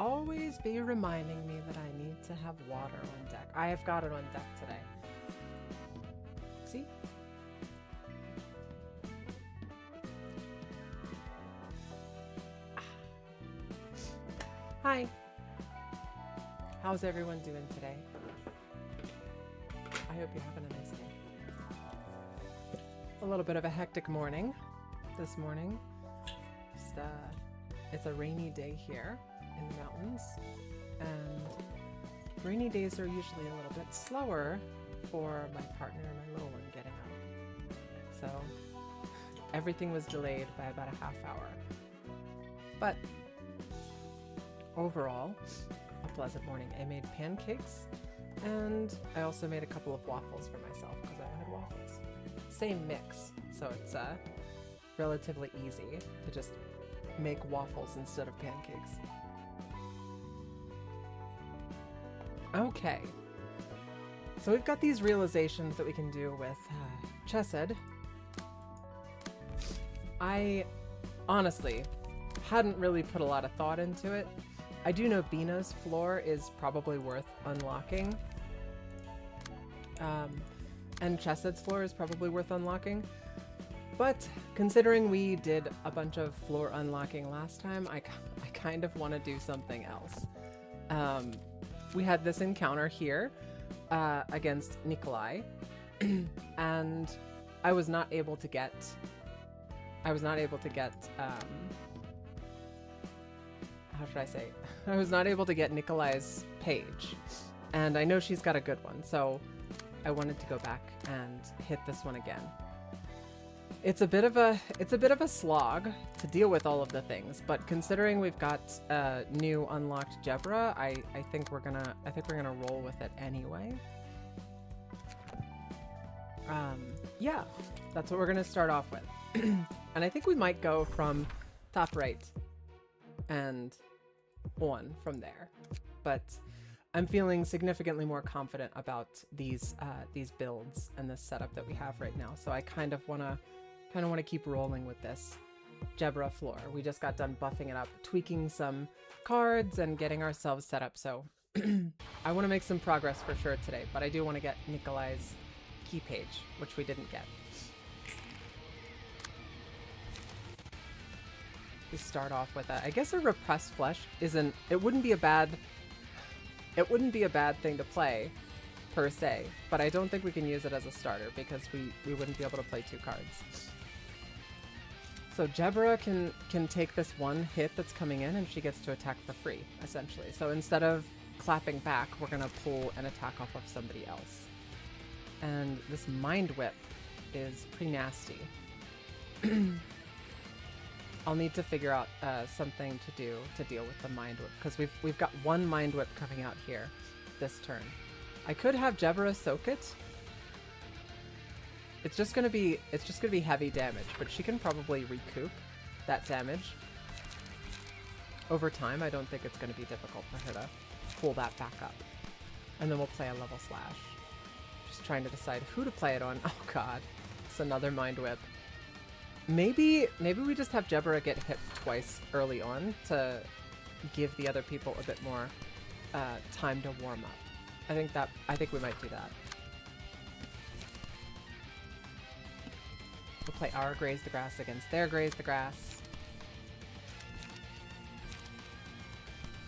always be reminding me that I need to have water on deck. I have got it on deck today. See? Hi. How's everyone doing today? I hope you're having a nice day. A little bit of a hectic morning this morning. Just, it's a rainy day here in the mountains, and rainy days are usually a little bit slower for my partner and my little one getting up. So everything was delayed by about a half hour. But overall, a pleasant morning. I made pancakes, and I also made a couple of waffles for myself because I wanted waffles. Same mix, so it's relatively easy to just make waffles instead of pancakes. Okay, so we've got these realizations that we can do with Chesed. I honestly hadn't really put a lot of thought into it. I do know Bina's floor is probably worth unlocking. And Chesed's floor is probably worth unlocking. But considering we did a bunch of floor unlocking last time, I kind of want to do something else. We had this encounter here against Nikolai, and I was not able to get how should I say? I was not able to get Nikolai's page, and I know she's got a good one, so I wanted to go back and hit this one again. It's a bit of a slog to deal with all of the things, but considering we've got new unlocked Jebra, I think we're gonna roll with it anyway. Yeah, that's what we're gonna start off with. And I think we might go from top right and on from there, but I'm feeling significantly more confident about these builds and this setup that we have right now. So I kind of want to keep rolling with this Jebra floor. We just got done buffing it up, tweaking some cards and getting ourselves set up. So I want to make some progress for sure today, but I do want to get Nikolai's key page, which we didn't get. We start off with I guess a repressed flesh wouldn't be a bad thing to play per se, but I don't think we can use it as a starter because we wouldn't be able to play two cards. So Jebra can take this one hit that's coming in and she gets to attack for free, essentially. So instead of clapping back, we're gonna pull an attack off of somebody else. And this Mind Whip is pretty nasty. I'll need to figure out something to do to deal with the Mind Whip, because we've got one Mind Whip coming out here this turn. I could have Jebra soak it. It's just gonna be heavy damage, but she can probably recoup that damage over time. I don't think it's gonna be difficult for her to pull that back up. And then we'll play a level slash. Just trying to decide who to play it on. Oh god, it's another Mind Whip. Maybe we just have Jebra get hit twice early on to give the other people a bit more time to warm up. I think we might do that. We'll play our Graze the Grass against their Graze the Grass.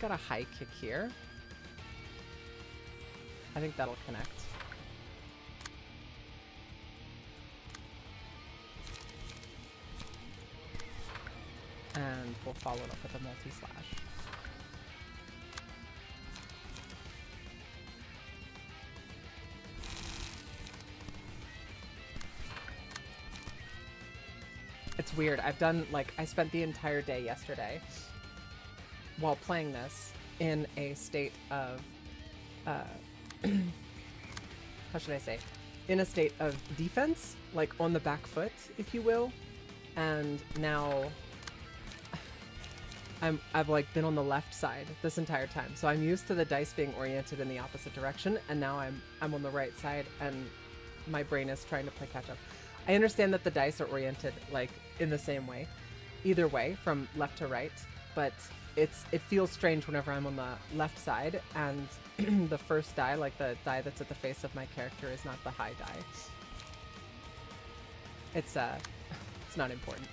Got a high kick here. I think that'll connect. And we'll follow it up with a multi-slash. It's weird. I spent the entire day yesterday while playing this in a state of, how should I say? In a state of defense, like on the back foot, if you will. And now I've like been on the left side this entire time. So I'm used to the dice being oriented in the opposite direction, and now I'm on the right side and my brain is trying to play catch up. I understand that the dice are oriented like in the same way, either way from left to right, but it feels strange whenever I'm on the left side and the first die, like the die that's at the face of my character, is not the high die. It's not important.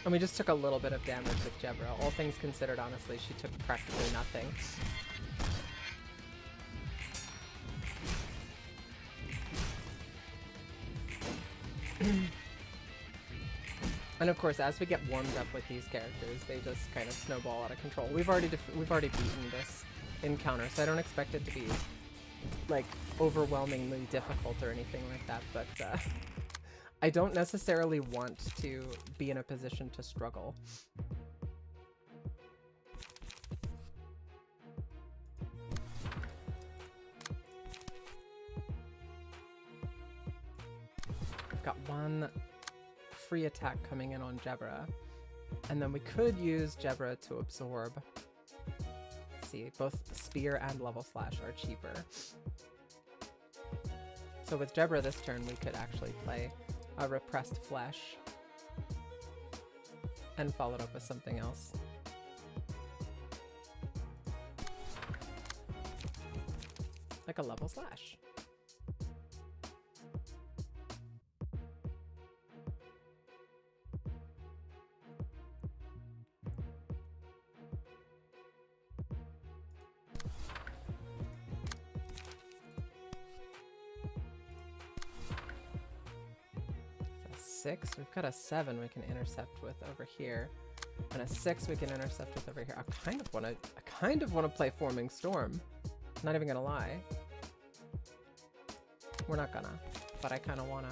And we just took a little bit of damage with Jebra. All things considered, honestly, she took practically nothing. And of course, as we get warmed up with these characters, they just kind of snowball out of control. We've already beaten this encounter, so I don't expect it to be like overwhelmingly difficult or anything like that, but I don't necessarily want to be in a position to struggle. We've got one free attack coming in on Jebra, and then we could use Jebra to absorb. Let's see, both Spear and Level Slash are cheaper. So with Jebra this turn, we could actually play a Repressed Flesh and follow it up with something else. Like a Level Slash. Six. We've got a 7 we can intercept with over here, and a 6 we can intercept with over here. I kind of want to play Forming Storm. Not even gonna lie. We're not gonna, but I kind of wanna.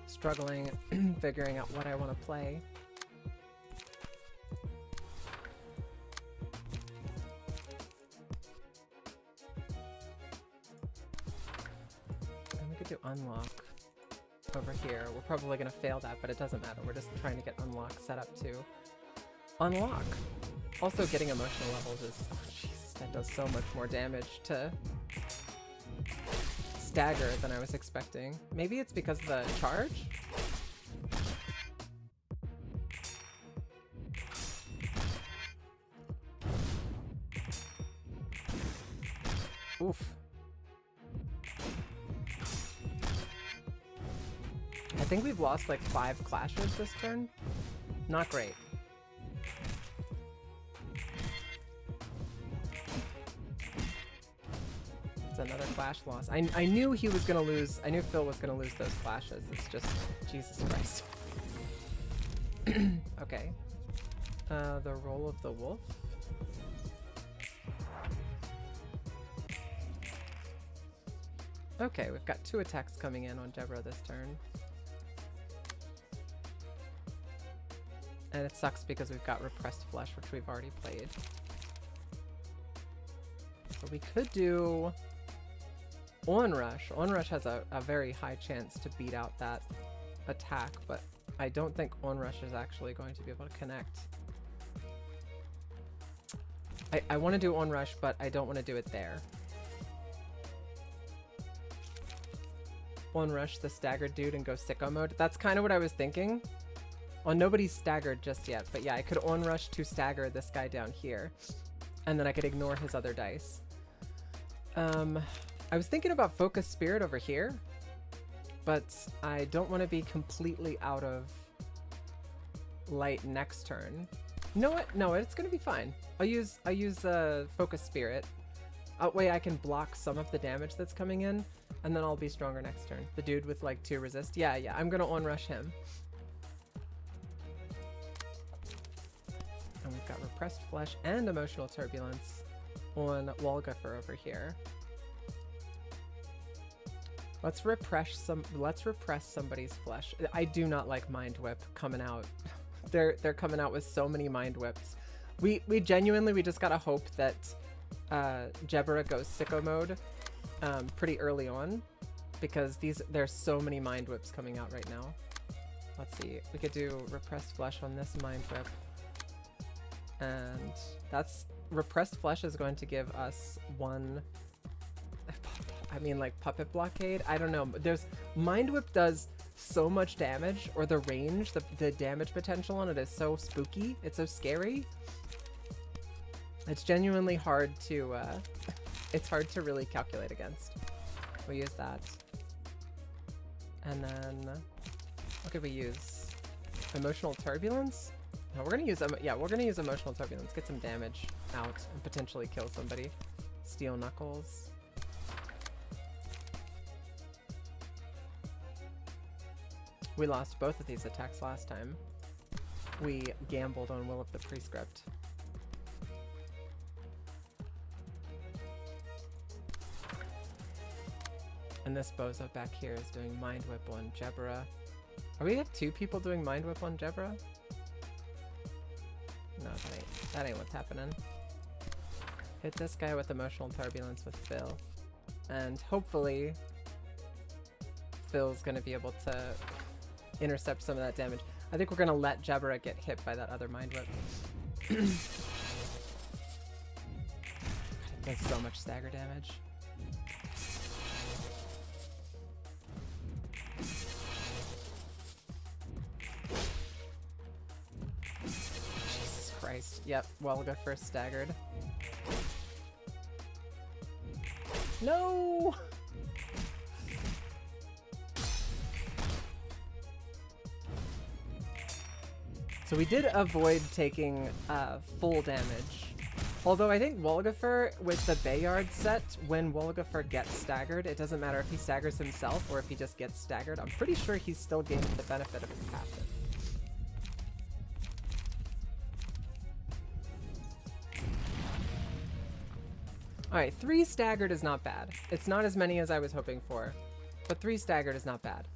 Struggling, figuring out what I want to play. And we could do unlock over here. We're probably going to fail that, but it doesn't matter. We're just trying to get unlock set up to unlock. Also, getting emotional levels is... Oh, Jesus, that does so much more damage to stagger than I was expecting. Maybe it's because of the charge? Oof. I think we've lost like 5 clashes this turn. Not great. Another clash loss. I knew he was gonna lose. I knew Phil was gonna lose those clashes. It's just Jesus Christ. Okay. The Roll of the Wolf. Okay, we've got 2 attacks coming in on Jebra this turn. And it sucks because we've got Repressed Flesh, which we've already played. So we could do Onrush. Onrush has a very high chance to beat out that attack, but I don't think Onrush is actually going to be able to connect. I want to do Onrush, but I don't want to do it there. Onrush the staggered dude and go sicko mode. That's kind of what I was thinking. Well, nobody's staggered just yet, but yeah, I could Onrush to stagger this guy down here, and then I could ignore his other dice. I was thinking about Focus Spirit over here, but I don't want to be completely out of light next turn. You know what? No, it's gonna be fine. I'll use Focus Spirit. That way I can block some of the damage that's coming in, and then I'll be stronger next turn. The dude with like 2 resist. Yeah, I'm gonna on-rush him. And we've got Repressed Flesh and Emotional Turbulence on Walgaffer over here. Let's repress somebody's flesh. I do not like Mind Whip coming out. They're coming out with so many Mind Whips. We genuinely just gotta hope that Jebera goes sicko mode pretty early on, because there's so many Mind Whips coming out right now. Let's see, we could do Repressed Flesh on this Mind Whip, and that's Repressed Flesh is going to give us 1. I mean, like Puppet Blockade. I don't know. There's Mind Whip does so much damage, or the range, the damage potential on it is so spooky. It's so scary. It's genuinely hard to it's hard to really calculate against. We use that, and then what could we use? Emotional Turbulence. No, we're gonna use we're gonna use Emotional Turbulence. Get some damage out and potentially kill somebody. Steel Knuckles. We lost both of these attacks last time. We gambled on Will of the Prescript. And this bozo back here is doing Mind Whip on Jebera. We have 2 people doing Mind Whip on Jebera? No, that ain't what's happening. Hit this guy with Emotional Turbulence with Phil. And hopefully Phil's gonna be able to intercept some of that damage. I think we're gonna let Jebera get hit by that other Mind Whip. It does so much stagger damage. Jesus Christ. Yep, Walgaffer staggered. No! So we did avoid taking full damage. Although I think Walgaffer, with the Bayard set, when Walgaffer gets staggered, it doesn't matter if he staggers himself or if he just gets staggered. I'm pretty sure he still gains the benefit of his passive. Alright, 3 staggered is not bad. It's not as many as I was hoping for, but 3 staggered is not bad.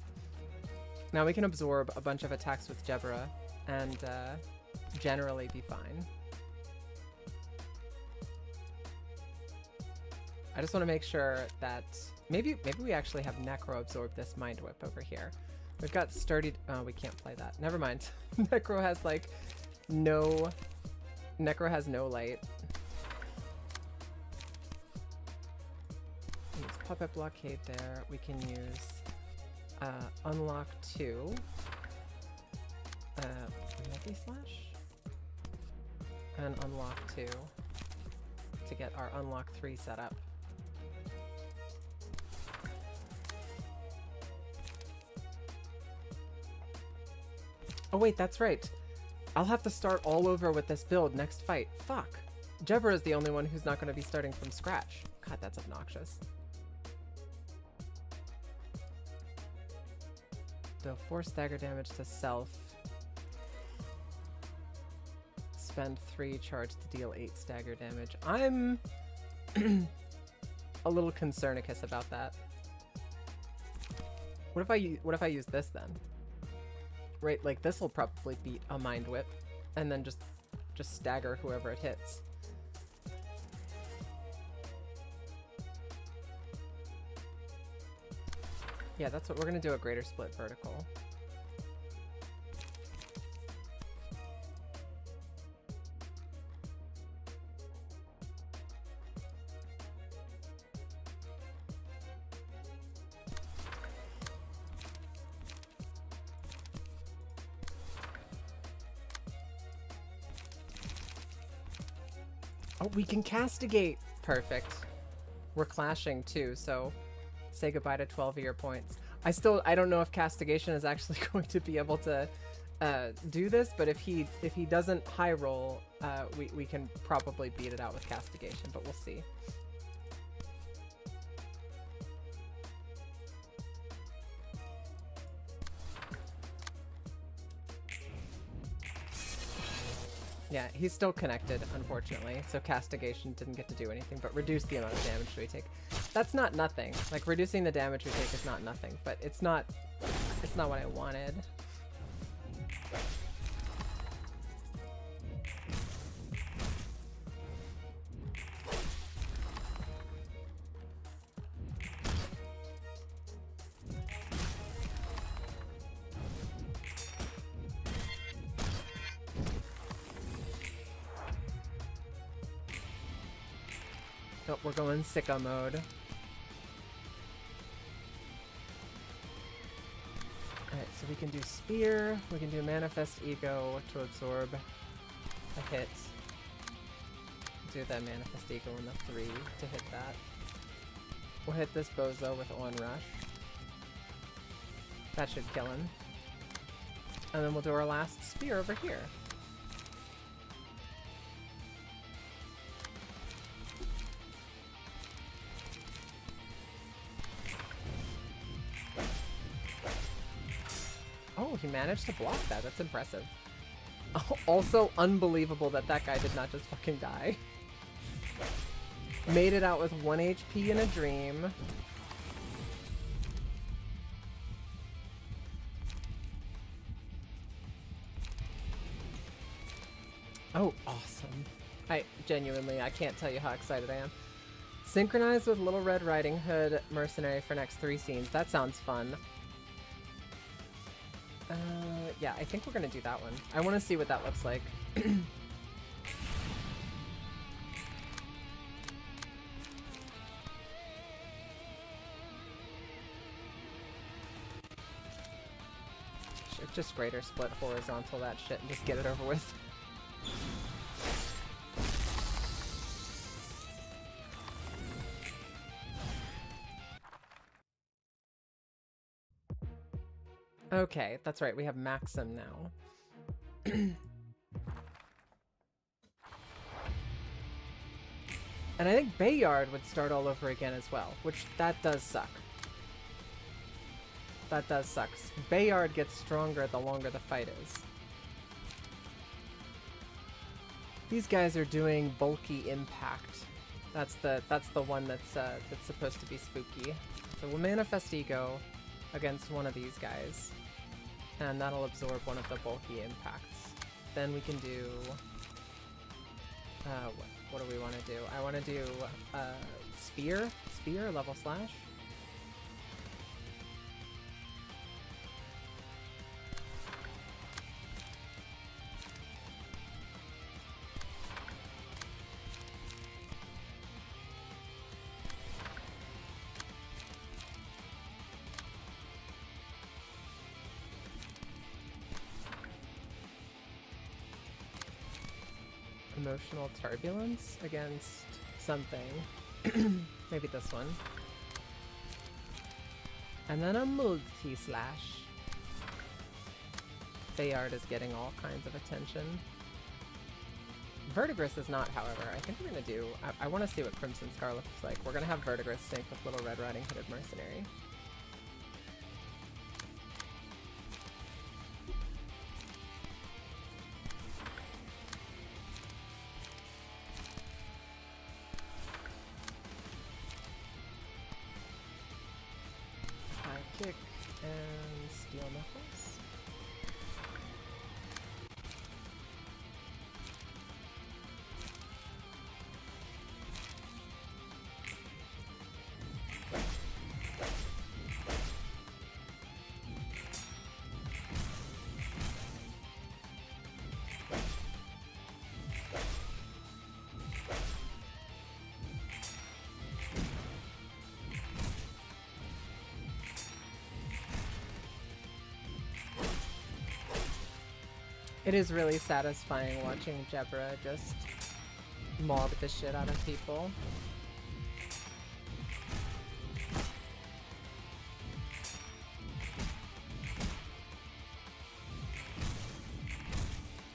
Now we can absorb a bunch of attacks with Jebera and generally be fine. I just want to make sure that maybe we actually have Necro absorb this Mind Whip over here. We've got sturdy. Oh, we can't play that. Never mind. Necro has like no. Necro has no light. Use Puppet Blockade there. We can use Unlock 2. Multi-slash? And Unlock 2 to get our Unlock 3 set up. Oh wait, that's right. I'll have to start all over with this build next fight. Fuck. Jebera is the only one who's not going to be starting from scratch. God, that's obnoxious. Deal 4 stagger damage to self. Spend 3 charge to deal 8 stagger damage. I'm a little concernicus about that. What if I use this then? Right, like this will probably beat a Mind Whip, and then just stagger whoever it hits. Yeah, that's what we're gonna do. A Greater Split Vertical. Oh, we can castigate! Perfect. We're clashing too, so say goodbye to 12 of your points. I don't know if castigation is actually going to be able to do this, but if he doesn't high roll, we can probably beat it out with castigation, but we'll see. Yeah, he's still connected, unfortunately, so castigation didn't get to do anything, but reduce the amount of damage we take. That's not nothing. Like, reducing the damage we take is not nothing, but it's not what I wanted. Oh, we're going sicko mode. Alright, so we can do Spear, we can do Manifest Ego to absorb a hit. Do that Manifest Ego in the 3 to hit that. We'll hit this Bozo with Onrush. That should kill him. And then we'll do our last Spear over here. Oh, he managed to block that. That's impressive. Also unbelievable that that guy did not just fucking die. Made it out with 1 HP in a dream. Oh, awesome. I can't tell you how excited I am. Synchronize with Little Red Riding Hood Mercenary for next 3 scenes. That sounds fun. Yeah, I think we're gonna do that one. I want to see what that looks like. Should just greater split horizontal that shit and just get it over with. Okay, that's right, we have Maxim now. And I think Bayard would start all over again as well, which that does suck. That does suck. Bayard gets stronger the longer the fight is. These guys are doing bulky impact. That's the one that's supposed to be spooky. So we'll manifest Ego against one of these guys, and that'll absorb one of the bulky impacts. Then we can do what do we want to do? I want to do spear level slash. Emotional turbulence against something. Maybe this one. And then a multi-slash. Bayard is getting all kinds of attention. Verdigris is not, however. I think we're gonna do... I want to see what Crimson Scar looks like. We're gonna have Verdigris sync with Little Red Riding Hooded Mercenary. Kick and Steel Knuckles. It is really satisfying watching Jebra just mob the shit out of people.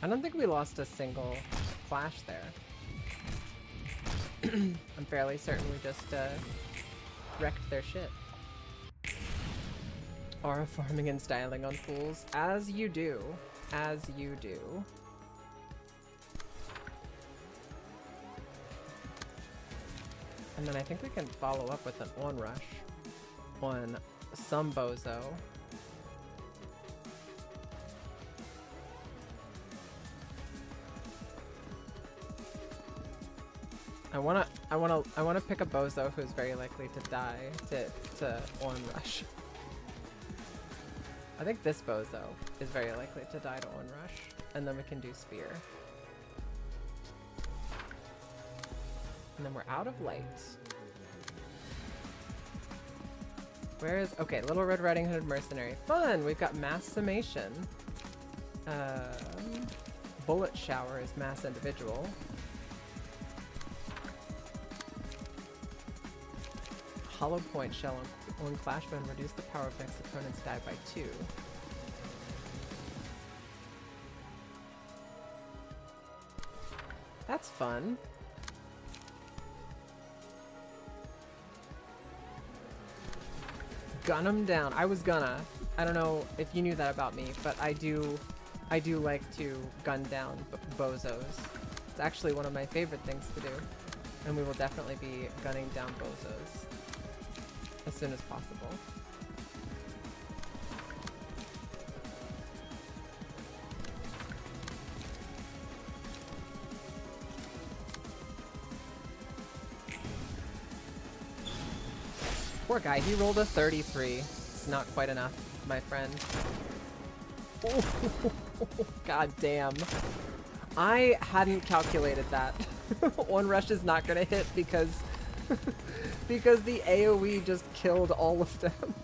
I don't think we lost a single clash there. I'm fairly certain we just wrecked their shit. Aura farming and styling on fools. As you do. As you do. And then I think we can follow up with an onrush on some bozo. I wanna pick a bozo who's very likely to die to onrush. I think this bozo is very likely to die to onrush, and then we can do spear. And then we're out of light. Where is... Okay, Little Red Riding Hood Mercenary. Fun! We've got Mass Summation. Bullet Shower is Mass Individual. Hollow Point Shell on Clashbone reduce the power of next opponent's die by 2. That's fun. Gun 'em down. I was gonna. I don't know if you knew that about me, but I do like to gun down bozos. It's actually one of my favorite things to do, and we will definitely be gunning down bozos as soon as possible. Poor guy, he rolled a 33. It's not quite enough, my friend. Oh, god damn. I hadn't calculated that. Onrush is not gonna hit because because the AoE just killed all of them.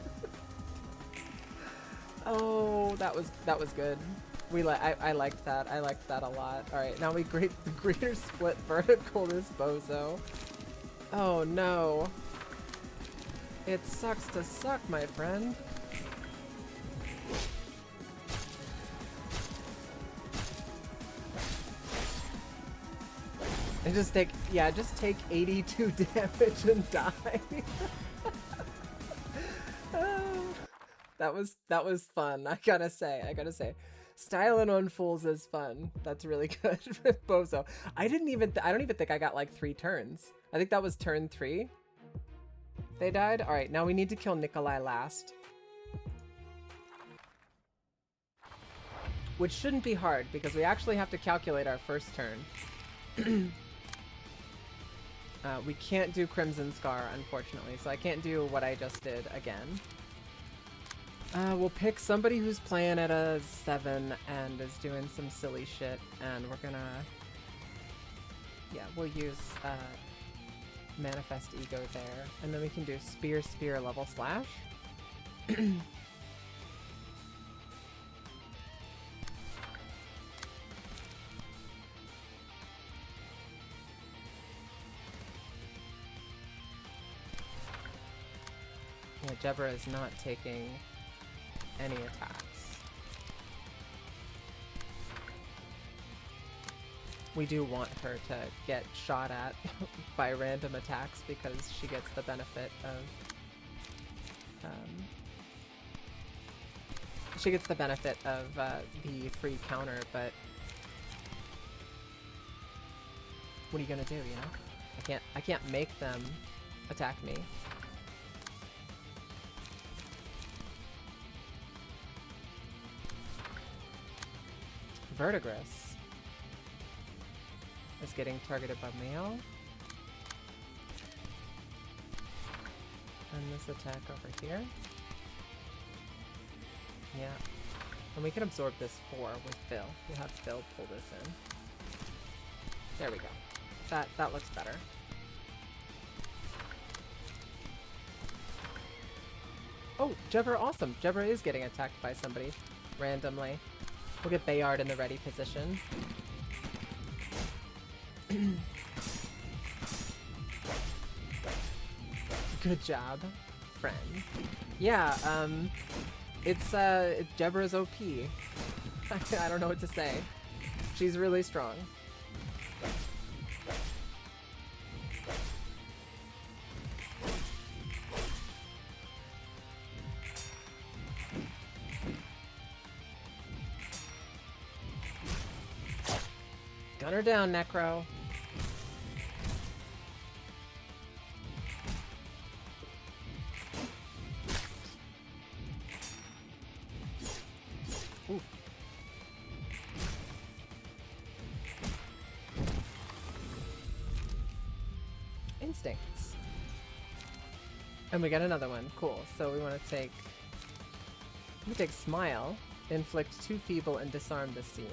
Oh, that was good. I liked that. I liked that a lot. All right, now we greater split vertical this bozo. Oh no. It sucks to suck, my friend. And just take 82 damage and die. That was fun. I gotta say. Styling on fools is fun. That's really good with Bozo. I don't even think I got like 3 turns. I think that was turn 3. They died? Alright, now we need to kill Nikolai last. Which shouldn't be hard, because we actually have to calculate our first turn. We can't do Crimson Scar, unfortunately, so I can't do what I just did again. We'll pick somebody who's playing at a 7 and is doing some silly shit, and we're gonna... Yeah, we'll use Manifest Ego there, and then we can do Spear, level slash. Yeah, Jebra is not taking any attacks. We do want her to get shot at by random attacks because she gets the benefit of the free counter, but what are you gonna do, you know? I can't make them attack me. Verdigris is getting targeted by Meow. And this attack over here. Yeah. And we can absorb this 4 with Phil. We'll have Phil pull this in. There we go. That looks better. Oh, Jebra, awesome. Jebra is getting attacked by somebody randomly. We'll get Bayard in the ready position. Good job, friend. Yeah, it's Jebra's OP. I don't know what to say. She's really strong. Gun her down, Necro. Oof. Instincts. And we got another one. Cool. So we want to take... We take Smile, inflict 2 feeble, and disarm the scene.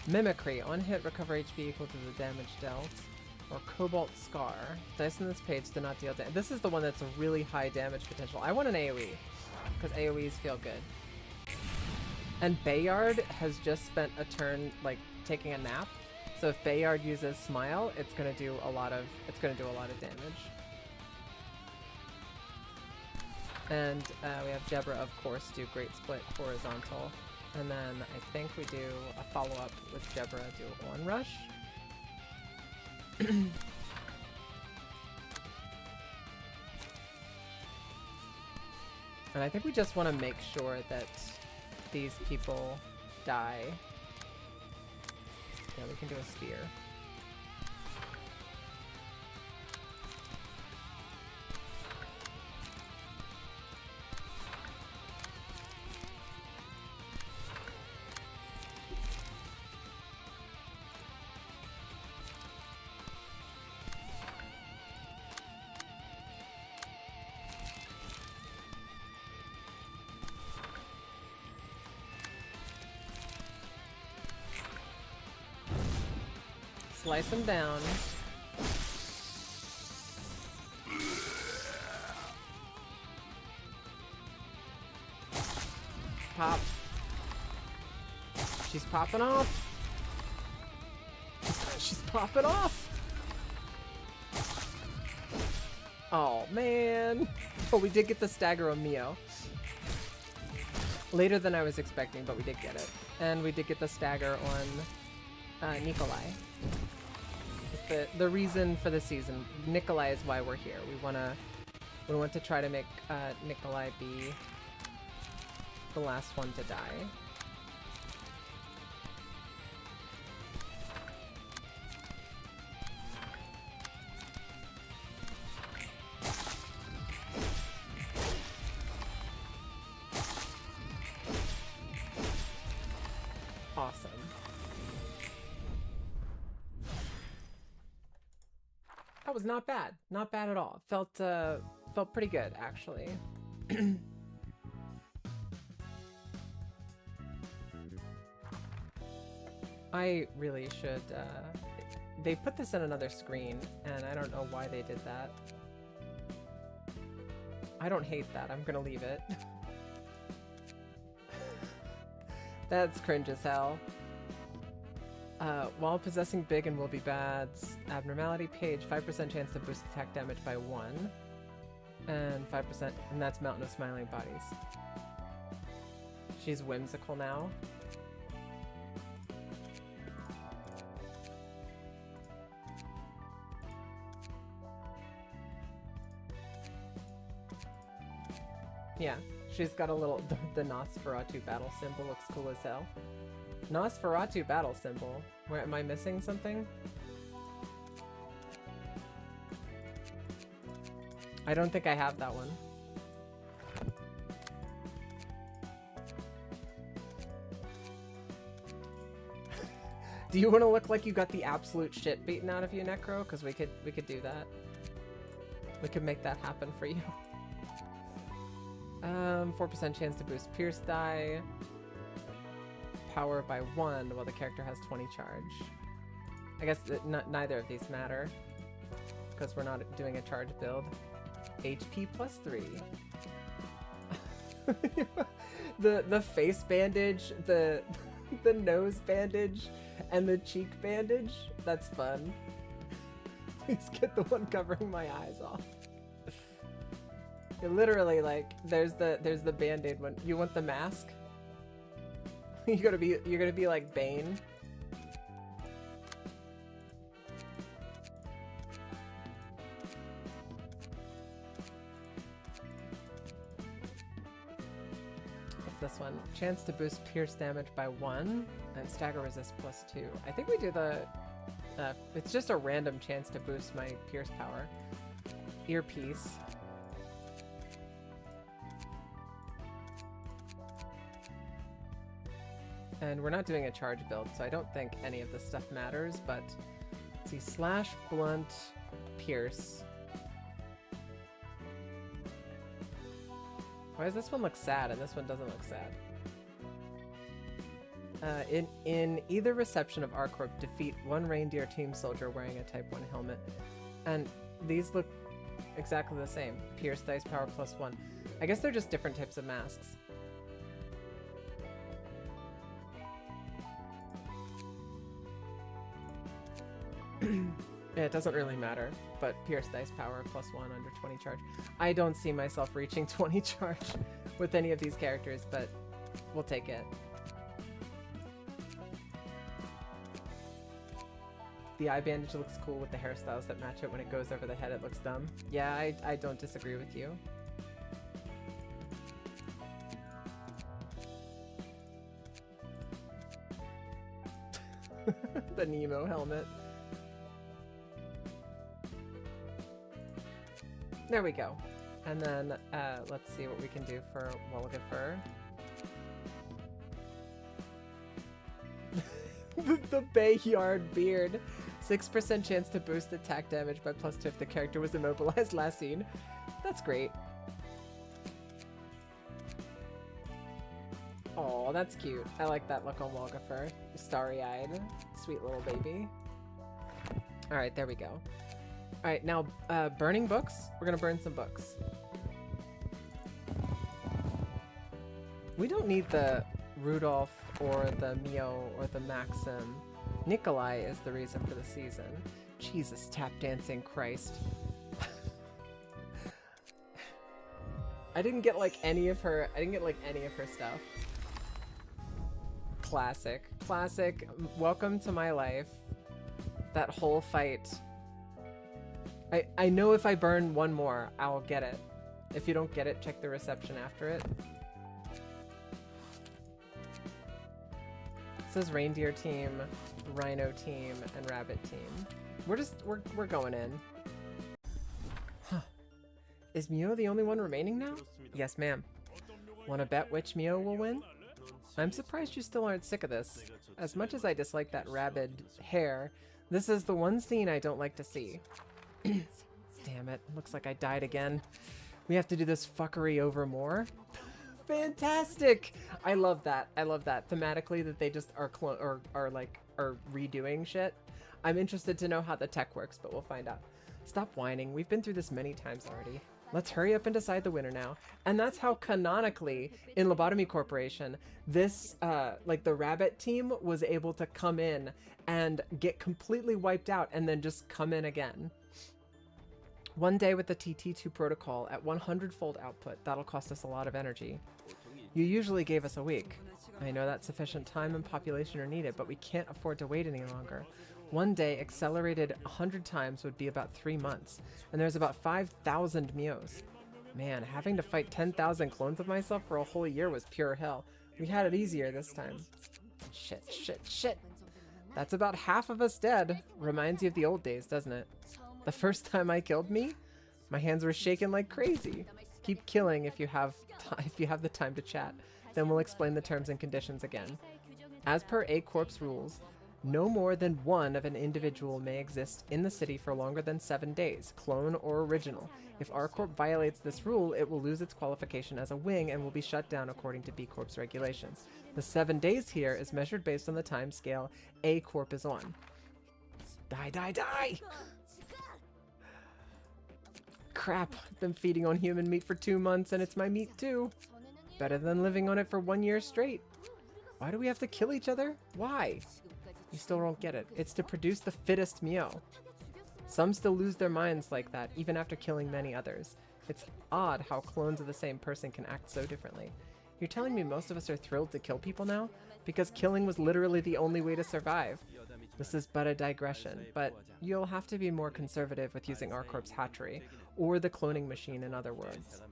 Mimicry. On hit, recover HP equal to the damage dealt. Or Cobalt Scar. Dice on this page do not deal damage. This is the one that's a really high damage potential. I want an AoE, because AoEs feel good. And Bayard has just spent a turn, like, taking a nap. So if Bayard uses Smile, it's gonna do a lot of damage. And we have Jebra, of course, do Great Split horizontal. And then I think we do a follow-up with Jebra, do Onrush. And I think we just want to make sure that these people die. Yeah, we can do a spear. Slice him down. Pop. She's popping off. She's popping off. Oh, man. Oh, we did get the stagger on Mio. Later than I was expecting, but we did get it. And we did get the stagger on Nikolai. The reason for the season. Nikolai is why we're here. We want to try to make Nikolai be the last one to die. Awesome. That was not bad. Not bad at all. Felt pretty good, actually. I really should, they put this in another screen, and I don't know why they did that. I don't hate that. I'm gonna leave it. That's cringe as hell. While possessing big and will be bad's abnormality page, 5% chance to boost attack damage by 1. And 5%, and that's Mountain of Smiling Bodies. She's whimsical now. Yeah, she's got a little, the Nosferatu battle symbol looks cool as hell. Nosferatu battle symbol? Where, am I missing something? I don't think I have that one. Do you want to look like you got the absolute shit beaten out of you, Necro? Because we could do that. We could make that happen for you. 4% chance to boost Pierce die. Power by 1 while the character has 20 charge. I guess neither of these matter because we're not doing a charge build. HP plus 3. The face bandage, the nose bandage, and the cheek bandage. That's fun. Please get the one covering my eyes off. Literally, like, there's the band-aid one. You want the mask? You're gonna be like Bane. What's this one? Chance to boost pierce damage by 1 and stagger resist +2. I think we do the it's just a random chance to boost my pierce power. Earpiece. And we're not doing a charge build, so I don't think any of this stuff matters, but let's see, slash, blunt, pierce. Why does this one look sad and this one doesn't look sad? In either reception of ArcCorp, defeat 1 reindeer team soldier wearing a Type 1 helmet. And these look exactly the same. Pierce dice power +1. I guess they're just different types of masks. Yeah, it doesn't really matter, but Pierce dice power +1 under 20 charge. I don't see myself reaching 20 charge with any of these characters, but we'll take it. The eye bandage looks cool with the hairstyles that match it. When it goes over the head, it looks dumb. Yeah, I don't disagree with you. The Nemo helmet. There we go. And then let's see what we can do for Wolaga The Bayard beard. 6% chance to boost attack damage by +2 if the character was immobilized last scene. That's great. Oh, that's cute. I like that look on Wolaga. Starry-eyed. Sweet little baby. Alright, there we go. Alright, now, burning books. We're gonna burn some books. We don't need the Rudolph or the Mio or the Maxim. Nikolai is the reason for the season. Jesus, tap dancing Christ. I didn't get like any of her stuff. Classic. Classic. Welcome to my life. That whole fight. I know if I burn one more, I'll get it. If you don't get it, check the reception after it. It says reindeer team, rhino team, and rabbit team. We're going in. Huh. Is Mio the only one remaining now? Yes, ma'am. Wanna bet which Mio will win? I'm surprised you still aren't sick of this. As much as I dislike that rabid hair, this is the one scene I don't like to see. Damn it, looks like I died again. We have to do this fuckery over more? Fantastic! I love that. I love that. Thematically, that they just are redoing shit. I'm interested to know how the tech works, but we'll find out. Stop whining. We've been through this many times already. Let's hurry up and decide the winner now. And that's how canonically, in Lobotomy Corporation, this, the rabbit team was able to come in and get completely wiped out and then just come in again. One day with the TT2 protocol at 100-fold output, that'll cost us a lot of energy. You usually gave us a week. I know that sufficient time and population are needed, but we can't afford to wait any longer. One day, accelerated 100 times, would be about 3 months, and there's about 5,000 Mios. Man, having to fight 10,000 clones of myself for a whole year was pure hell. We had it easier this time. Shit, shit, shit. That's about half of us dead. Reminds you of the old days, doesn't it? The first time I killed me, my hands were shaking like crazy. Keep killing if you have the time to chat. Then we'll explain the terms and conditions again. As per A-Corp's rules, no more than one of an individual may exist in the city for longer than 7 days, clone or original. If R-Corp violates this rule, it will lose its qualification as a wing and will be shut down according to B-Corp's regulations. The 7 days here is measured based on the time scale A-Corp is on. Die, die, die! Crap, I've been feeding on human meat for 2 months and it's my meat too. Better than living on it for 1 year straight. Why do we have to kill each other? Why? You still don't get it. It's to produce the fittest Mio. Some still lose their minds like that, even after killing many others. It's odd how clones of the same person can act so differently. You're telling me most of us are thrilled to kill people now? Because killing was literally the only way to survive. This is but a digression, but you'll have to be more conservative with using R-Corp's hatchery, or the cloning machine in other words.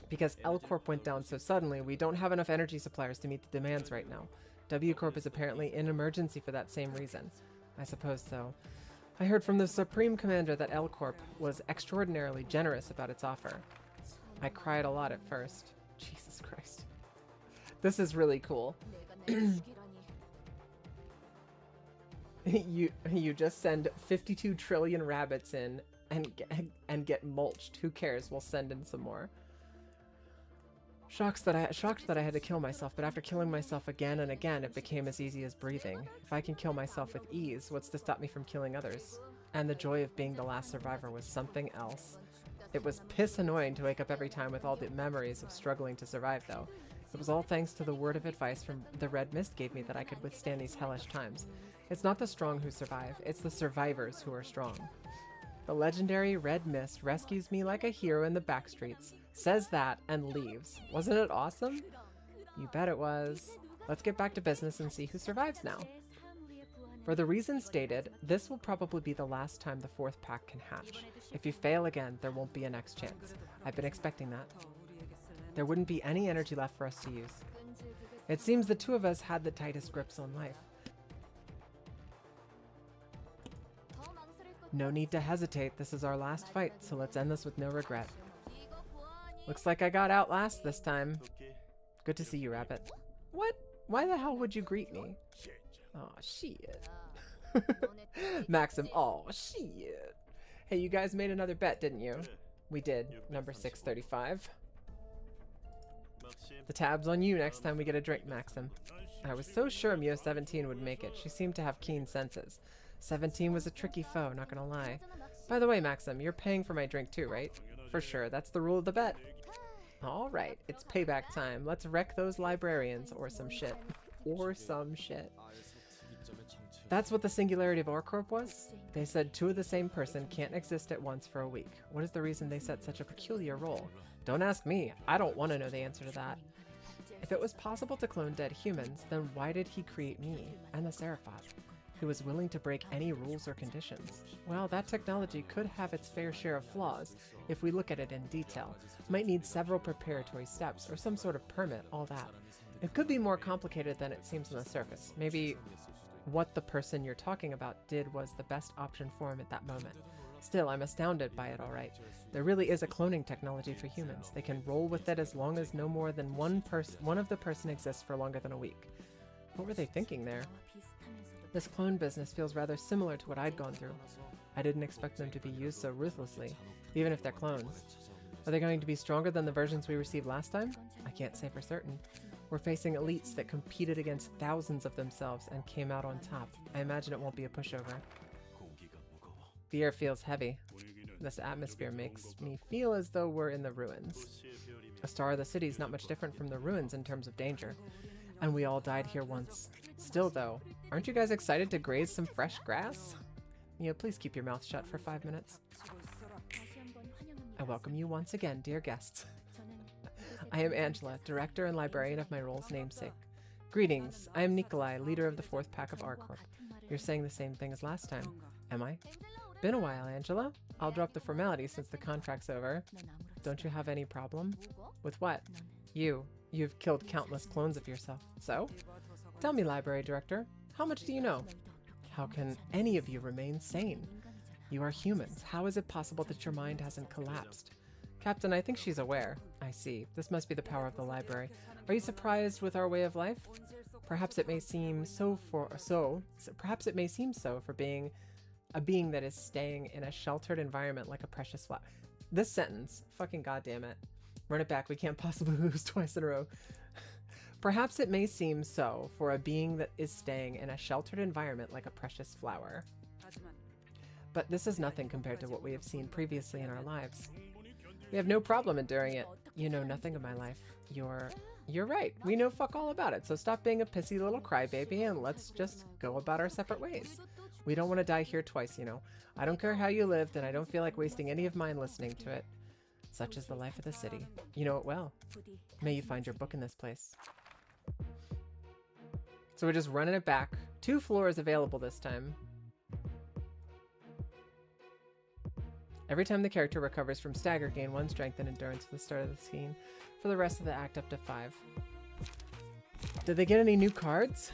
Because L-Corp went down so suddenly, we don't have enough energy suppliers to meet the demands right now. W-Corp is apparently in emergency for that same reason. I suppose so. I heard from the Supreme Commander that L-Corp was extraordinarily generous about its offer. I cried a lot at first. Jesus Christ. This is really cool. You just send 52 trillion rabbits in and get mulched. Who cares? We'll send in some more. Shocked that I had to kill myself, but after killing myself again and again, it became as easy as breathing. If I can kill myself with ease, what's to stop me from killing others? And the joy of being the last survivor was something else. It was piss annoying to wake up every time with all the memories of struggling to survive, though. It was all thanks to the word of advice from the Red Mist gave me that I could withstand these hellish times. It's not the strong who survive, it's the survivors who are strong. The legendary Red Mist rescues me like a hero in the backstreets, says that, and leaves. Wasn't it awesome? You bet it was. Let's get back to business and see who survives now. For the reasons stated, this will probably be the last time the fourth pack can hatch. If you fail again, there won't be a next chance. I've been expecting that. There wouldn't be any energy left for us to use. It seems the two of us had the tightest grips on life. No need to hesitate, this is our last fight, so let's end this with no regret. Looks like I got out last this time. Good to see you, Rabbit. What? Why the hell would you greet me? Oh, shit. Maxim, oh, shit. Hey, you guys made another bet, didn't you? We did. Number 635. The tab's on you next time we get a drink, Maxim. I was so sure Mio 17 would make it. She seemed to have keen senses. 17 was a tricky foe, not gonna lie. By the way, Maxim, you're paying for my drink too, right? For sure, that's the rule of the bet. Alright, it's payback time. Let's wreck those librarians, or some shit. Or some shit. That's what the singularity of R-Corp was? They said two of the same person can't exist at once for a week. What is the reason they set such a peculiar rule? Don't ask me. I don't want to know the answer to that. If it was possible to clone dead humans, then why did he create me, and the Seraphat, who was willing to break any rules or conditions? Well, that technology could have its fair share of flaws if we look at it in detail. Might need several preparatory steps or some sort of permit, all that. It could be more complicated than it seems on the surface. Maybe what the person you're talking about did was the best option for him at that moment. Still, I'm astounded by it, all right. There really is a cloning technology for humans. They can roll with it as long as no more than one of the person exists for longer than a week. What were they thinking there? This clone business feels rather similar to what I'd gone through. I didn't expect them to be used so ruthlessly, even if they're clones. Are they going to be stronger than the versions we received last time? I can't say for certain. We're facing elites that competed against thousands of themselves and came out on top. I imagine it won't be a pushover. The air feels heavy. This atmosphere makes me feel as though we're in the ruins. A Star of the City is not much different from the ruins in terms of danger. And we all died here once. Still though, aren't you guys excited to graze some fresh grass? Mia, please keep your mouth shut for 5 minutes. I welcome you once again, dear guests. I am Angela, director and librarian of my role's namesake. Greetings, I am Nikolai, leader of the 4th pack of R-Corp. You're saying the same thing as last time, am I? Been a while, Angela. I'll drop the formality since the contract's over. Don't you have any problem? With what? You've killed countless clones of yourself. So? Tell me, library director, how much do you know? How can any of you remain sane? You are humans. How is it possible that your mind hasn't collapsed? Captain, I think she's aware. I see. This must be the power of the library. Are you surprised with our way of life? Perhaps it may seem so for being a being that is staying in a sheltered environment like a precious flower. This sentence, fucking goddamn it. Run it back, we can't possibly lose twice in a row. Perhaps it may seem so for a being that is staying in a sheltered environment like a precious flower. But this is nothing compared to what we have seen previously in our lives. We have no problem enduring it. You know nothing of my life. You're right. We know fuck all about it, so stop being a pissy little crybaby and let's just go about our separate ways. We don't want to die here twice, you know. I don't care how you lived, and I don't feel like wasting any of mine listening to it. Such is the life of the city. You know it well. May you find your book in this place. So we're just running it back. 2 floors available this time. Every time the character recovers from stagger, gain 1 strength and endurance at the start of the scene. For the rest of the act, up to 5. Did they get any new cards?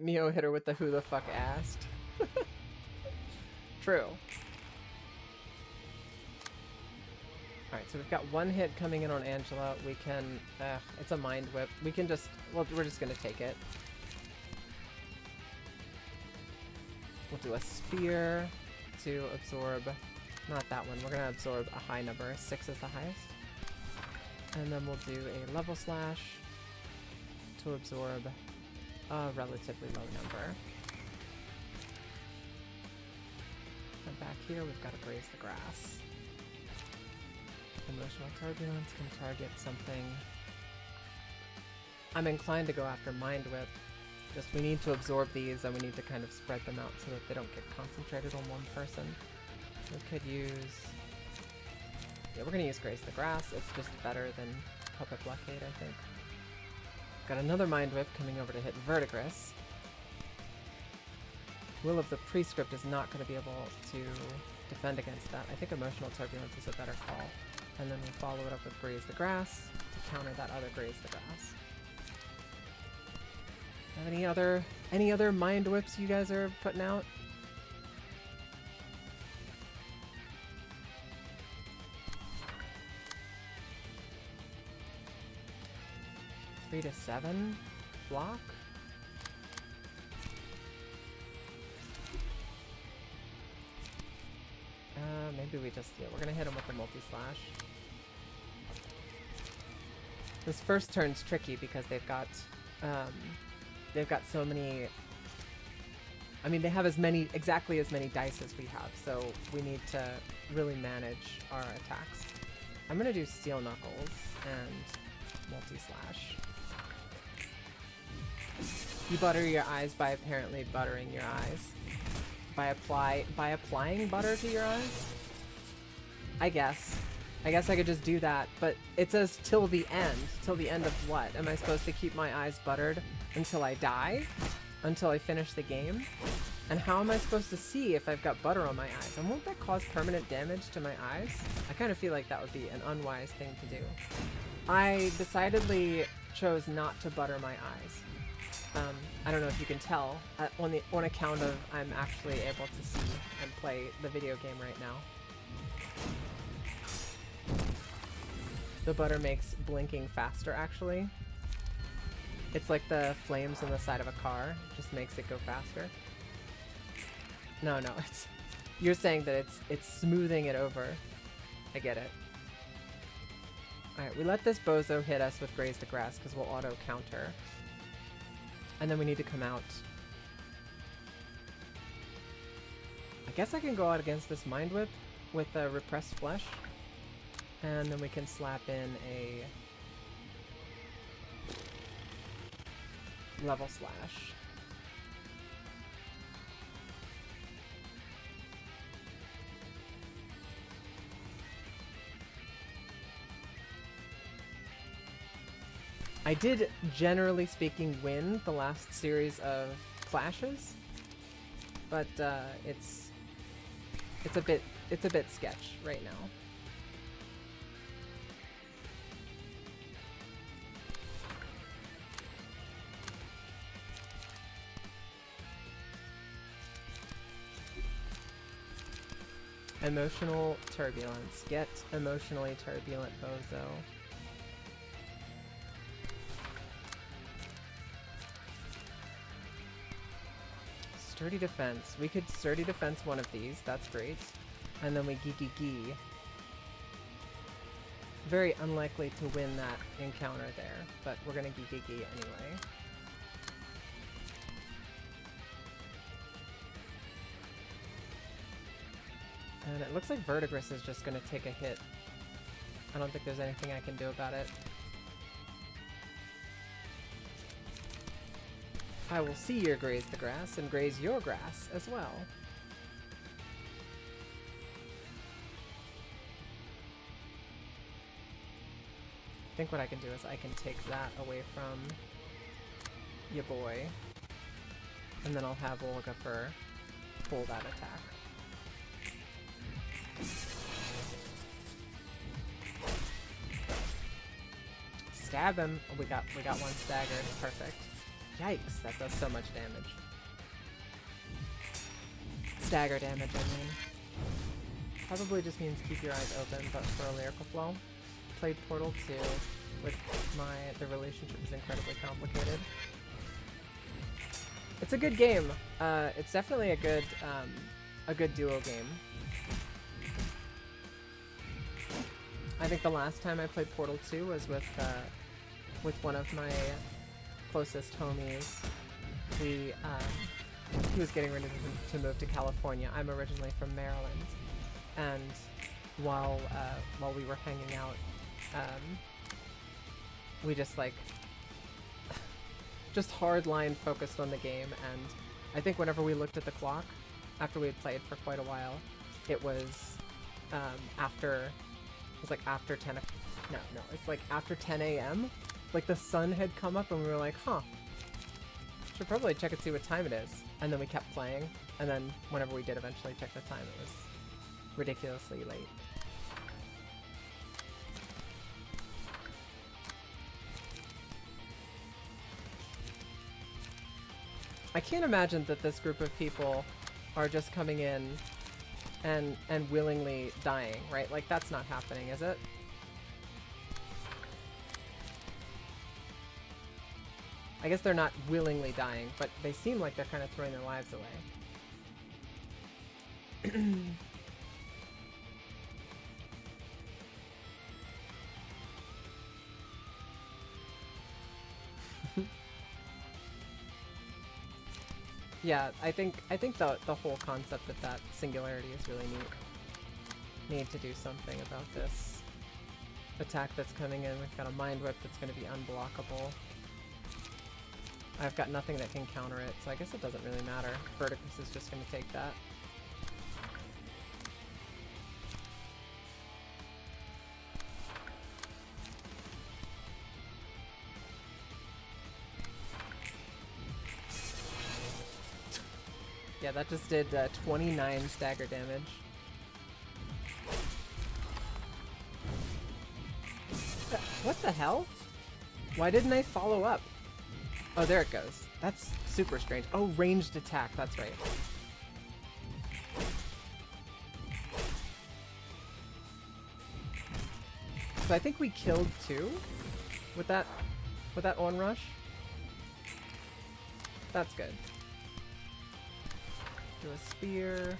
Mio hit her with the who the fuck asked. True. Alright, so we've got 1 hit coming in on Angela. We can... it's a Mind Whip. We can just... Well, we're just gonna take it. We'll do a Spear to absorb... Not that one. We're gonna absorb a high number. 6 is the highest. And then we'll do a Level Slash to absorb a relatively low number. And back here we've got to Graze the Grass. Emotional Turbulence can target something. I'm inclined to go after Mind Whip. Just we need to absorb these and we need to kind of spread them out so that they don't get concentrated on one person. We could use... Yeah, we're going to use Graze the Grass. It's just better than Puppet Blockade, I think. Got another Mind Whip coming over to hit Verdigris. Will of the Prescript is not going to be able to defend against that. I think Emotional Turbulence is a better call. And then we follow it up with Graze the Grass to counter that other Graze the Grass. Have any other Mind Whips you guys are putting out? Three to 7 block. Maybe we just, yeah, we're gonna hit him with the multi-slash. This first turn's tricky because they've got so many, I mean, they have exactly as many dice as we have, so we need to really manage our attacks. I'm gonna do Steel Knuckles and multi-slash. You butter your eyes by apparently buttering your eyes. By applying butter to your eyes? I guess I could just do that, but it says till the end. Till the end of what? Am I supposed to keep my eyes buttered until I die? Until I finish the game? And how am I supposed to see if I've got butter on my eyes? And won't that cause permanent damage to my eyes? I kind of feel like that would be an unwise thing to do. I decidedly chose not to butter my eyes. I don't know if you can tell, on account of I'm actually able to see and play the video game right now. The butter makes blinking faster, actually. It's like the flames on the side of a car, just makes it go faster. No, it's... You're saying that it's smoothing it over. I get it. Alright, we let this bozo hit us with Graze the Grass because we'll auto-counter. And then we need to come out. I guess I can go out against this Mind Whip with a Repressed Flesh. And then we can slap in a Level Slash. I did, generally speaking, win the last series of clashes, but it's a bit sketch right now. Emotional Turbulence. Get emotionally turbulent, bozo. Sturdy Defense. We could Sturdy Defense one of these. That's great. And then we Gee. Very unlikely to win that encounter there, but we're gonna Gee anyway. And it looks like Verdigris is just gonna take a hit. I don't think there's anything I can do about it. I will see your graze the grass and graze your grass as well. I think what I can do is I can take that away from ya boy, and then I'll have Olgifer pull that attack. Stab him. Oh, we got one staggered. Perfect. Yikes, that does so much damage. Stagger damage, I mean. Probably just means keep your eyes open, but for a Lyrical Flow. Played Portal 2 with the relationship is incredibly complicated. It's a good game. It's definitely a good duo game. I think the last time I played Portal 2 was with one of my closest homies. He was getting ready to move to California. I'm originally from Maryland, and while we were hanging out, we just hardline focused on the game. And I think whenever we looked at the clock, after we had played for quite a while, it was after 10. No, it's like after 10 a.m. Like the sun had come up, and we were like, huh, should probably check and see what time it is. And then we kept playing, and then whenever we did eventually check the time, it was ridiculously late. I can't imagine that this group of people are just coming in and willingly dying, right? Like, that's not happening, is it? I guess they're not willingly dying, but they seem like they're kind of throwing their lives away. Yeah, I think the whole concept of that singularity is really neat. Need to do something about this attack that's coming in. We've got a Mind Whip that's going to be unblockable. I've got nothing that can counter it, so I guess it doesn't really matter. Verticus is just going to take that. Yeah, that just did 29 stagger damage. What the hell? Why didn't I follow up? Oh, there it goes. That's super strange. Oh, ranged attack. That's right. So I think we killed two with that onrush. That's good. Do a spear,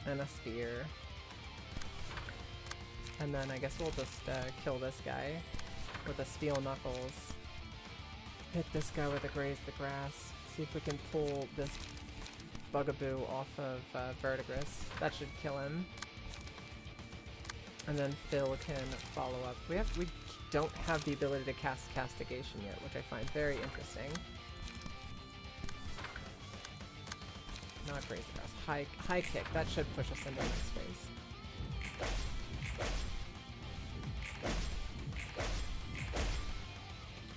and a spear. And then I guess we'll just kill this guy with a Steel Knuckles. Hit this guy with a Graze the Grass. See if we can pull this bugaboo off of Verdigris. That should kill him. And then Phil can follow up. We don't have the ability to cast Castigation yet, which I find very interesting. Not Graze the Grass. High kick. That should push us into next phase.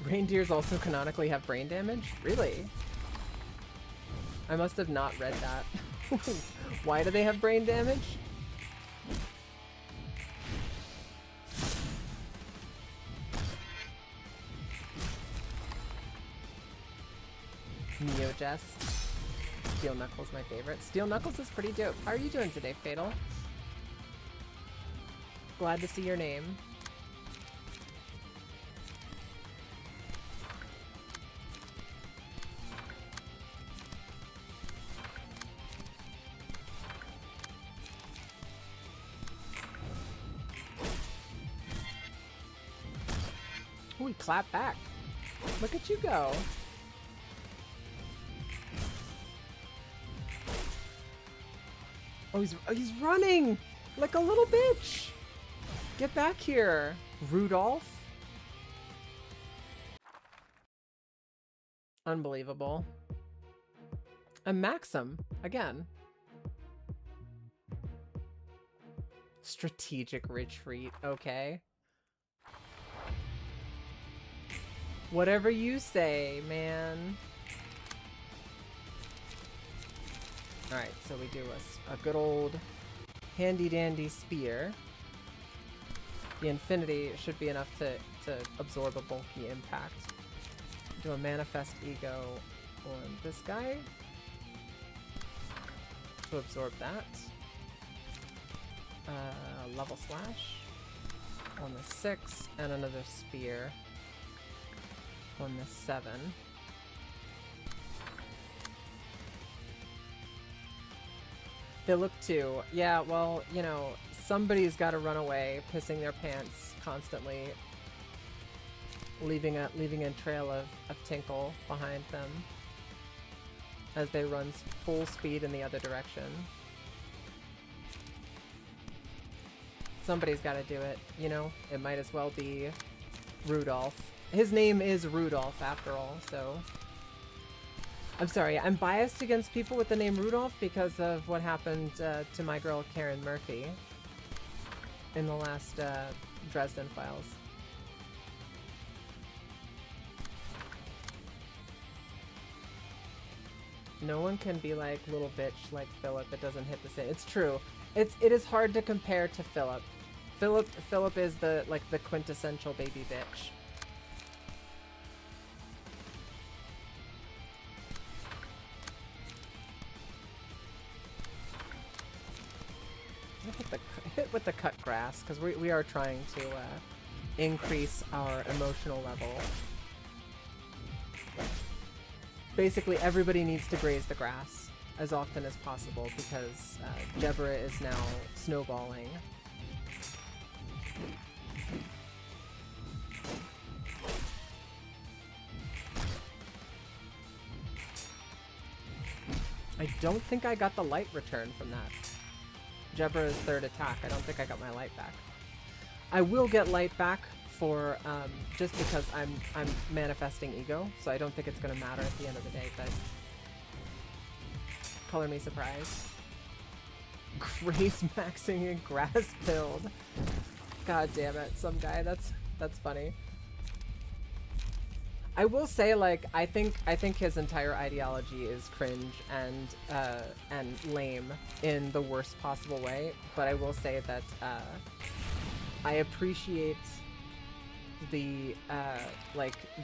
Reindeers also canonically have brain damage? Really? I must have not read that. Why do they have brain damage? Neo Jess. Steel Knuckles my favorite. Steel Knuckles is pretty dope. How are you doing today, Fatal? Glad to see your name. Ooh, he clapped back. Look at you go. Oh, he's running like a little bitch. Get back here, Rudolph. Unbelievable. A Maxim again. Strategic retreat. Okay. Whatever you say, man. Alright, so we do a good old handy-dandy spear. The infinity should be enough to absorb a bulky impact. Do a manifest ego on this guy to absorb that. Level slash on the 6 and another spear on the 7. Philip too. Yeah, well, you know, somebody's got to run away, pissing their pants constantly, leaving a trail of tinkle behind them as they run full speed in the other direction. Somebody's got to do it, you know? It might as well be Rudolph. His name is Rudolph, after all, so... I'm sorry, I'm biased against people with the name Rudolph because of what happened to my girl Karen Murphy in the last Dresden Files. No one can be like little bitch like Philip. It doesn't hit the same. It's true. It is hard to compare to Philip. Philip is the quintessential baby bitch. Hit with the cut grass because we are trying to increase our emotional level. Basically, everybody needs to graze the grass as often as possible because Deborah is now snowballing. I don't think I got the light return from that. Jebra's third attack. I don't think I got my light back. I will get light back for just because I'm manifesting ego, so I don't think it's gonna matter at the end of the day, but color me surprised. Grace maxing and grass build. God damn it, some guy. That's funny. I will say, like, I think his entire ideology is cringe and lame in the worst possible way. But I will say that I appreciate the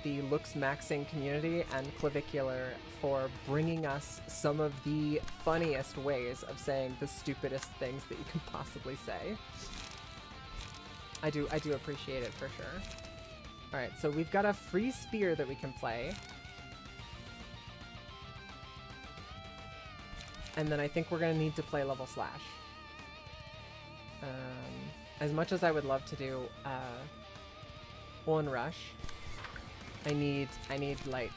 the looks maxing community and Clavicular for bringing us some of the funniest ways of saying the stupidest things that you can possibly say. I do appreciate it for sure. Alright, so we've got a free spear that we can play. And then I think we're going to need to play level slash. As much as I would love to do one rush, I need light.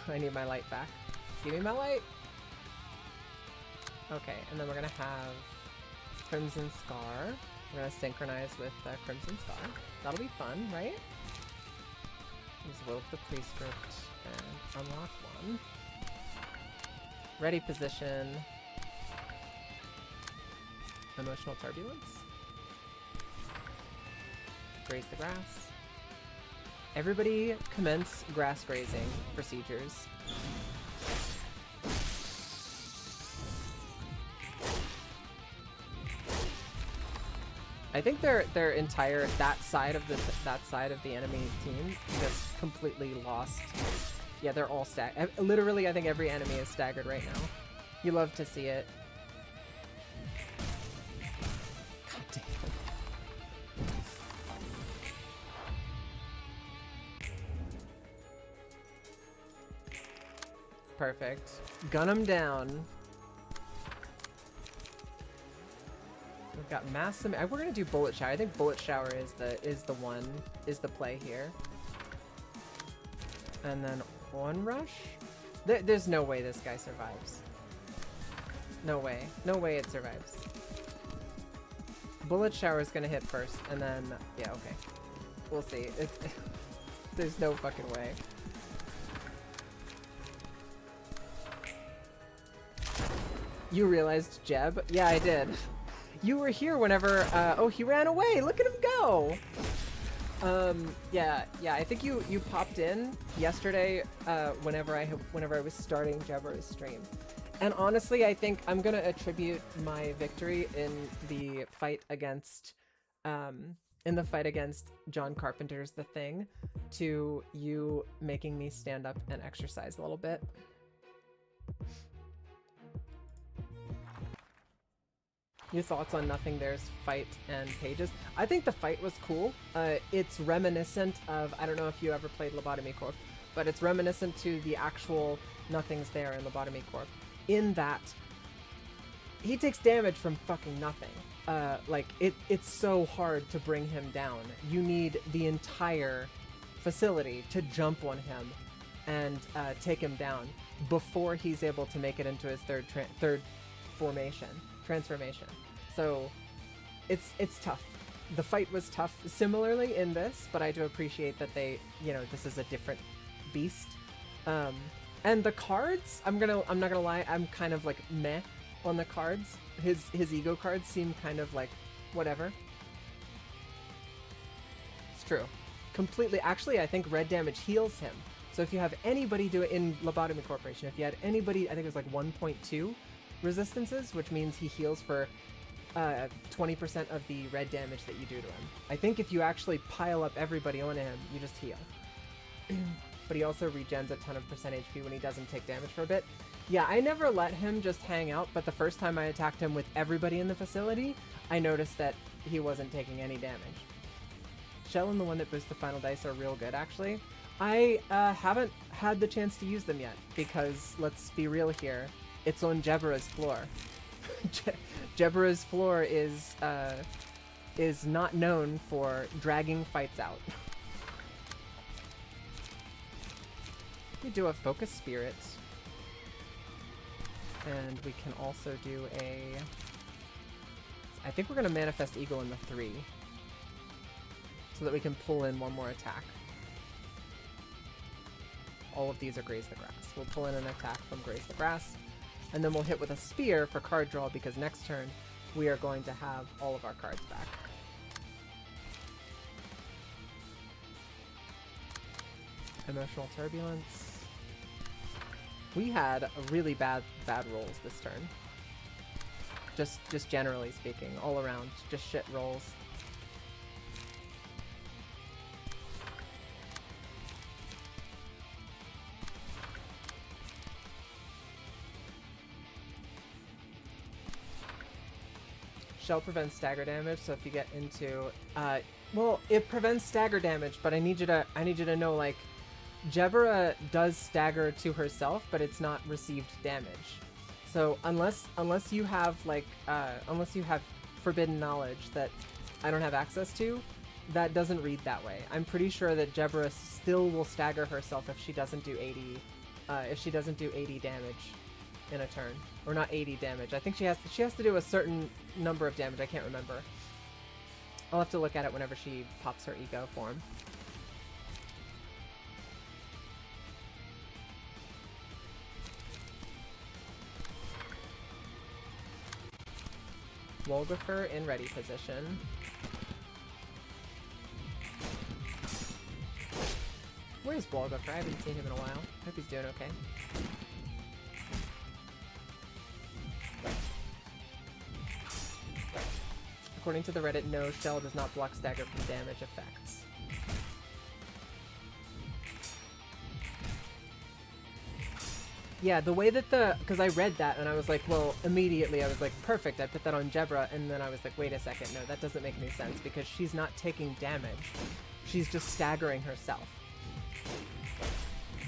I need my light back. Give me my light! Okay, and then we're going to have Crimson Scar. We're going to synchronize with Crimson Scar. That'll be fun, right? Use Will of the Prescript and unlock one. Ready position. Emotional Turbulence. Graze the grass. Everybody commence grass grazing procedures. I think their entire that side of the enemy team just completely lost. Yeah, they're all staggered. Literally, I think every enemy is staggered right now. You love to see it. God damn. Perfect. Gun them down. We've got mass. We're gonna do bullet shower. I think bullet shower is the play here. And then on rush. There's no way this guy survives. No way. No way it survives. Bullet shower is gonna hit first, and then yeah, okay. We'll see. There's no fucking way. You realized Jeb? Yeah, I did. You were here whenever, oh, he ran away! Look at him go! Yeah, I think you popped in yesterday, whenever I was starting Jebbra's stream. And honestly, I think I'm gonna attribute my victory in the fight against, John Carpenter's The Thing to you making me stand up and exercise a little bit. Your thoughts on Nothing There's fight and Pages? I think the fight was cool. It's reminiscent of, I don't know if you ever played Lobotomy Corp, but it's reminiscent to the actual Nothing's There in Lobotomy Corp, in that he takes damage from fucking nothing. Like, it's so hard to bring him down. You need the entire facility to jump on him and take him down before he's able to make it into his third transformation. So it's tough. The fight was tough similarly in this, but I do appreciate that they, this is a different beast. And the cards, I'm not gonna lie, I'm kind of like meh on the cards. His ego cards seem kind of like whatever. It's true. Completely. Actually, I think red damage heals him. So if you have anybody do it in Lobotomy Corporation, if you had anybody, I think it was like 1.2 resistances, which means he heals for 20% of the red damage that you do to him. I think if you actually pile up everybody on him, you just heal. But he also regens a ton of % HP when he doesn't take damage for a bit. Yeah, I never let him just hang out, but the first time I attacked him with everybody in the facility, I noticed that he wasn't taking any damage. Shell and the one that boosts the final dice are real good, actually. I haven't had the chance to use them yet, because let's be real here, it's on Jebbra's floor. Jebbra's floor is not known for dragging fights out. We do a Focus Spirit. And we can also do I think we're going to Manifest Eagle in the 3. So that we can pull in one more attack. All of these are Graze the Grass. We'll pull in an attack from Graze the Grass. And then we'll hit with a Spear for card draw, because next turn we are going to have all of our cards back. Emotional Turbulence. We had really bad rolls this turn. Just generally speaking, all around, just shit rolls. Shell prevents stagger damage, so if you get into, well, it prevents stagger damage, but I need you to know, like, Jebbra does stagger to herself, but it's not received damage. So unless you have like unless you have forbidden knowledge that I don't have access to, that doesn't read that way. I'm pretty sure that Jebbra still will stagger herself if she doesn't do 80 damage in a turn, or not 80 damage. I think she has to do a certain number of damage. I can't remember. I'll have to look at it whenever she pops her ego form. Wolgifer in ready position. Where's Wolgifer? I haven't seen him in a while. Hope he's doing okay. According to the Reddit, no, Shell does not block stagger from damage effects. Yeah, the way that because I read that and I was like, well, immediately I was like, perfect, I put that on Jebbra, and then I was like, wait a second, no, that doesn't make any sense, because she's not taking damage. She's just staggering herself.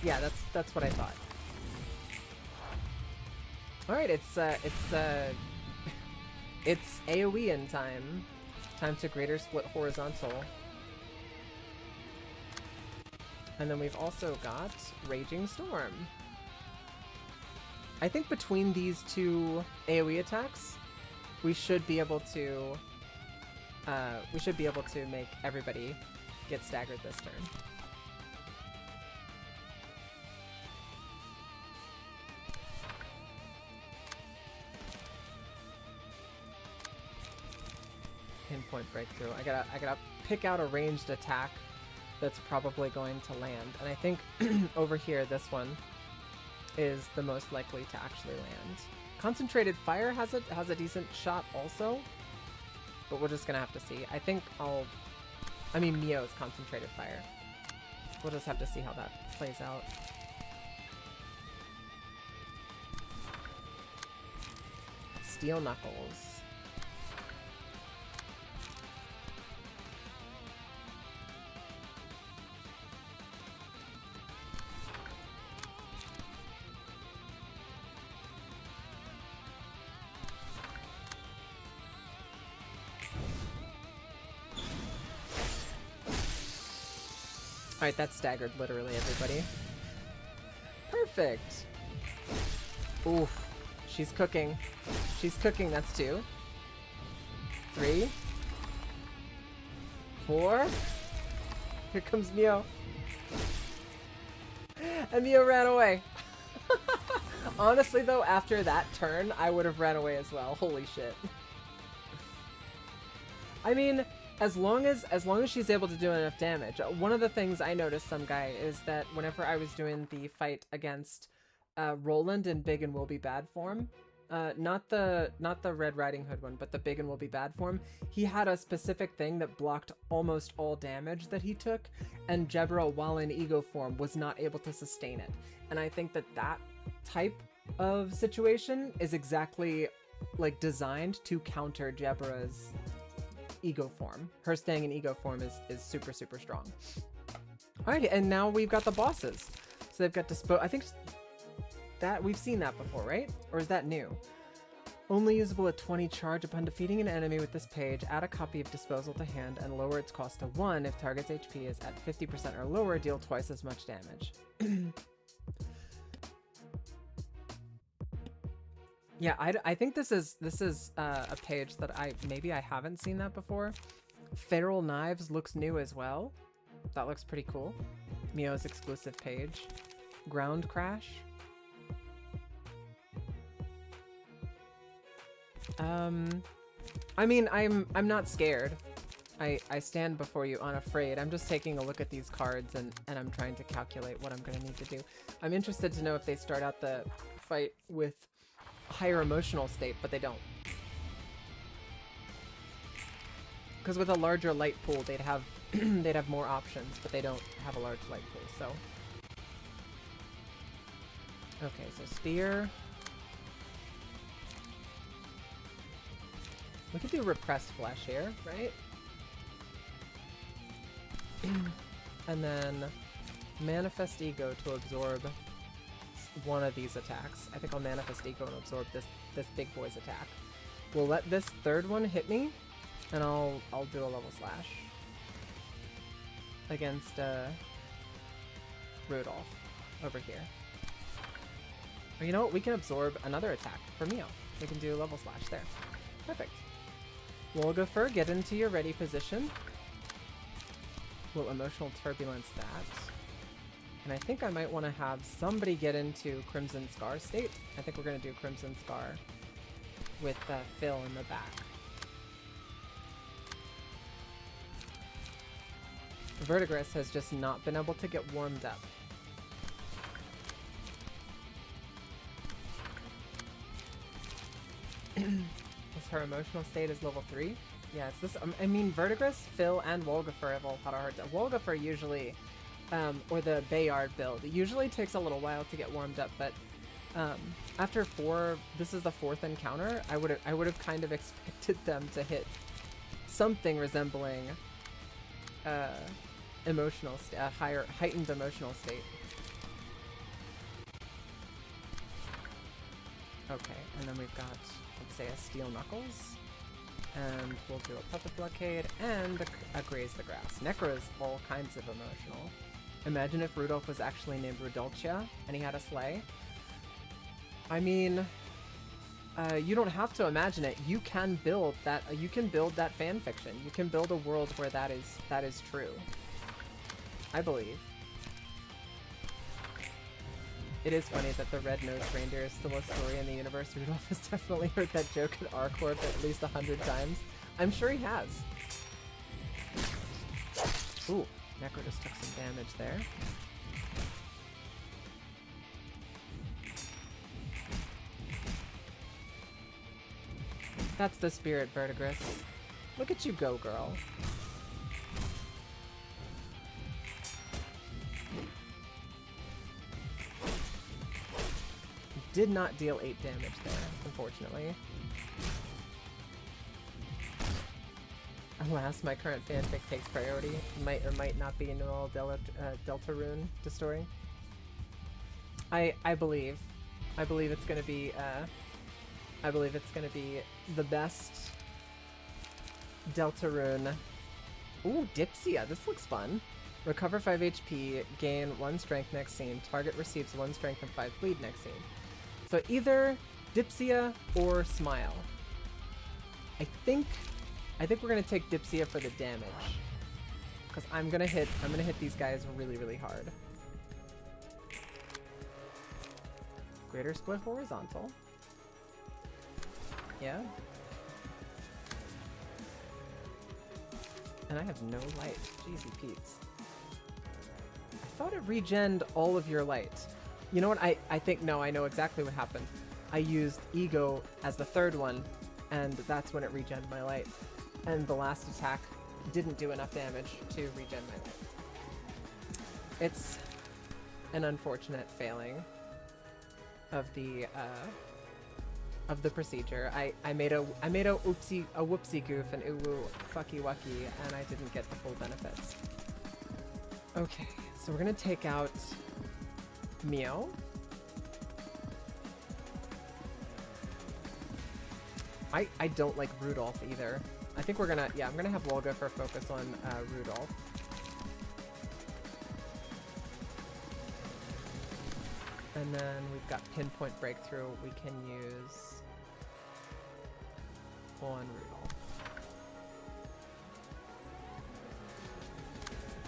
Yeah, that's what I thought. Alright, it's AoE in time. Time to Greater Split Horizontal. And then we've also got Raging Storm. I think between these two AoE attacks, we should be able to make everybody get staggered this turn. point breakthrough. I gotta pick out a ranged attack that's probably going to land. And I think over here, this one is the most likely to actually land. Concentrated Fire has a decent shot also, but we're just gonna have to see. I think I mean, Mio's Concentrated Fire. We'll just have to see how that plays out. Steel Knuckles. Alright, that's staggered, literally, everybody. Perfect! Oof. She's cooking. She's cooking, that's 2. 3. 4. Here comes Mio. And Mio ran away. Honestly, though, after that turn, I would have ran away as well. Holy shit. I mean, as long as she's able to do enough damage. One of the things I noticed, some guy, is that whenever I was doing the fight against Roland in Big and Will Be Bad form, not the Red Riding Hood one, but the Big and Will Be Bad form, he had a specific thing that blocked almost all damage that he took, and Jebra, while in Ego form, was not able to sustain it. And I think that that type of situation is exactly like designed to counter Jebra's Ego form. Her staying in Ego form is super, super strong. Alright, and now we've got the bosses. So they've got I think that we've seen that before, right? Or is that new? Only usable at 20 charge upon defeating an enemy with this page. Add a copy of Disposal to hand and lower its cost to 1 if target's HP is at 50% or lower. Deal twice as much damage. Yeah, I think this is a page that I haven't seen that before. Feral Knives looks new as well. That looks pretty cool. Mio's exclusive page. Ground Crash. I mean, I'm not scared. I stand before you unafraid. I'm just taking a look at these cards and I'm trying to calculate what I'm gonna need to do. I'm interested to know if they start out the fight with higher emotional state, but they don't. Because with a larger light pool, they'd have they'd have more options, but they don't have a large light pool, so. Okay, so Spear. We could do Repressed Flesh here, right? And then Manifest Ego to absorb one of these attacks. I think I'll Manifest Ego and absorb this big boy's attack. We'll let this third one hit me, and I'll do a level slash against Rudolph over here. Or you know what? We can absorb another attack for Mio. We can do a level slash there. Perfect. Wolgifer, get into your ready position. We'll Emotional Turbulence that. And I think I might want to have somebody get into Crimson Scar state. I think we're going to do Crimson Scar with Phil in the back. Verdigris has just not been able to get warmed up. Her emotional state is level 3. Yeah, it's this. I mean, Verdigris, Phil, and Wolgifer have all had a hard time. Wolgifer usually, or the Bayard build, it usually takes a little while to get warmed up, but after 4, this is the 4th encounter, I would have kind of expected them to hit something resembling emotional, heightened emotional state. Okay, and then we've got, let's say, a Steel Knuckles, and we'll do a Puppet Blockade, and a Graze the Grass. Necro is all kinds of emotional. Imagine if Rudolph was actually named Rudolcia, and he had a sleigh. I mean, you don't have to imagine it. You can build that. You can build that fan fiction. You can build a world where that is true. I believe. It is funny that the red-nosed reindeer is still a story in the universe. Rudolph has definitely heard that joke in our corp at least 100 times. I'm sure he has. Ooh, Necro just took some damage there. That's the spirit, Vertigris. Look at you go, girl. Did not deal 8 damage there, unfortunately. Alas, my current fanfic takes priority. Might or might not be Noel Deltarune to story. I believe it's gonna be the best Deltarune. Ooh, Dipsia, this looks fun. Recover 5 HP, gain 1 strength next scene. Target receives 1 strength and 5 bleed next scene. So either Dipsia or Smile. I think we're gonna take Dipsia for the damage. Because I'm gonna hit these guys really, really hard. Greater split horizontal. Yeah. And I have no light. Jeezy Pete's. I thought it regened all of your light. You know what? I think, no, I know exactly what happened. I used Ego as the third one, and that's when it regened my light. And the last attack didn't do enough damage to regen my light. It's an unfortunate failing of the procedure. I made a whoopsie goof and ooh fucky wucky, and I didn't get the full benefits. Okay, so we're gonna take out Mio. I don't like Rudolph either. I think we're gonna, yeah, I'm gonna have Wolga focus on Rudolph. And then we've got Pinpoint Breakthrough we can use on Rudolph.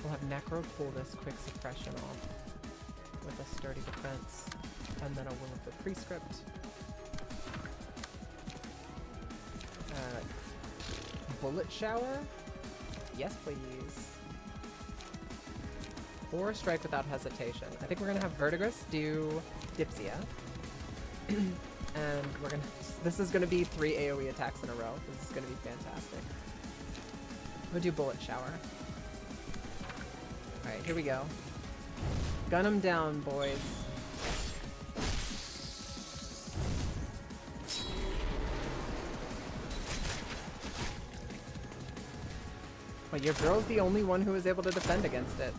We'll have Necro pull this quick suppression off with a sturdy defense, and then a Will of the Prescript. Bullet Shower? Yes, please. Or Strike Without Hesitation. I think we're gonna have Vertigris do Dipsia. And we're gonna... This is gonna be 3 AoE attacks in a row. This is gonna be fantastic. We'll do Bullet Shower. Alright, here we go. Gun them down, boys. Well, your girl's the only one who is able to defend against it.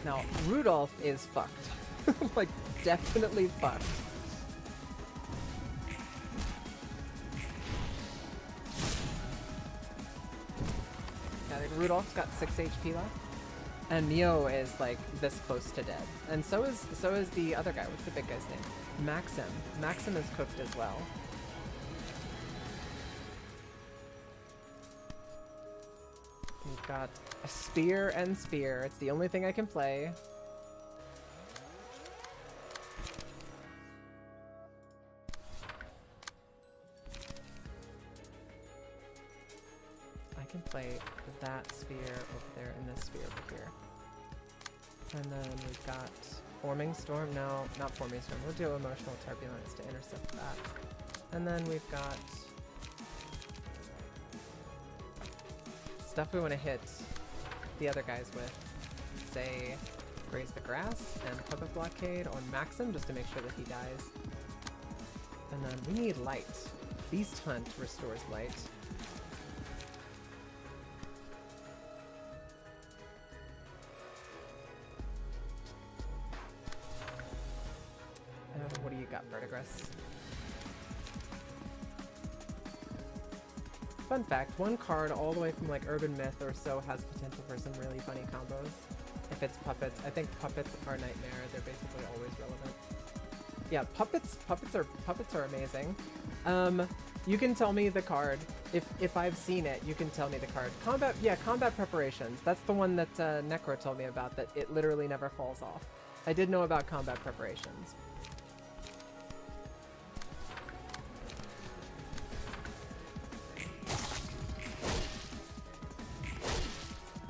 Now, Rudolph is fucked. Like, definitely fucked. Yeah, like, Rudolph's got 6 HP left. And Mio is, like, this close to dead. And so is the other guy. What's the big guy's name? Maxim. Maxim is cooked as well. We've got a spear and spear. It's the only thing I can play. I can play that spear over there and this spear over here. And then we've got Forming Storm. No, not Forming Storm. We'll do Emotional Turbulence to intercept that. And then we've got stuff we want to hit the other guys with. Say, Graze the Grass and Puppet Blockade on Maxim just to make sure that he dies. And then we need light. Beast Hunt restores light. What do you got, Vertigris? Fun fact, one card all the way from like Urban Myth or so has potential for some really funny combos. If it's puppets, I think puppets are Nightmare, they're basically always relevant. Yeah, puppets are amazing. You can tell me the card. If I've seen it, you can tell me the card. Combat preparations. That's the one that Necro told me about, that it literally never falls off. I did know about combat preparations.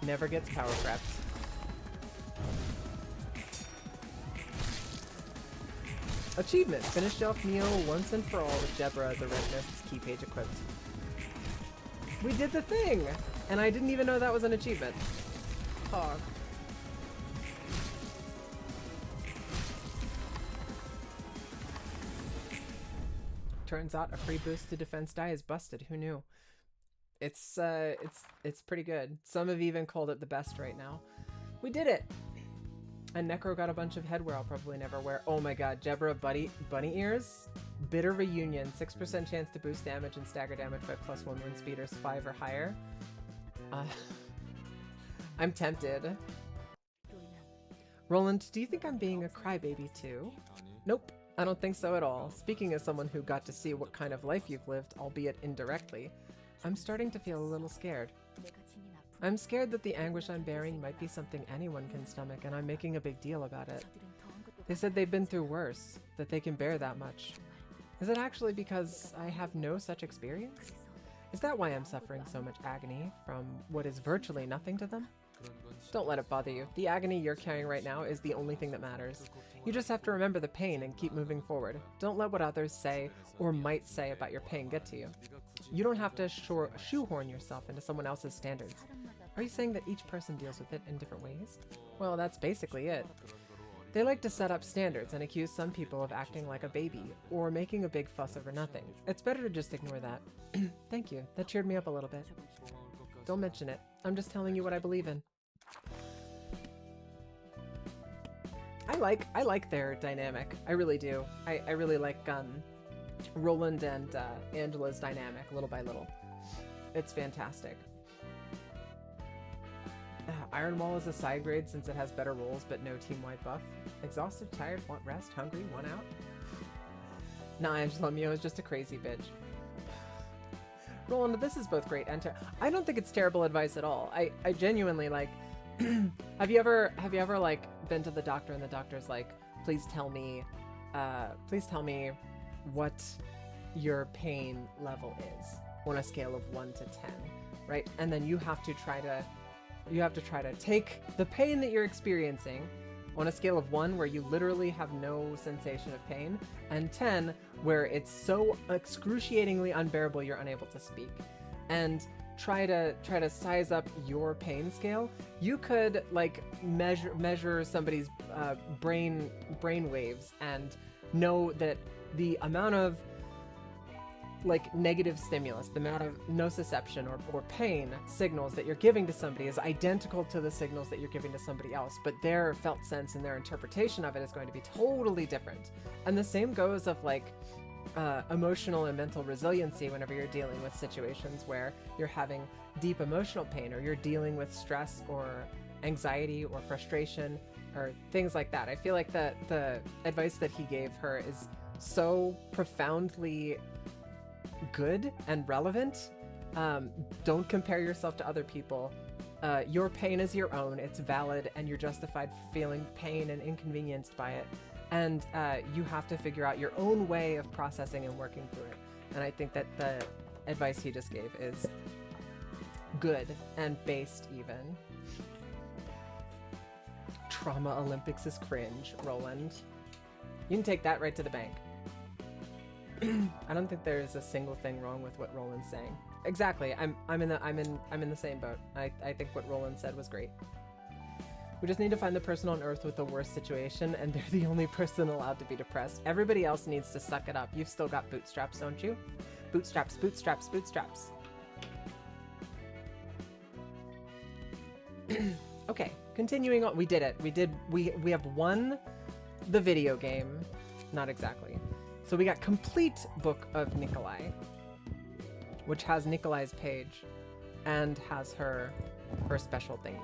Never gets power prepped. Achievement. Finish Elf Neo once and for all with Jebra, the Red Mist's key page equipped. We did the thing! And I didn't even know that was an achievement. Hog. Turns out a free boost to defense die is busted. Who knew? It's pretty good. Some have even called it the best right now. We did it! And Necro got a bunch of headwear I'll probably never wear. Oh my god, Jebra bunny ears? Bitter Reunion. 6% chance to boost damage and stagger damage by +1 wind speeders 5 or higher. I'm tempted. Roland, do you think I'm being a crybaby too? Nope, I don't think so at all. Speaking as someone who got to see what kind of life you've lived, albeit indirectly, I'm starting to feel a little scared. I'm scared that the anguish I'm bearing might be something anyone can stomach, and I'm making a big deal about it. They said they've been through worse, that they can bear that much. Is it actually because I have no such experience? Is that why I'm suffering so much agony from what is virtually nothing to them? Don't let it bother you. The agony you're carrying right now is the only thing that matters. You just have to remember the pain and keep moving forward. Don't let what others say or might say about your pain get to you. You don't have to shoehorn yourself into someone else's standards. Are you saying that each person deals with it in different ways? Well, that's basically it. They like to set up standards and accuse some people of acting like a baby or making a big fuss over nothing. It's better to just ignore that. Thank you. That cheered me up a little bit. Don't mention it. I'm just telling you what I believe in. I like their dynamic. I really do. I really like Roland and Angela's dynamic little by little. It's fantastic. Iron Wall is a side grade since it has better rolls but no team-wide buff. Exhausted, tired, want rest, hungry, want out? Nah, Angela, Mio is just a crazy bitch. Roland, this is both great and I don't think it's terrible advice at all. I genuinely like have you ever like been to the doctor and the doctor's like, please tell me what your pain level is on a scale of 1 to 10, right? And then you have to try to take the pain that you're experiencing on a scale of 1 where you literally have no sensation of pain, and 10 where it's so excruciatingly unbearable you're unable to speak. And try to size up your pain scale. You could like measure somebody's brain waves and know that the amount of like negative stimulus, the amount of nociception or pain signals that you're giving to somebody is identical to the signals that you're giving to somebody else, but their felt sense and their interpretation of it is going to be totally different. And the same goes of like emotional and mental resiliency whenever you're dealing with situations where you're having deep emotional pain or you're dealing with stress or anxiety or frustration or things like that. I feel like the advice that he gave her is so profoundly good and relevant. Don't compare yourself to other people. Your pain is your own, it's valid, and you're justified for feeling pain and inconvenienced by it. And you have to figure out your own way of processing and working through it. And I think that the advice he just gave is good and based even. Trauma Olympics is cringe, Roland. You can take that right to the bank. I don't think there's a single thing wrong with what Roland's saying. Exactly. I'm in the same boat. I think what Roland said was great. We just need to find the person on Earth with the worst situation, and they're the only person allowed to be depressed. Everybody else needs to suck it up. You've still got bootstraps, don't you? Bootstraps, bootstraps, bootstraps. Okay, continuing on. We did it. We have won the video game. Not exactly. So we got complete Book of Nikolai, which has Nikolai's page and has her special thingy.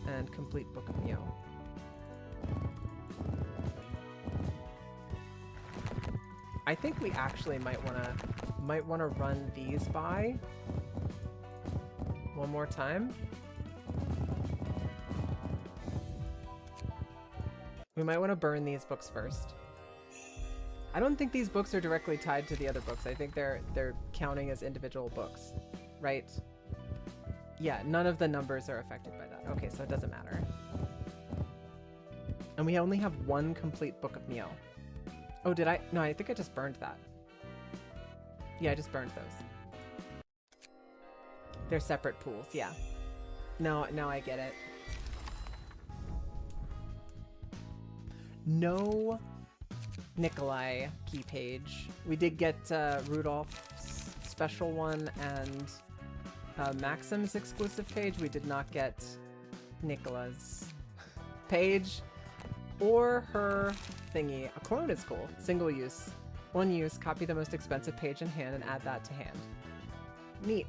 And complete Book of Neo. I think we actually might wanna run these by one more time. We might want to burn these books first. I don't think these books are directly tied to the other books. I think they're counting as individual books, right? Yeah, none of the numbers are affected by that. Okay, so it doesn't matter. And we only have one complete Book of Meal. Oh, did I? No, I think I just burned that. Yeah, I just burned those. They're separate pools, yeah. No, now I get it. No Nikolai key page. We did get Rudolph's special one and Maxim's exclusive page. We did not get Nicola's page or her thingy. A clone is cool. Single use. One use. Copy the most expensive page in hand and add that to hand. Neat.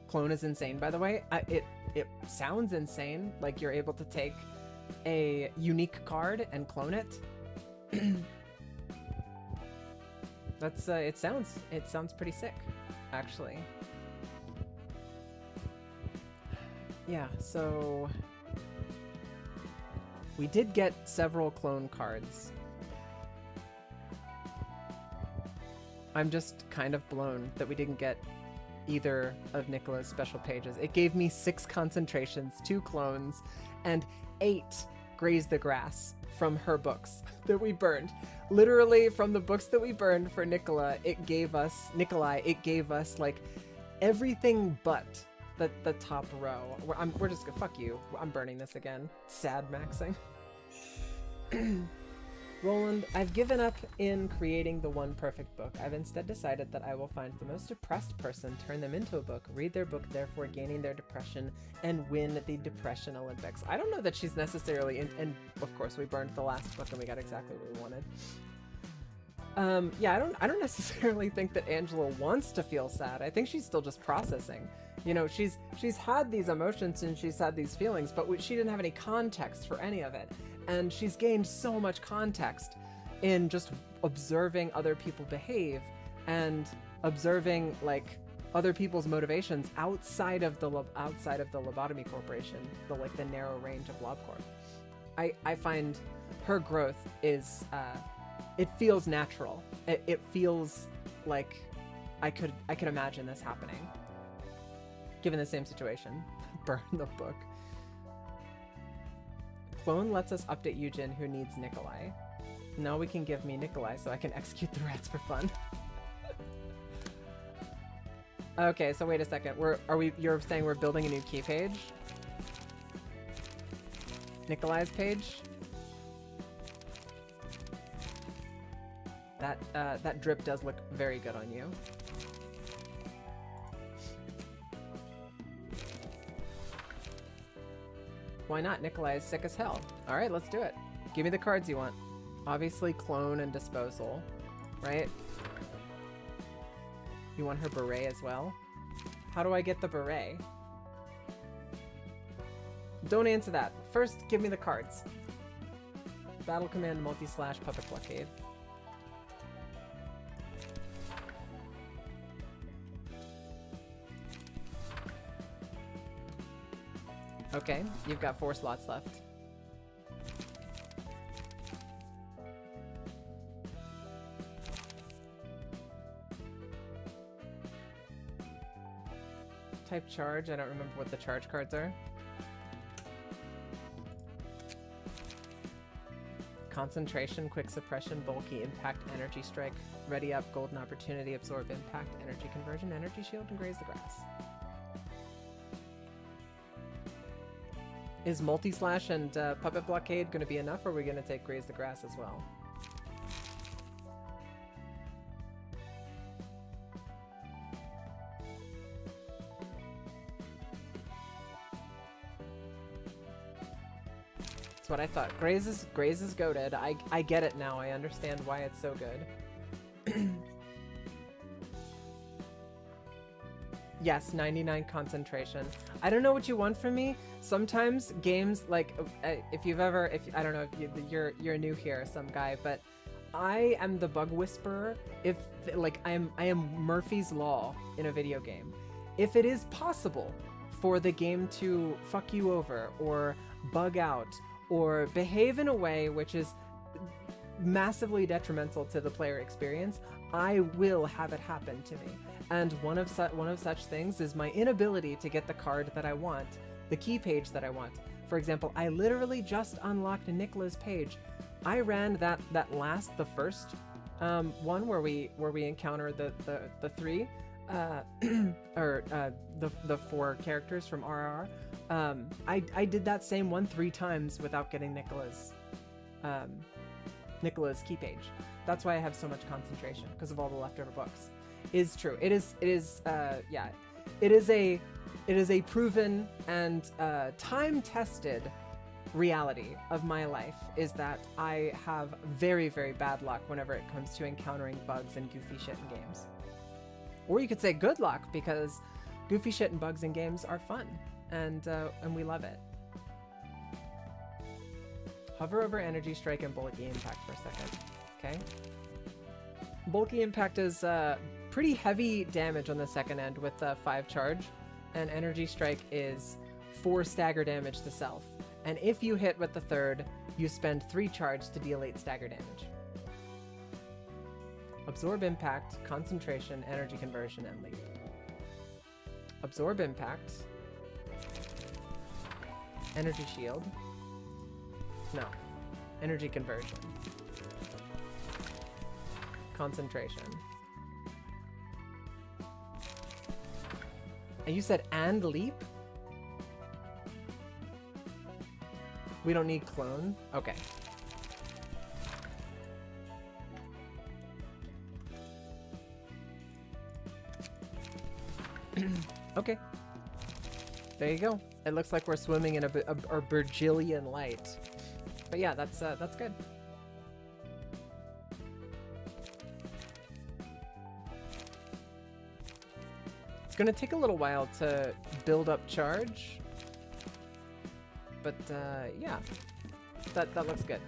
Clone is insane, by the way. It sounds insane, like you're able to take a unique card and clone it. That's it sounds pretty sick, actually. Yeah, so we did get several clone cards. I'm just kind of blown that we didn't get either of Nicola's special pages. It gave me 6 concentrations, 2 clones, and 8 Graze the Grass from her books that we burned. Literally from the books that we burned for Nikolai, it gave us like everything but the top row. We're just gonna, fuck you. I'm burning this again. Sad maxing. Roland, I've given up in creating the one perfect book. I've instead decided that I will find the most depressed person, turn them into a book, read their book, therefore gaining their depression, and win the Depression Olympics. I don't know that she's necessarily and of course we burned the last book and we got exactly what we wanted. Yeah, I don't necessarily think that Angela wants to feel sad. I think she's still just processing. You know, she's had these emotions and she's had these feelings, but she didn't have any context for any of it. And she's gained so much context in just observing other people behave and observing like other people's motivations outside of the Lobotomy Corporation, the narrow range of LobCorp. I find her growth is it feels natural. It feels like I could imagine this happening. Given the same situation. Burn the book. Clone lets us update Eugen, who needs Nikolai. Now we can give me Nikolai so I can execute the rats for fun. Okay, so wait a second. You're saying we're building a new key page? Nikolai's page? That drip does look very good on you. Why not? Nikolai is sick as hell. Alright, let's do it. Give me the cards you want. Obviously, clone and disposal, right? You want her beret as well? How do I get the beret? Don't answer that. First, give me the cards. Battle Command, Multi-Slash, Puppet Blockade. Okay, you've got 4 slots left. Type charge, I don't remember what the charge cards are. Concentration, quick suppression, bulky, impact, energy strike, ready up, golden opportunity, absorb impact, energy conversion, energy shield, and graze the grass. Is Multi-Slash and Puppet Blockade going to be enough, or are we going to take Graze the Grass as well? That's what I thought. Graze is goated. I get it now. I understand why it's so good. Yes, 99 concentration. I don't know what you want from me. Sometimes games like if I don't know if you're new here, some guy, but I am the bug whisperer. If like I am Murphy's Law in a video game. If it is possible for the game to fuck you over or bug out or behave in a way which is massively detrimental to the player experience, I will have it happen to me. And one of such things is my inability to get the card that I want, the key page that I want. For example, I literally just unlocked Nicola's page. I ran the first one where we encounter the three or the four characters from RRR. I did that same one 3 times without getting Nicola's key page. That's why I have so much concentration, because of all the leftover books. Is true. It is a proven and time-tested reality of my life, is that I have very, very bad luck whenever it comes to encountering bugs and goofy shit in games. Or you could say good luck, because goofy shit and bugs in games are fun, and we love it. Hover over Energy Strike and Bulky Impact for a second, okay? Bulky Impact is pretty heavy damage on the second end with 5 charge, and Energy Strike is 4 stagger damage to self. And if you hit with the third, you spend 3 charge to deal 8 stagger damage. Absorb Impact, Concentration, Energy Conversion, and Leap. Absorb Impact. Energy Shield. No. Energy Conversion. Concentration. And you said and Leap? We don't need Clone? Okay. Okay. There you go. It looks like we're swimming in a Virgilian light. But yeah, that's good. It's gonna take a little while to build up charge, but yeah, that looks good.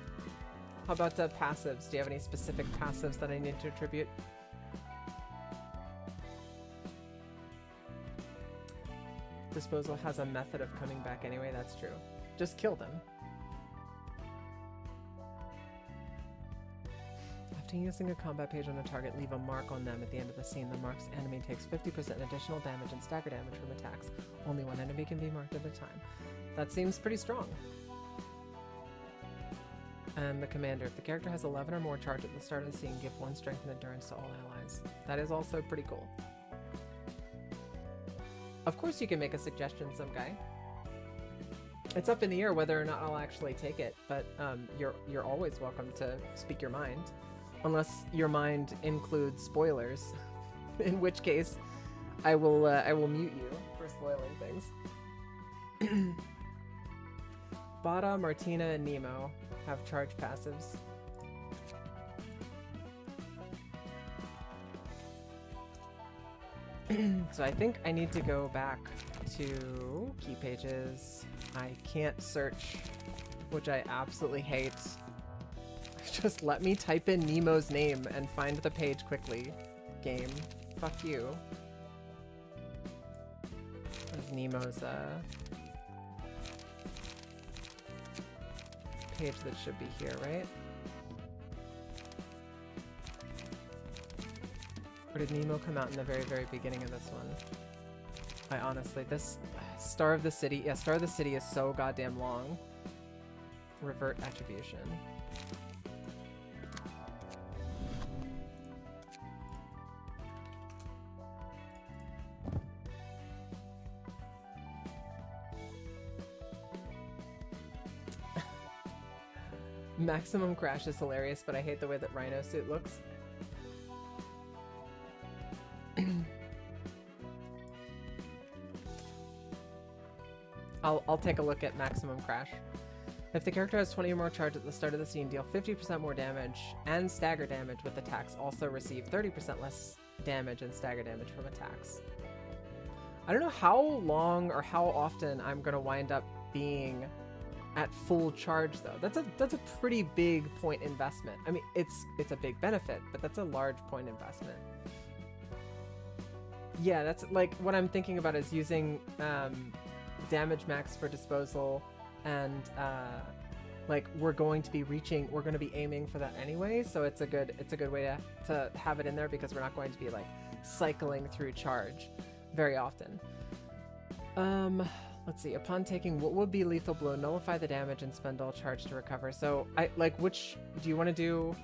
How about passives? Do you have any specific passives that I need to attribute? Disposal has a method of coming back anyway, that's true. Just kill them. After using a combat page on a target, leave a mark on them at the end of the scene. The mark's enemy takes 50% additional damage and stagger damage from attacks. Only one enemy can be marked at a time. That seems pretty strong. And the commander. If the character has 11 or more charge at the start of the scene, give 1 strength and endurance to all allies. That is also pretty cool. Of course you can make a suggestion, some guy. It's up in the air whether or not I'll actually take it, but you're always welcome to speak your mind. Unless your mind includes spoilers, in which case I will mute you for spoiling things. Bada, Martina, and Nemo have charge passives. So I think I need to go back to key pages. I can't search, which I absolutely hate. Just let me type in Nemo's name and find the page quickly. Game. Fuck you. There's Nemo's page that should be here, right? Or did Nemo come out in the very, very beginning of this one? I honestly, this Star of the City, yeah, Star of the City is so goddamn long. Revert attribution. Maximum Crash is hilarious, but I hate the way that Rhino Suit looks. I'll take a look at Maximum Crash. If the character has 20 or more charge at the start of the scene, deal 50% more damage and stagger damage with attacks. Also receive 30% less damage and stagger damage from attacks. I don't know how long or how often I'm gonna wind up being at full charge though. That's a pretty big point investment. I mean, it's a big benefit, but that's a large point investment. Yeah, that's like what I'm thinking about is using damage max for disposal, and like we're going to be aiming for that anyway, so it's a good way to have it in there because we're not going to be like cycling through charge very often. Let's see. Upon taking what would be lethal blow, nullify the damage and spend all charge to recover. So I like, which do you want to do?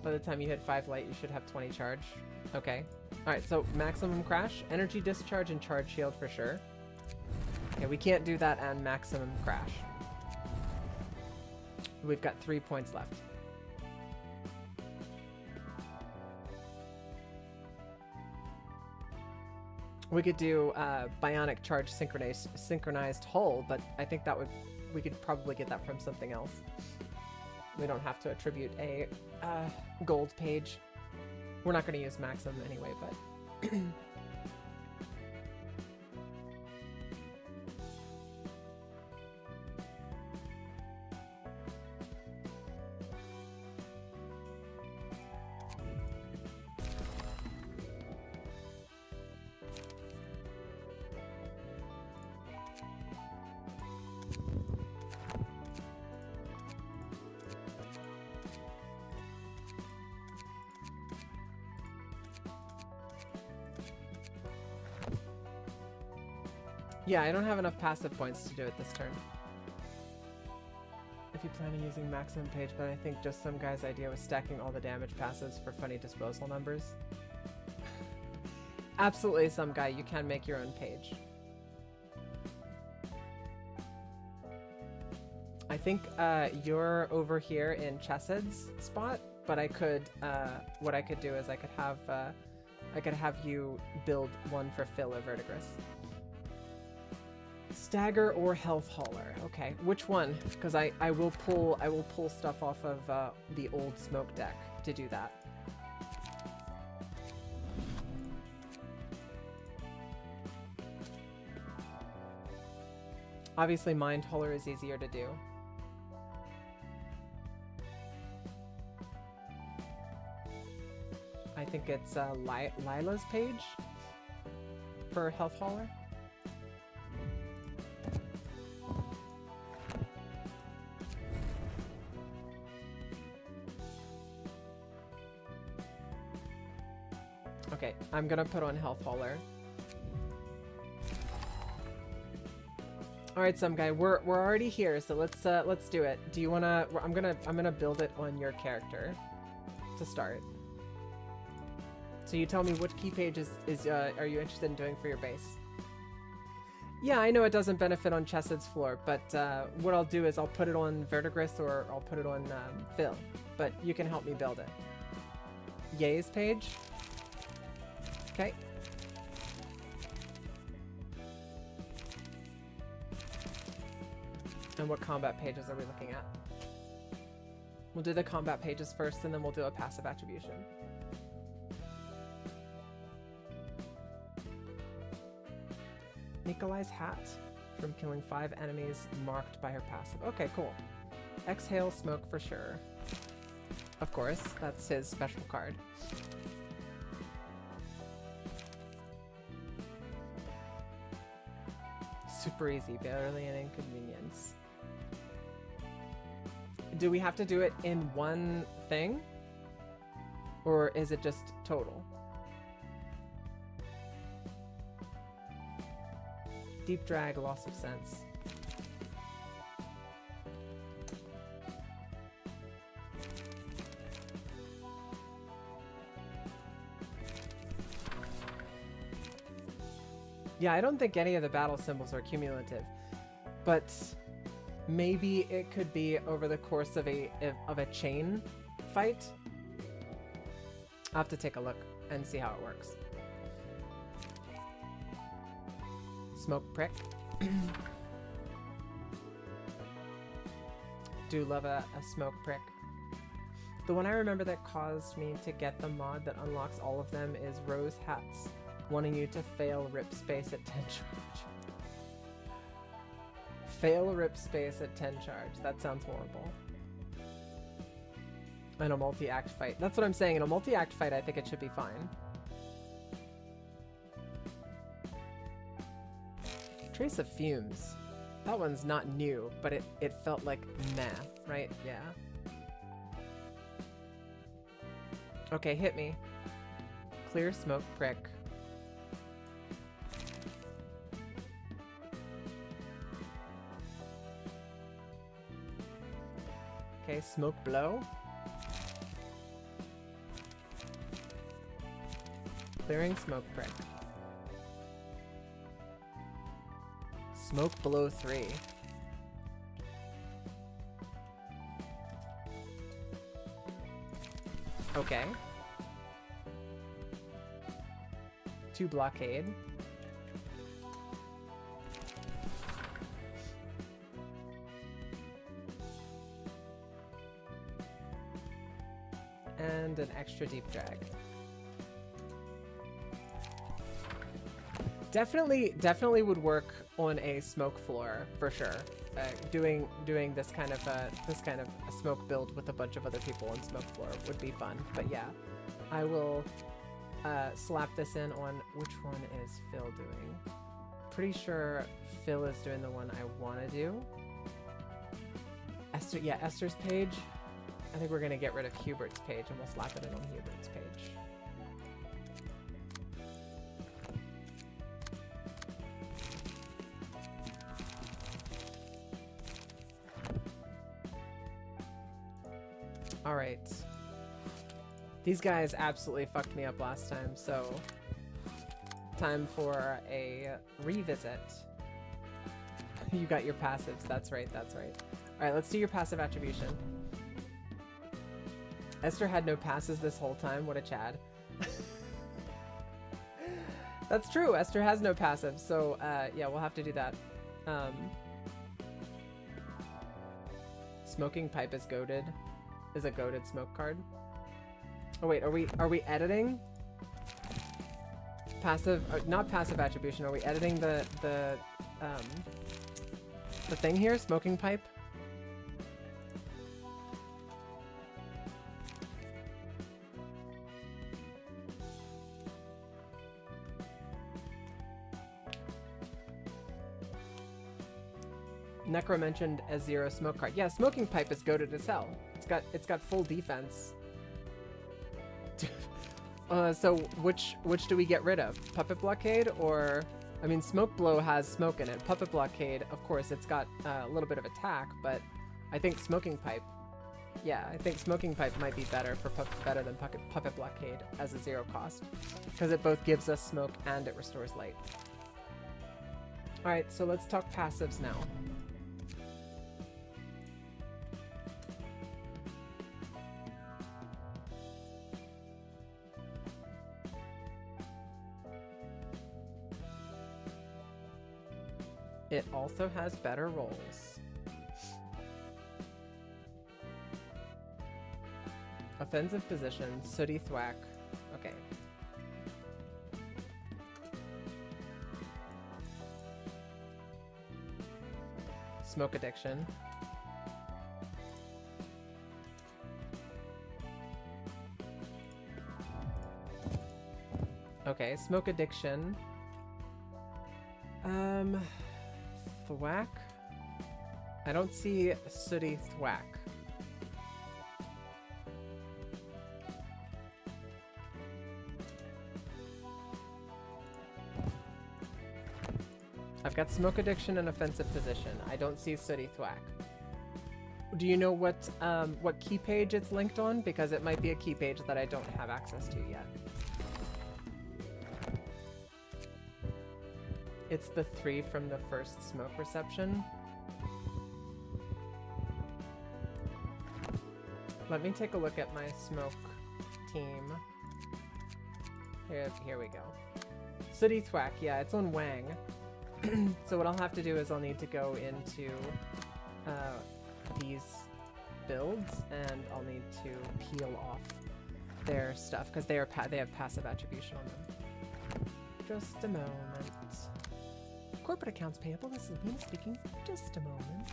By the time you hit 5 light, you should have 20 charge. Okay. All right. So maximum crash, energy discharge, and charge shield for sure. Okay, we can't do that and maximum crash. We've got 3 points left. We could do bionic charge synchronized hull, but I think that we could probably get that from something else. We don't have to attribute a gold page. We're not going to use Maxim anyway, but yeah, I don't have enough passive points to do it this turn. If you plan on using maximum page, but I think just some guy's idea was stacking all the damage passives for funny disposal numbers. Absolutely some guy, you can make your own page. I think you're over here in Chessed's spot, but I could, what I could do is I could have you build one for Phil or Verdigris. Stagger or Health Hauler. Okay, which one? Because I will pull stuff off of the old smoke deck to do that. Obviously, Mind Hauler is easier to do. I think it's Lila's page for Health Hauler. Okay, I'm gonna put on Health Hauler. All right, some guy, we're already here, so let's do it. Do you wanna? I'm gonna build it on your character to start. So you tell me which key page are you interested in doing for your base? Yeah, I know it doesn't benefit on Chessed's floor, but what I'll do is I'll put it on Verdigris or I'll put it on Phil, but you can help me build it. Ye's page. Okay. And what combat pages are we looking at? We'll do the combat pages first, and then we'll do a passive attribution. Nikolai's hat. From killing 5 enemies marked by her passive. Okay, cool. Exhale smoke for sure. Of course, that's his special card. Super easy, barely an inconvenience. Do we have to do it in one thing? Or is it just total? Deep drag, loss of sense. Yeah, I don't think any of the battle symbols are cumulative, but maybe it could be over the course of a chain fight. I'll have to take a look and see how it works. Smoke prick. Do love a smoke prick. The one I remember that caused me to get the mod that unlocks all of them is Rose Hats wanting you to fail rip space at 10 charge. Fail rip space at 10 charge. That sounds horrible. In a multi-act fight. That's what I'm saying. In a multi-act fight, I think it should be fine. Trace of Fumes. That one's not new, but it felt like meh, right? Yeah. Okay, hit me. Clear smoke prick. Okay, smoke blow. Clearing smoke prick. Smoke blow 3. Okay. 2 blockade. And an extra deep drag. Definitely would work on a smoke floor for sure. Doing this kind of a smoke build with a bunch of other people on smoke floor would be fun. But yeah, I will slap this in on which one is Phil doing. Pretty sure Phil is doing the one I want to do. Esther, yeah, Esther's page. I think we're gonna get rid of Hubert's page and we'll slap it in on Hubert's page. All right. These guys absolutely fucked me up last time, so time for a revisit. You got your passives. That's right. That's right. All right, let's do your passive attribution. Esther had no passes this whole time. What a Chad. That's true. Esther has no passive, so yeah, we'll have to do that. Smoking pipe is goated. Is a goated smoke card. Oh wait, are we editing? Passive, not passive attribution. Are we editing the thing here? Smoking pipe. Necro mentioned a 0 smoke card. Yeah, smoking pipe is goated as hell. It's got full defense. So which do we get rid of? Puppet blockade or, I mean, smoke blow has smoke in it. Puppet blockade, of course, it's got a little bit of attack, but I think smoking pipe. Yeah, I think smoking pipe might be better than puppet blockade as a 0 cost, because it both gives us smoke and it restores light. All right, so let's talk passives now. It also has better rolls. Offensive position, sooty thwack. Okay. Smoke addiction. Okay, smoke addiction. Thwack? I don't see sooty thwack. I've got smoke addiction and offensive position. I don't see sooty thwack. Do you know what key page it's linked on? Because it might be a key page that I don't have access to yet. It's the 3 from the first smoke reception. Let me take a look at my smoke team. Here we go. Sooty thwack, yeah, it's on Wang. So what I'll have to do is I'll need to go into these builds, and I'll need to peel off their stuff because they have passive attribution on them. Just a moment. Corporate accounts payable, this is Lena speaking. Just a moment.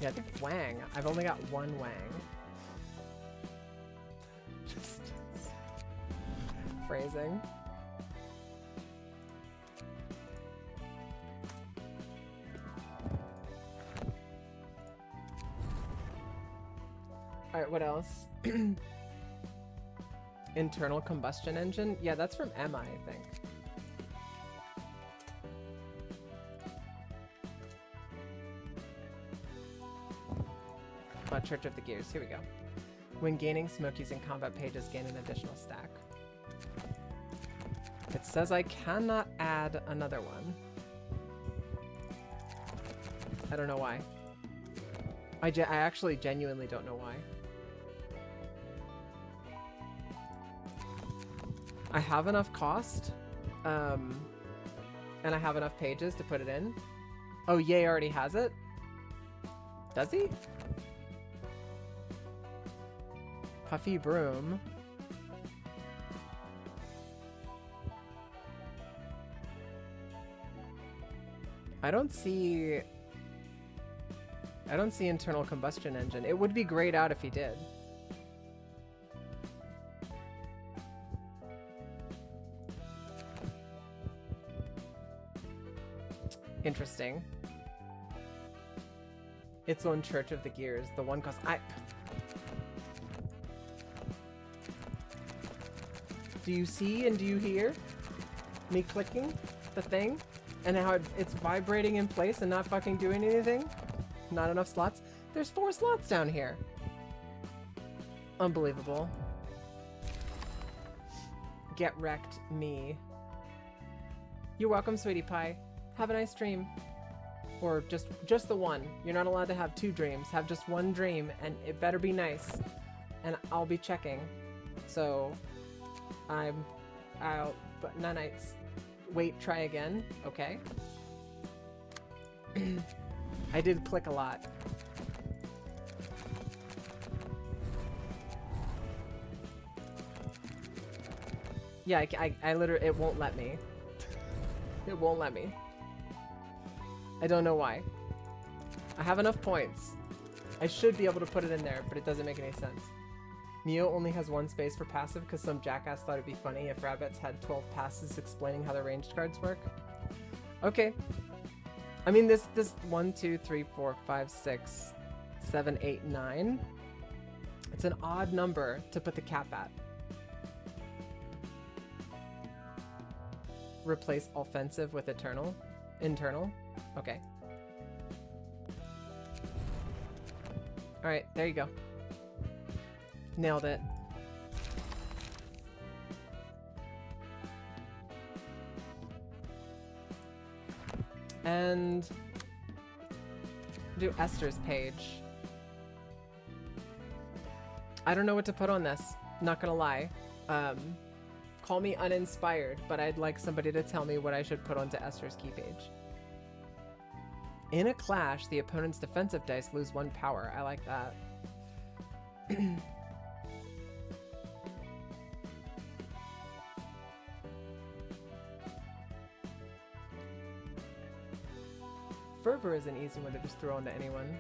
Yeah, I think Wang. I've only got one Wang. Just phrasing. Alright, what else? Internal combustion engine? Yeah, that's from Emma, I think. Church of the Gears, here we go. When gaining Smokies in combat pages, gain an additional stack. It says I cannot add another one. I don't know why. I actually genuinely don't know why. I have enough cost, and I have enough pages to put it in. Oh, Ye already has it? Does he? Puffy Broom. I don't see internal combustion engine. It would be grayed out if he did. Interesting. Its own Church of the Gears. The one cost Do you see and do you hear me clicking the thing and how it's vibrating in place and not fucking doing anything? Not enough slots. There's 4 slots down here. Unbelievable. Get wrecked, me. You're welcome, sweetie pie. Have a nice dream. Or just the one. You're not allowed to have 2 dreams. Have just one dream, and it better be nice. And I'll be checking. So I'm out, but nanites. Wait, try again. Okay. I did click a lot. Yeah, I literally, it won't let me. It won't let me. I don't know why. I have enough points. I should be able to put it in there, but it doesn't make any sense. Neo only has 1 space for passive because some jackass thought it'd be funny if rabbits had 12 passes explaining how the ranged cards work. Okay. I mean, this 1, 2, 3, 4, 5, 6, 7, 8, 9. It's an odd number to put the cap at. Replace offensive with internal. Okay. Alright, there you go. Nailed it. And do Esther's page. I don't know what to put on this. Not gonna lie. Call me uninspired, but I'd like somebody to tell me what I should put onto Esther's key page. In a clash, the opponent's defensive dice lose 1 power. I like that. Fervor is an easy one to just throw onto anyone.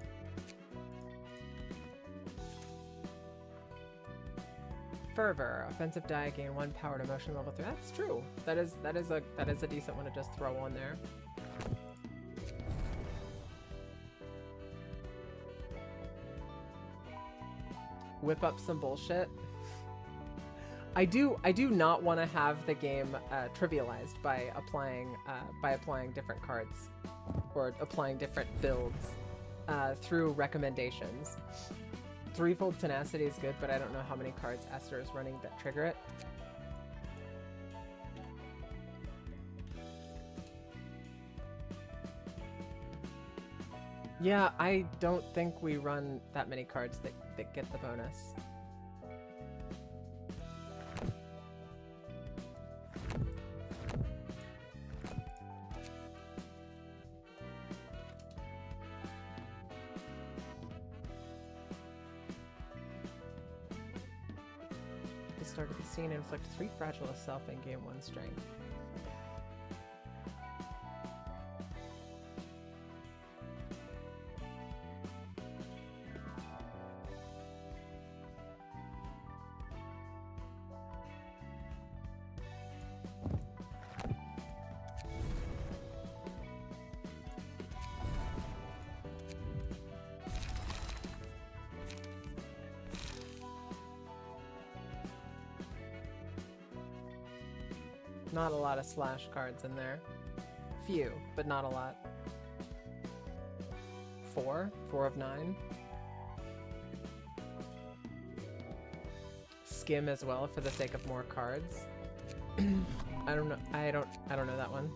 Fervor, offensive die, gain 1 power to emotion level 3. That's true. That is a decent one to just throw on there. Whip up some bullshit. I do not want to have the game trivialized by applying different cards or applying different builds through recommendations. Threefold Tenacity is good, but I don't know how many cards Esther is running that trigger it. Yeah, I don't think we run that many cards that get the bonus. The start of the scene, inflict 3 fragile self and gain 1 strength. Not a lot of slash cards in there. Few, but not a lot. 4? 4 of 9. Skim as well for the sake of more cards. I don't know that one.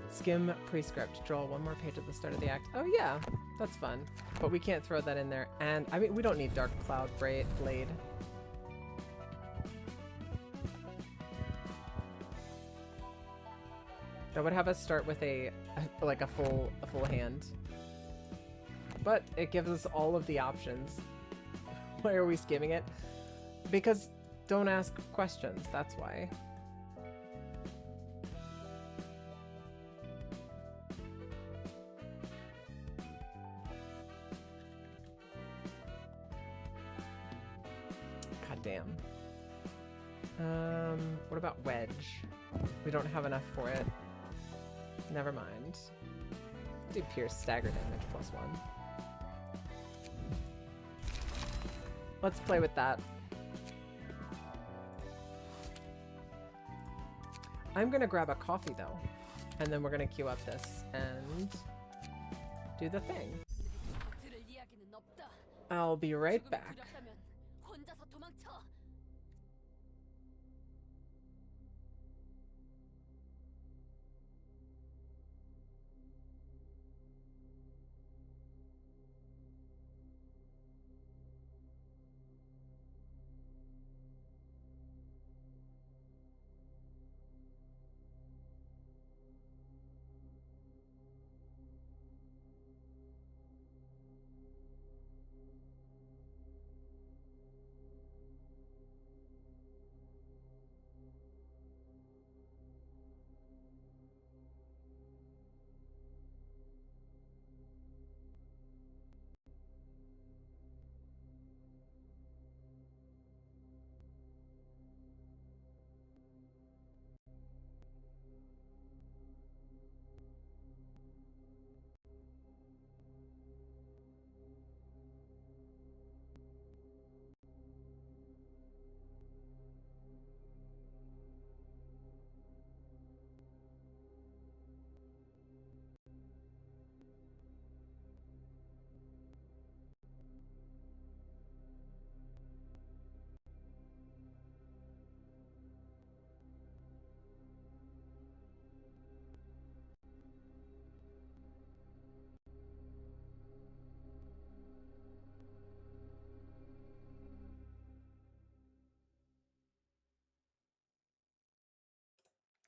Skim prescript. Draw 1 more page at the start of the act. Oh yeah, that's fun. But we can't throw that in there. And I mean, we don't need Dark Cloud Blade. That would have us start with a full hand. But it gives us all of the options. Why are we skimming it? Because don't ask questions, that's why. God damn. What about Wedge? We don't have enough for it. Never mind. Do pierce stagger damage +1. Let's play with that. I'm gonna grab a coffee though, and then we're gonna queue up this and do the thing. I'll be right back.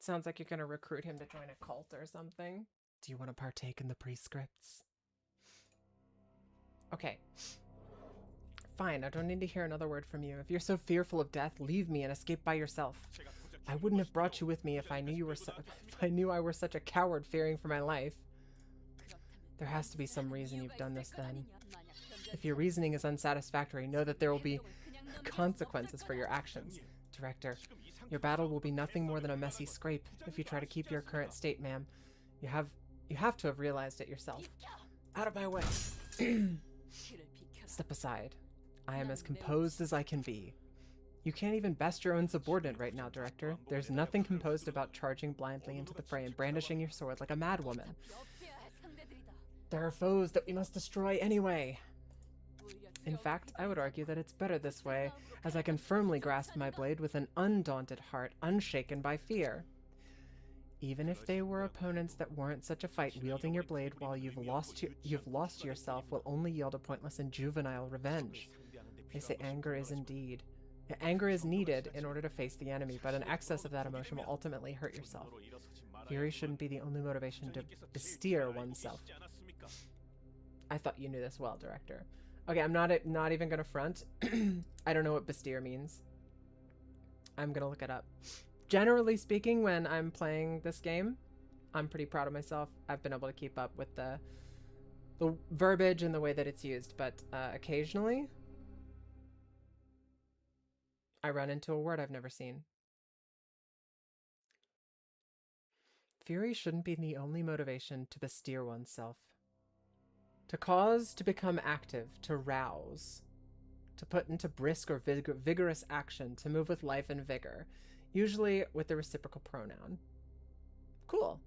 Sounds like you're gonna recruit him to join a cult or something. Do you want to partake in the prescripts? Okay. Fine, I don't need to hear another word from you. If you're so fearful of death, leave me and escape by yourself. I wouldn't have brought you with me if I knew I were such a coward fearing for my life. There has to be some reason you've done this then. If your reasoning is unsatisfactory, know that there will be consequences for your actions. Director, your battle will be nothing more than a messy scrape if you try to keep your current state, ma'am. You have to have realized it yourself. Out of my way. Step aside. I am as composed as I can be. You can't even best your own subordinate right now, Director. There's nothing composed about charging blindly into the fray and brandishing your sword like a madwoman. There are foes that we must destroy anyway. In fact, I would argue that it's better this way, as I can firmly grasp my blade with an undaunted heart, unshaken by fear. Even if they were opponents that weren't such a fight, wielding your blade while you've lost yourself will only yield a pointless and juvenile revenge. They say anger is needed in order to face the enemy, but an excess of that emotion will ultimately hurt yourself. Fury shouldn't be the only motivation to besteer oneself. I thought you knew this well, director. Okay, I'm not even gonna front. I don't know what besteer means. I'm gonna look it up. Generally speaking, when I'm playing this game, I'm pretty proud of myself. I've been able to keep up with the verbiage and the way that it's used, but occasionally I run into a word I've never seen. Fury shouldn't be the only motivation to besteer oneself. To cause, to become active, to rouse, to put into brisk or vigorous action, to move with life and vigor, usually with the reciprocal pronoun. Cool.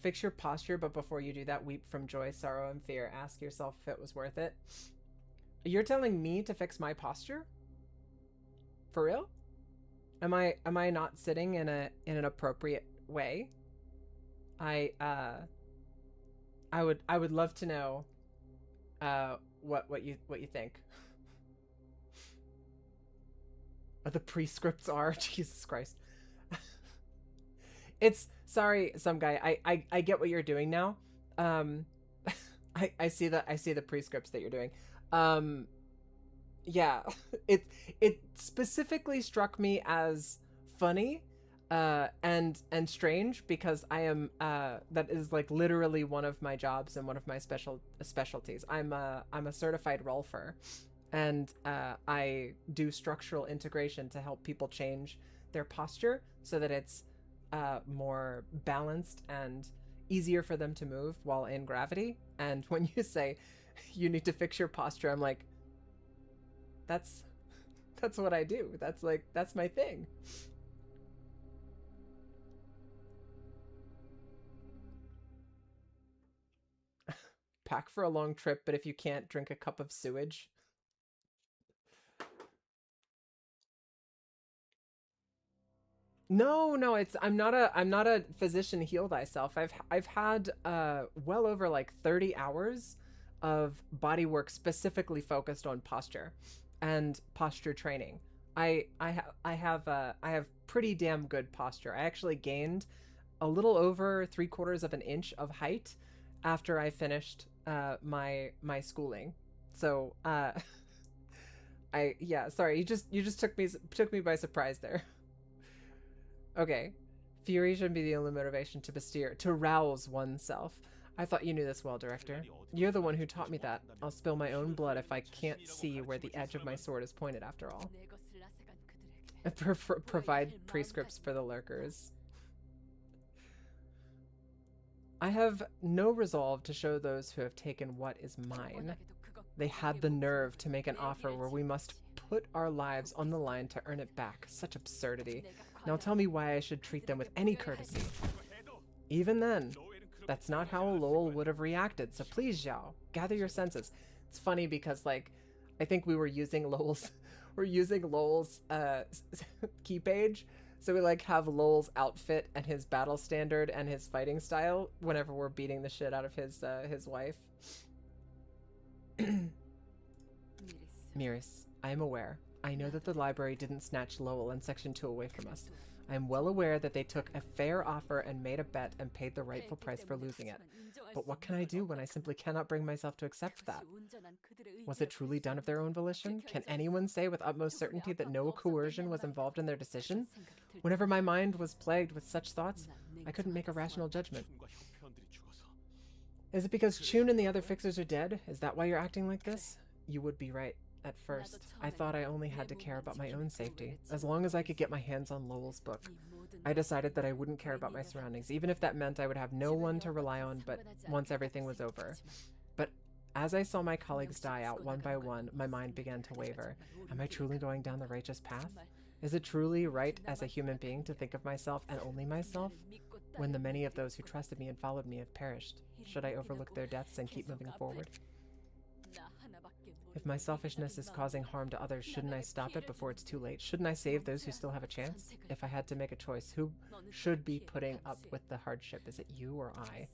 Fix your posture, but before you do that, weep from joy, sorrow, and fear. Ask yourself if it was worth it. You're telling me to fix my posture? For real? Am I not sitting in an appropriate way? I would love to know what you think. The prescripts are Jesus Christ. It's sorry, some guy. I get what you're doing now. I see the prescripts that you're doing. Yeah, it specifically struck me as funny and strange because I am that is like literally one of my jobs and one of my specialties. I'm a certified rolfer, and I do structural integration to help people change their posture so that it's more balanced and easier for them to move while in gravity. And when you say you need to fix your posture, I'm like, that's what I do. That's my thing. Pack for a long trip, but if you can't, drink a cup of sewage. No, I'm not a physician, heal thyself. I've had well over like 30 hours of body work specifically focused on posture and posture training. I have pretty damn good posture. I actually gained a little over 3/4 of an inch of height after I finished my schooling. So sorry, you just took me by surprise there. Okay. Fury shouldn't be the only motivation to besteer, to rouse oneself. I thought you knew this well, director. You're the one who taught me that. I'll spill my own blood if I can't see where the edge of my sword is pointed after all. Provide prescripts for the lurkers. I have no resolve to show those who have taken what is mine. They had the nerve to make an offer where we must put our lives on the line to earn it back. Such absurdity. Now tell me why I should treat them with any courtesy. Even then, that's not how Lowell would have reacted, so please, Zhao, gather your senses. It's funny because, like, I think we were using Lowell's key page, so we, like, have Lowell's outfit and his battle standard and his fighting style whenever we're beating the shit out of his wife. Miris, I am aware. I know that the library didn't snatch Lowell and Section 2 away from us. I am well aware that they took a fair offer and made a bet and paid the rightful price for losing it. But what can I do when I simply cannot bring myself to accept that? Was it truly done of their own volition? Can anyone say with utmost certainty that no coercion was involved in their decision? Whenever my mind was plagued with such thoughts, I couldn't make a rational judgment. Is it because Chun and the other fixers are dead? Is that why you're acting like this? You would be right. At first, I thought I only had to care about my own safety, as long as I could get my hands on Lowell's book. I decided that I wouldn't care about my surroundings, even if that meant I would have no one to rely on but once everything was over. But as I saw my colleagues die out one by one, my mind began to waver. Am I truly going down the righteous path? Is it truly right as a human being to think of myself and only myself, when the many of those who trusted me and followed me have perished? Should I overlook their deaths and keep moving forward? If my selfishness is causing harm to others, shouldn't I stop it before it's too late? Shouldn't I save those who still have a chance? If I had to make a choice, who should be putting up with the hardship? Is it you or I?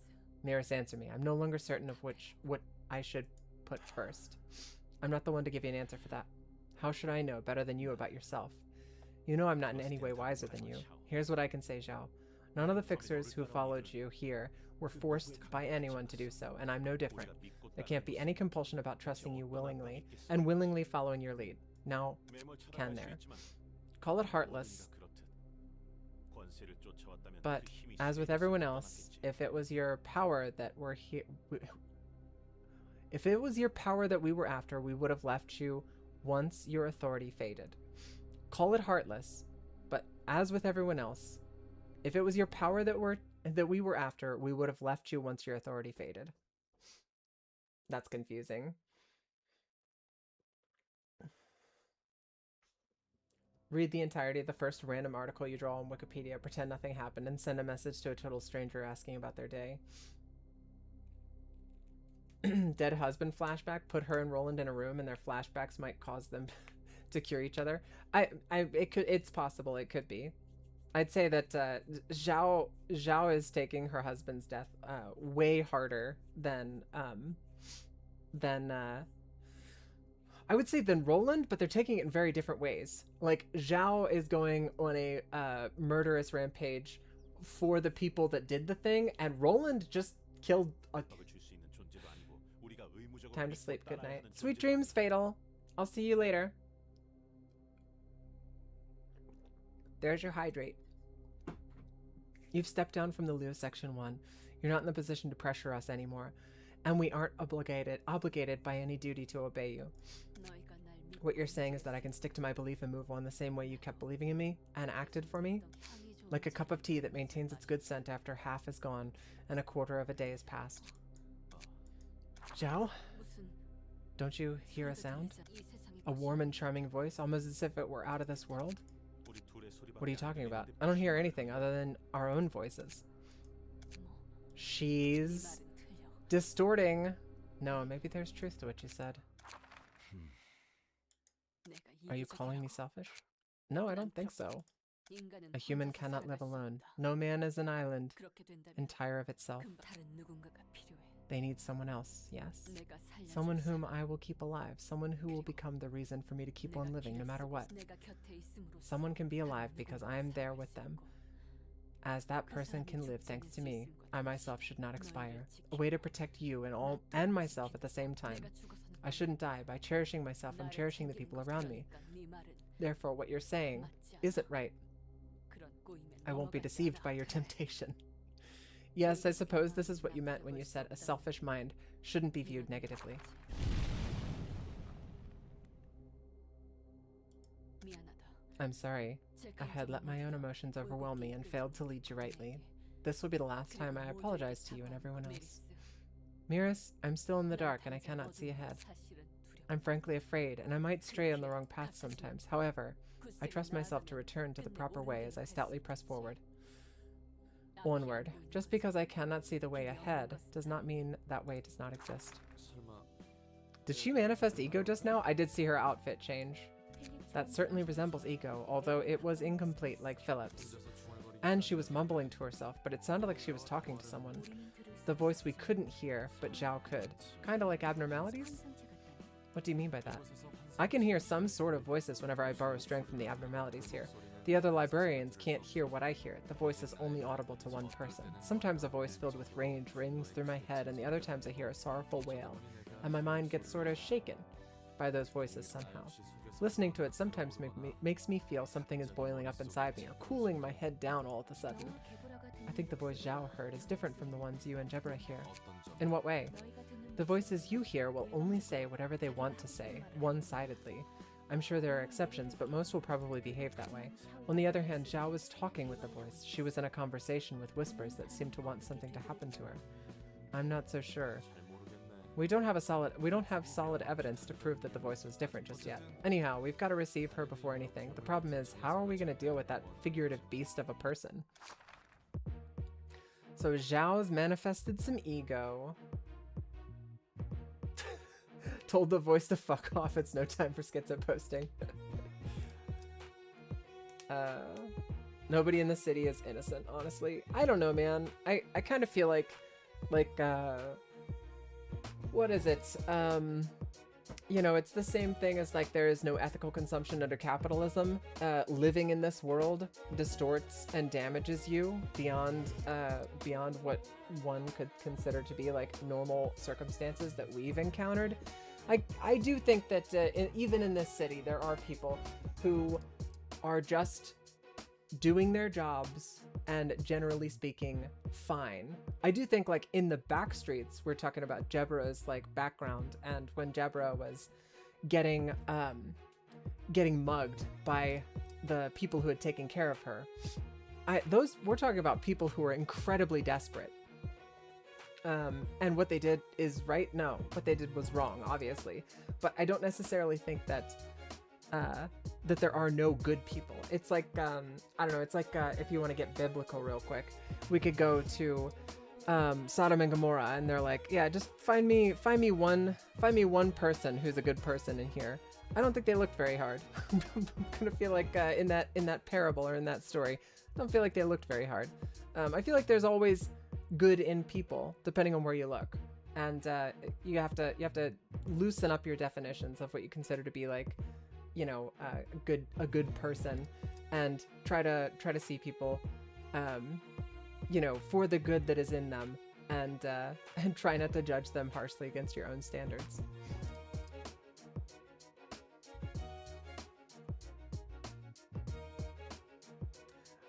Miris, answer me. I'm no longer certain of what I should put first. I'm not the one to give you an answer for that. How should I know better than you about yourself? You know I'm not in any way wiser than you. Here's what I can say, Zhao. None of the fixers who followed you here were forced by anyone to do so, and I'm no different. There can't be any compulsion about trusting you willingly and willingly following your lead. Now, can there? Call it heartless, but as with everyone else, if it was your power that we're here, if it was your power that we were after, we would have left you once your authority faded. Call it heartless, but as with everyone else, if it was your power that we were after, we would have left you once your authority faded. That's confusing. Read the entirety of the first random article you draw on Wikipedia, pretend nothing happened, and send a message to a total stranger asking about their day. Dead husband flashback, put her and Roland in a room and their flashbacks might cause them to cure each other. It's possible, it could be. I'd say that Zhao is taking her husband's death way harder than I would say than Roland, but they're taking it in very different ways. Like, Zhao is going on a murderous rampage for the people that did the thing, and Roland just killed a... Time to sleep, good night. Sweet dreams, Fatal. I'll see you later. There's your hydrate. You've stepped down from the Leo Section 1. You're not in the position to pressure us anymore. And we aren't obligated by any duty to obey you. What you're saying is that I can stick to my belief and move on the same way you kept believing in me and acted for me? Like a cup of tea that maintains its good scent after half is gone and a quarter of a day has passed. Zhao? Don't you hear a sound? A warm and charming voice, almost as if it were out of this world? What are you talking about? I don't hear anything other than our own voices. She's distorting. No, maybe there's truth to what you said. Are you calling me selfish? No, I don't think so. A human cannot live alone. No man is an island, entire of itself. They need someone else, yes. Someone whom I will keep alive. Someone who will become the reason for me to keep on living, no matter what. Someone can be alive because I am there with them. As that person can live thanks to me, I myself should not expire. A way to protect you and myself at the same time. I shouldn't die. By cherishing myself, I'm cherishing the people around me. Therefore, what you're saying isn't right. I won't be deceived by your temptation. Yes, I suppose this is what you meant when you said a selfish mind shouldn't be viewed negatively. I'm sorry. I had let my own emotions overwhelm me and failed to lead you rightly. This will be the last time I apologize to you and everyone else. Miris, I'm still in the dark and I cannot see ahead. I'm frankly afraid, and I might stray on the wrong path sometimes. However, I trust myself to return to the proper way as I stoutly press forward. Onward. Just because I cannot see the way ahead does not mean that way does not exist. Did she manifest Ego just now? I did see her outfit change. That certainly resembles Ego, although it was incomplete like Philip's. And she was mumbling to herself, but it sounded like she was talking to someone. The voice we couldn't hear, but Zhao could. Kinda like abnormalities? What do you mean by that? I can hear some sort of voices whenever I borrow strength from the abnormalities here. The other librarians can't hear what I hear. The voice is only audible to one person. Sometimes a voice filled with rage rings through my head, and the other times I hear a sorrowful wail, and my mind gets sort of shaken by those voices somehow. Listening to it sometimes makes me feel something is boiling up inside me, or cooling my head down all of a sudden. I think the voice Zhao heard is different from the ones you and Jebra hear. In what way? The voices you hear will only say whatever they want to say, one-sidedly. I'm sure there are exceptions, but most will probably behave that way. On the other hand, Zhao was talking with the voice. She was in a conversation with whispers that seemed to want something to happen to her. I'm not so sure. We don't have solid evidence to prove that the voice was different just yet. Anyhow, we've got to receive her before anything. The problem is, how are we going to deal with that figurative beast of a person? So Zhao's manifested some ego. told the voice to fuck off. It's no time for schizo posting. Nobody in the city is innocent, honestly. I don't know, man. I kind of feel like, what is it? You know, it's the same thing as like there is no ethical consumption under capitalism. Living in this world distorts and damages you beyond what one could consider to be like normal circumstances that we've encountered. I do think that even in this city, there are people who are just doing their jobs and generally speaking fine. I do think like in the back streets, we're talking about Jebra's like background, and when Jebra was getting mugged by the people who had taken care of her, we're talking about people who were incredibly desperate. And what they did is right. No, what they did was wrong, obviously, but I don't necessarily think that that there are no good people. It's like, I don't know, it's like if you want to get biblical real quick, we could go to Sodom and Gomorrah, and they're like, yeah, just find me one person who's a good person in here. I don't think they looked very hard. I'm gonna feel like in that parable or in that story, I don't feel like they looked very hard. I feel like there's always good in people, depending on where you look. And you have to loosen up your definitions of what you consider to be like, you know, a good person, and try to see people, you know, for the good that is in them, and try not to judge them harshly against your own standards.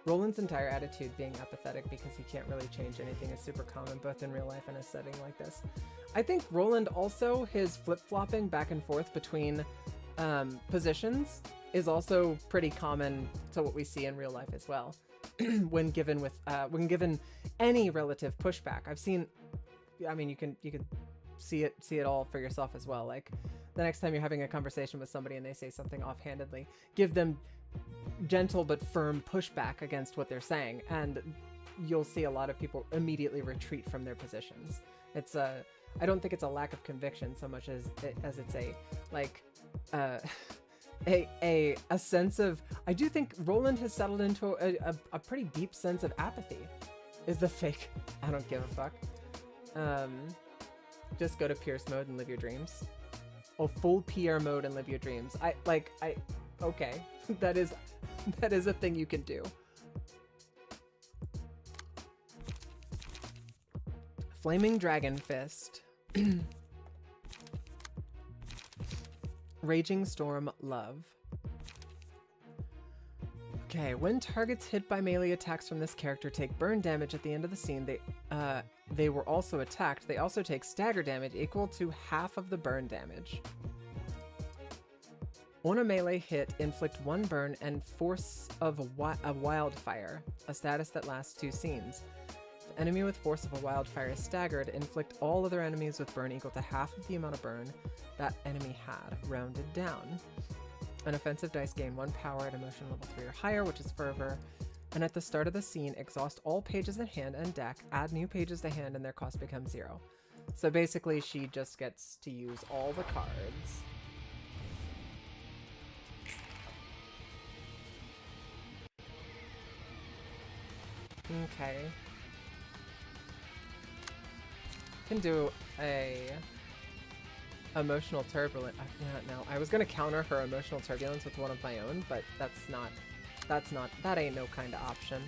Roland's entire attitude being apathetic because he can't really change anything is super common both in real life and a setting like this. I think Roland also, his flip-flopping back and forth between positions is also pretty common to what we see in real life as well. when given any relative pushback. I've seen, I mean, you can see it all for yourself as well. Like the next time you're having a conversation with somebody and they say something offhandedly, give them gentle but firm pushback against what they're saying, and you'll see a lot of people immediately retreat from their positions. It's I don't think it's a lack of conviction so much as it's a like a sense of, I do think Roland has settled into a pretty deep sense of apathy. Is the fake I don't give a fuck. Just go to Pierce mode and live your dreams. Oh, full Pierre mode and live your dreams. Okay. that is a thing you can do. Flaming Dragon Fist. Raging Storm Love. Okay, when targets hit by melee attacks from this character take burn damage at the end of the scene, they were also attacked. They also take stagger damage equal to half of the burn damage. On a melee hit, inflict 1 burn and Force of a Wildfire, a status that lasts 2 scenes. If enemy with Force of a Wildfire is staggered, inflict all other enemies with burn equal to half of the amount of burn that enemy had, rounded down. An offensive dice gain 1 power at emotion level 3 or higher, which is Fervor. And at the start of the scene, exhaust all pages in hand and deck, add new pages to hand, and their cost becomes 0. So basically, she just gets to use all the cards. Okay. Can do a emotional turbulence. No, I was gonna counter her emotional turbulence with one of my own, but that ain't no kind of option.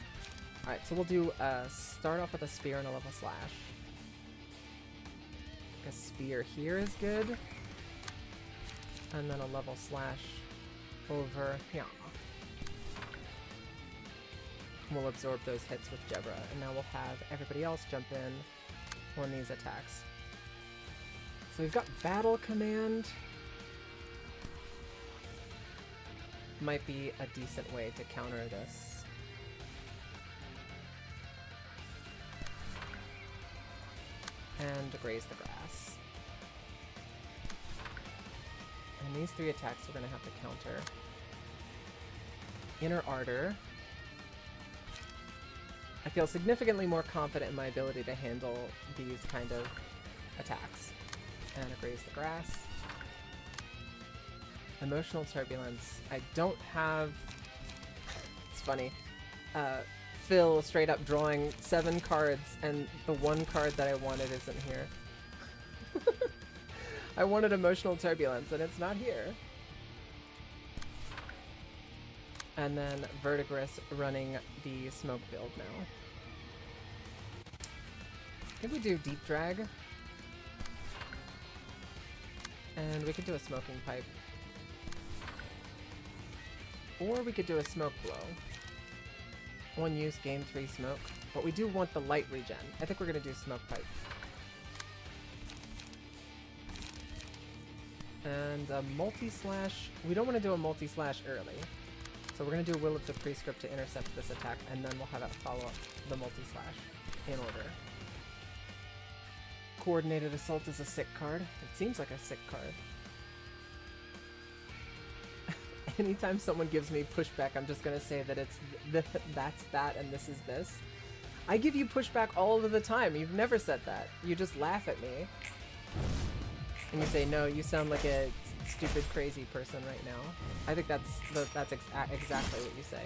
All right, so we'll do start off with a spear and a level slash. A spear here is good, and then a level slash over here. We'll absorb those hits with Jebra, and now we'll have everybody else jump in on these attacks. So we've got Battle Command. Might be a decent way to counter this. And Graze the Grass. And these 3 attacks we're going to have to counter. Inner Ardor. I feel significantly more confident in my ability to handle these kind of attacks. And a Graze the Grass. Emotional Turbulence. I don't have... It's funny. Phil straight up drawing 7 cards, and the one card that I wanted isn't here. I wanted Emotional Turbulence, and it's not here. And then Verdigris running the smoke build now. I think we do Deep Drag. And we could do a Smoking Pipe. Or we could do a Smoke Blow. 1 use, gain 3 smoke. But we do want the light regen. I think we're gonna do Smoke Pipe. And a multi-slash. We don't want to do a multi-slash early. So we're going to do Will of the Prescript to intercept this attack, and then we'll have it follow up the multi-slash in order. Coordinated Assault is a sick card. It seems like a sick card. Anytime someone gives me pushback, I'm just going to say that it's that's that and this is this. I give you pushback all of the time. You've never said that. You just laugh at me. And you say, no, you sound like a stupid, crazy person right now. I think that's exactly what you say.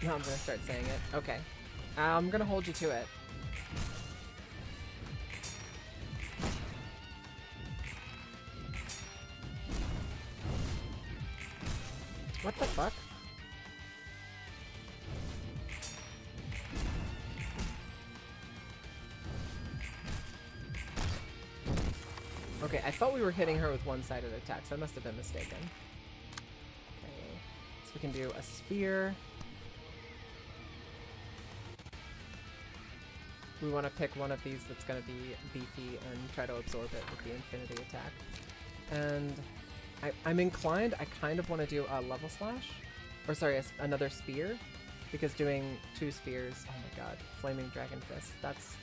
Now I'm gonna start saying it. Okay. I'm gonna hold you to it. What the fuck? Okay, I thought we were hitting her with one-sided attacks. I must have been mistaken. Okay, so we can do a spear. We want to pick one of these that's going to be beefy and try to absorb it with the infinity attack. And I'm inclined, I kind of want to do a level slash. Or sorry, another spear. Because doing 2 spears, oh my god, Flaming Dragon Fist. That's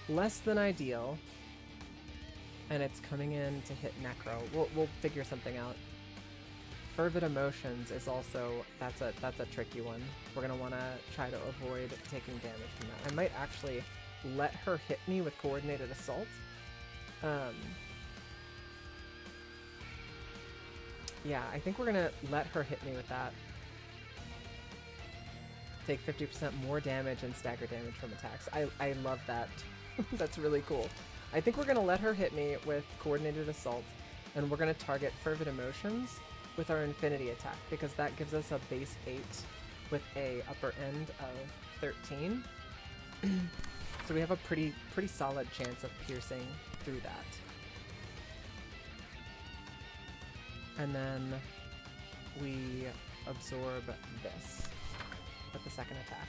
less than ideal. And it's coming in to hit Necro. We'll figure something out. Fervid Emotions is also, that's a tricky one. We're gonna want to try to avoid taking damage from that. I might actually let her hit me with Coordinated Assault. Yeah, I think we're gonna let her hit me with that. Take 50% more damage and stagger damage from attacks. I love that. That's really cool. I think we're going to let her hit me with Coordinated Assault, and we're going to target Fervid Emotions with our Infinity attack, because that gives us a base 8 with a upper end of 13. So we have a pretty solid chance of piercing through that. And then we absorb this with the second attack.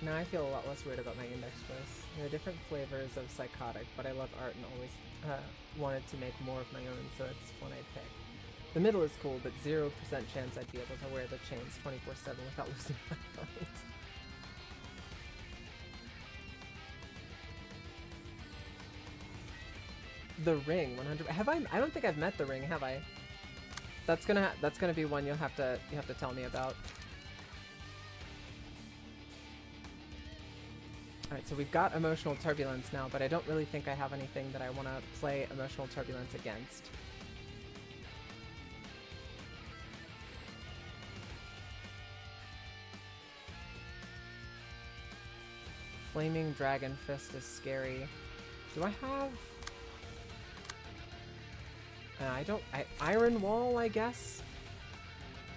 Now I feel a lot less weird about my index choice. There are different flavors of Psychotic, but I love art and always wanted to make more of my own, so it's one I'd pick. The middle is cool, but 0% chance I'd be able to wear the chains 24/7 without losing my mind. The Ring, 100. Have I? I don't think I've met the Ring, have I? That's gonna be one you'll have to tell me about. Alright, so we've got Emotional Turbulence now, but I don't really think I have anything that I want to play Emotional Turbulence against. Flaming Dragon Fist is scary. Do I have... Iron Wall, I guess?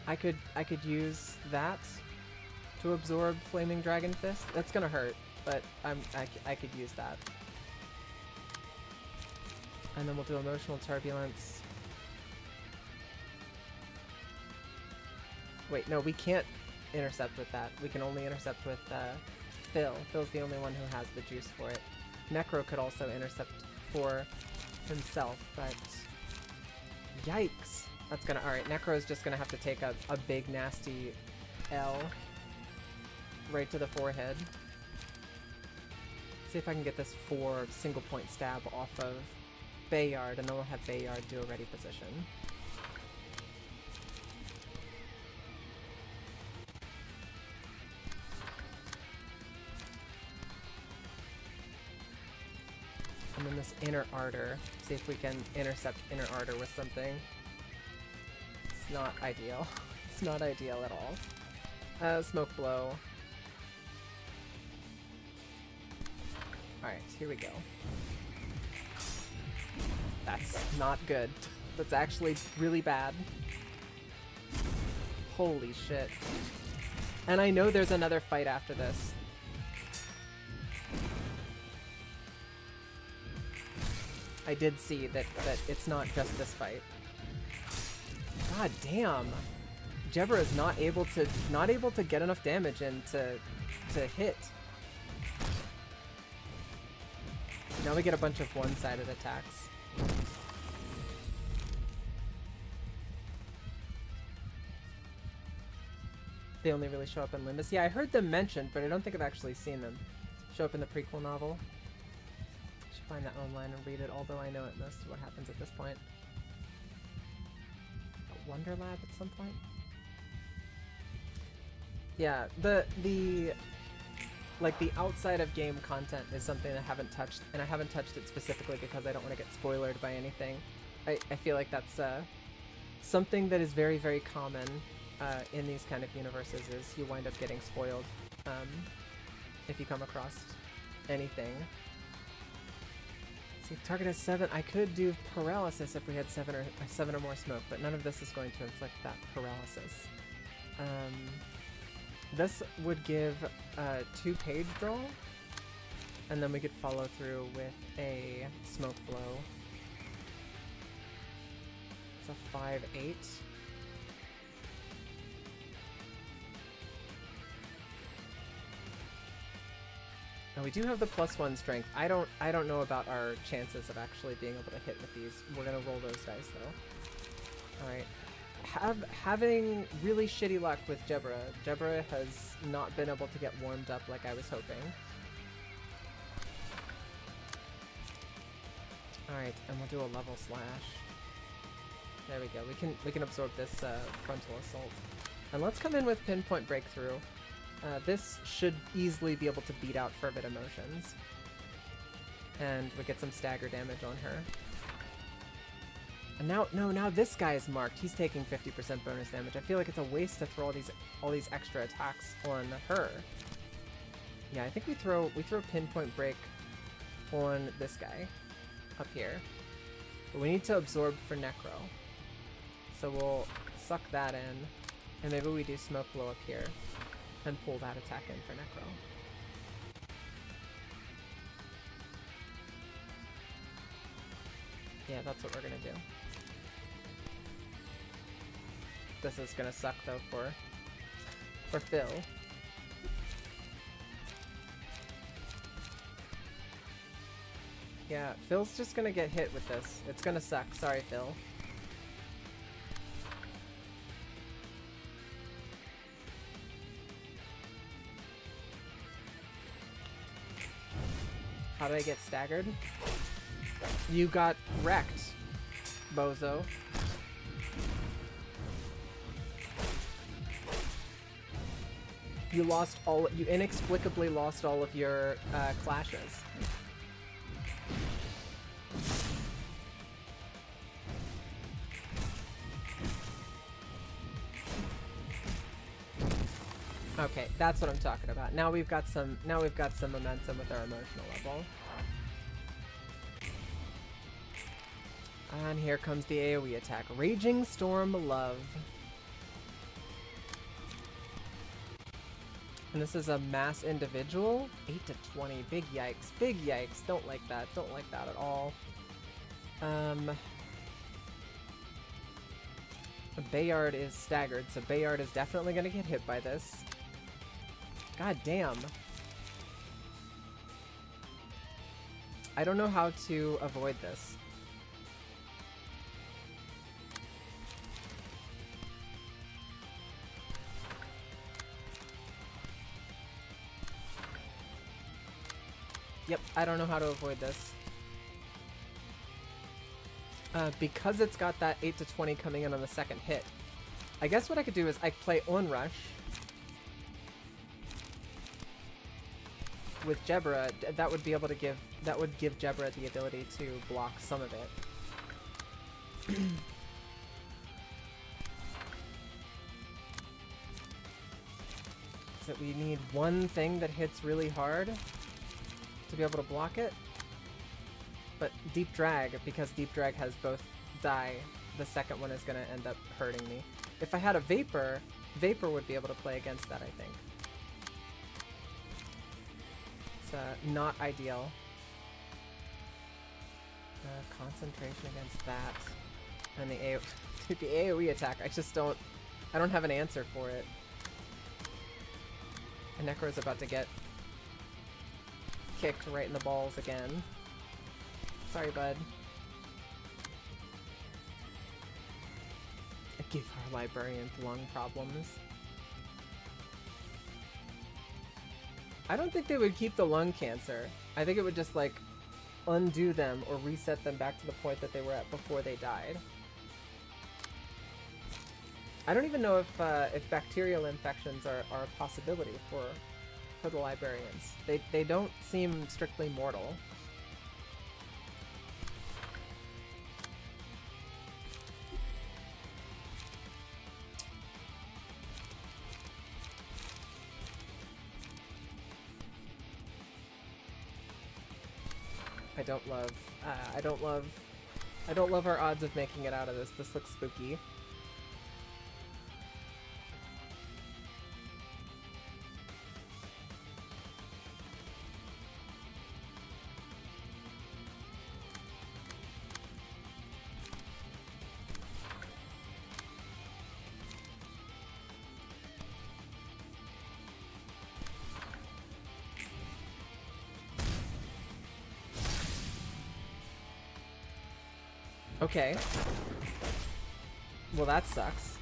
I could use that to absorb Flaming Dragon Fist. That's gonna hurt. But I could use that. And then we'll do Emotional Turbulence. Wait, no, we can't intercept with that. We can only intercept with Phil. Phil's the only one who has the juice for it. Necro could also intercept for himself, but... Yikes! That's gonna... Alright, Necro's just gonna have to take a big, nasty L right to the forehead. See if I can get this 4 single point stab off of Bayard, and then we'll have Bayard do a ready position. this Inner Ardor. See if we can intercept Inner Ardor with something. It's not ideal. It's not ideal at all. Smoke Blow. Alright, here we go. That's not good. That's actually really bad. Holy shit. And I know there's another fight after this. I did see that it's not just this fight. God damn. Jebra is not able to get enough damage in to hit. Now we get a bunch of one-sided attacks. They only really show up in Loomis. Yeah, I heard them mentioned, but I don't think I've actually seen them show up in the prequel novel. I should find that online and read it, although I know at most what happens at this point. A Wonder Lab at some point? Yeah, the outside of game content is something I haven't touched, and I haven't touched it specifically because I don't want to get spoiled by anything. I feel like that's something that is very, very common in these kind of universes, is you wind up getting spoiled if you come across anything. See, if target has 7, I could do paralysis if we had 7 or more smoke, but none of this is going to inflict that paralysis. This would give 2 page draw, and then we could follow through with a smoke blow. It's a 5/8. Now we do have the +1 strength. I don't know about our chances of actually being able to hit with these. We're gonna roll those dice though. All right. Having really shitty luck with Jebra. Jebra has not been able to get warmed up like I was hoping. Alright, and we'll do a level slash. There we go. We can absorb this frontal assault. And let's come in with Pinpoint Breakthrough. This should easily be able to beat out Fervid Emotions. And we get some stagger damage on her. And now this guy is marked. He's taking 50% bonus damage. I feel like it's a waste to throw all these extra attacks on her. Yeah, I think we throw Pinpoint Break on this guy up here. But we need to absorb for Necro. So we'll suck that in, and maybe we do Smoke Blow up here and pull that attack in for Necro. Yeah, that's what we're gonna do. This is gonna suck though for Phil. Yeah, Phil's just gonna get hit with this. It's gonna suck. Sorry, Phil. How did I get staggered? You got wrecked, bozo. You inexplicably lost all of your clashes. Okay, that's what I'm talking about. Now we've got some momentum with our emotional level. And here comes the AoE attack. Raging Storm Love. And this is a mass individual. 8 to 20. Big yikes. Big yikes. Don't like that. Don't like that at all. Bayard is staggered, so Bayard is definitely going to get hit by this. God damn. I don't know how to avoid this. Yep, I don't know how to avoid this. Because it's got that 8 to 20 coming in on the second hit. I guess what I could do is I play Onrush. with Jebra, that would be able to give Jebra the ability to block some of it. So we need one thing that hits really hard to be able to block it. But Deep Drag, because Deep Drag has both die, the second one is going to end up hurting me. If I had a Vapor, Vapor would be able to play against that, I think. It's not ideal. Concentration against that. And the AoE attack, I don't have an answer for it. And Necro's about to get kicked right in the balls again. Sorry, bud. I give our librarians lung problems. I don't think they would keep the lung cancer. I think it would just, like, undo them or reset them back to the point that they were at before they died. I don't even know if bacterial infections are a possibility for the librarians. They don't seem strictly mortal. I don't love our odds of making it out of this. This looks spooky. Okay. Well, that sucks.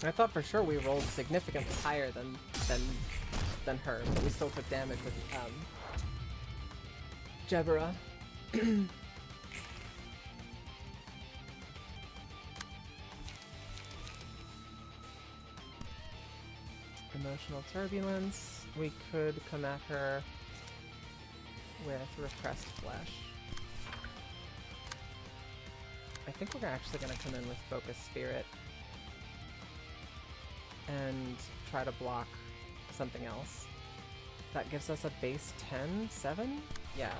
I thought for sure we rolled significantly higher than her, but we still took damage with Jebra. Emotional turbulence. We could come at her with repressed flesh. I think we're actually going to come in with focus spirit and try to block something else. That gives us a base 10, 7? Yeah,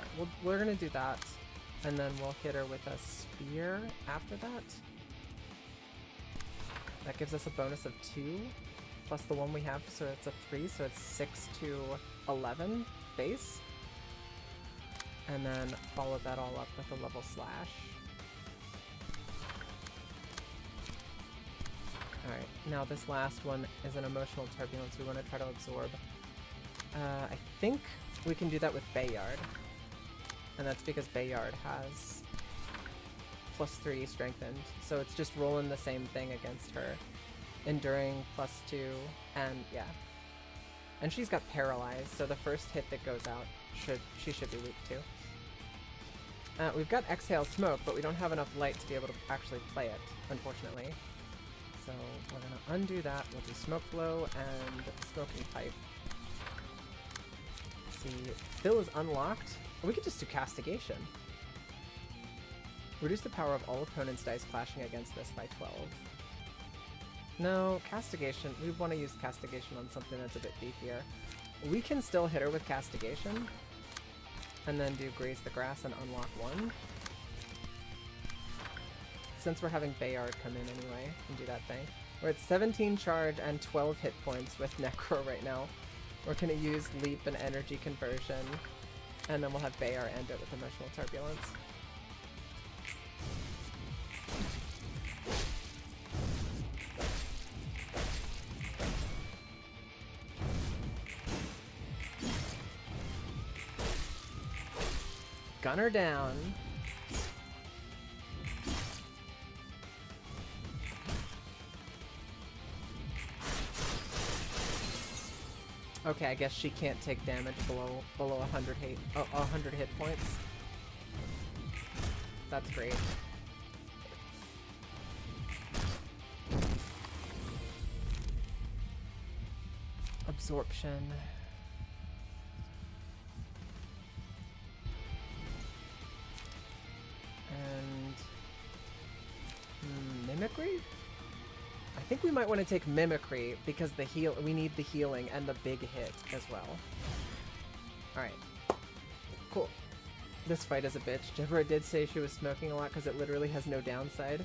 we're going to do that, and then we'll hit her with a spear after that. That gives us a bonus of 2. Plus the one we have, so it's a 3, so it's 6 to 11 base. And then follow that all up with a level slash. Alright, now this last one is an emotional turbulence we want to try to absorb. I think we can do that with Bayard. And that's because Bayard has +3 strengthened, so it's just rolling the same thing against her. Enduring +2, and yeah. And she's got paralyzed, so the first hit that goes out, she should be weak too. We've got Exhale Smoke, but we don't have enough light to be able to actually play it, unfortunately. So we're gonna undo that, we'll do Smoke Flow and Smoking Pipe. Let's see, Fill is unlocked. We could just do Castigation. Reduce the power of all opponents' dice clashing against this by 12. No, Castigation. We want to use Castigation on something that's a bit beefier. We can still hit her with Castigation, and then do Graze the Grass and unlock 1. Since we're having Bayard come in anyway, and do that thing. We're at 17 charge and 12 hit points with Necro right now. We're going to use Leap and Energy Conversion, and then we'll have Bayard end it with Emotional Turbulence. Gunner down. Okay, I guess she can't take damage below 100 hit points. That's great. Absorption. And Mimicry? I think we might want to take Mimicry because we need the healing and the big hit as well. Alright. Cool. This fight is a bitch. Deborah did say she was smoking a lot because it literally has no downside.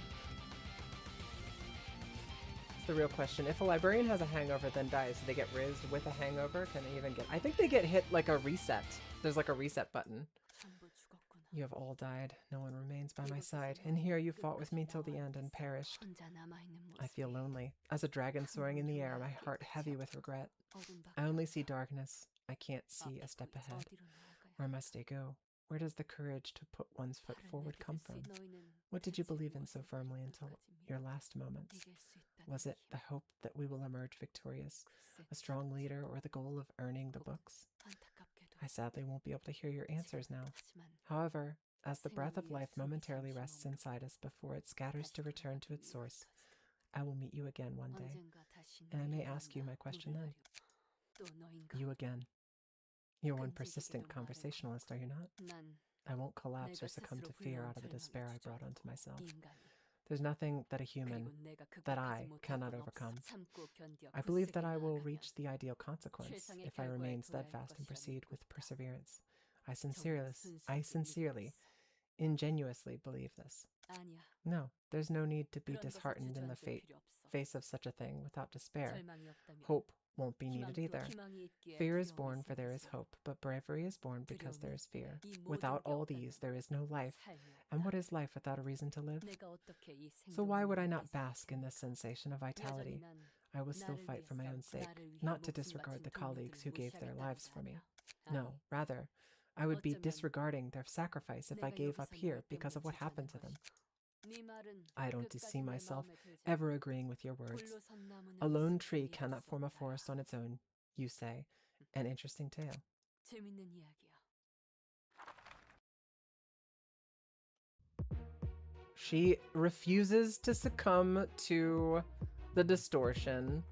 It's the real question. If a librarian has a hangover then dies, do they get rizzed with a hangover? Can they even get... I think they get hit like a reset. There's like a reset button. You have all died. No one remains by my side. And here you fought with me till the end and perished. I feel lonely. As a dragon soaring in the air, my heart heavy with regret. I only see darkness. I can't see a step ahead. Where must I go? Where does the courage to put one's foot forward come from? What did you believe in so firmly until your last moments? Was it the hope that we will emerge victorious, a strong leader, or the goal of earning the books? I sadly won't be able to hear your answers now. However, as the breath of life momentarily rests inside us before it scatters to return to its source, I will meet you again one day, and I may ask you my question then. You again. You're one persistent conversationalist, are you not? I won't collapse or succumb to fear out of the despair I brought onto myself. There's nothing that a human, that I, cannot overcome. I believe that I will reach the ideal consequence if I remain steadfast and proceed with perseverance. I sincerely, ingenuously believe this. No, there's no need to be disheartened in the face of such a thing without despair. Hope won't be needed either. Fear is born for there is hope, but bravery is born because there is fear. Without all these, there is no life. And what is life without a reason to live? So why would I not bask in this sensation of vitality? I will still fight for my own sake, not to disregard the colleagues who gave their lives for me. No, rather, I would be disregarding their sacrifice if I gave up here because of what happened to them. I don't see myself ever agreeing with your words. A lone tree cannot form a forest on its own, you say. An interesting tale. She refuses to succumb to the distortion.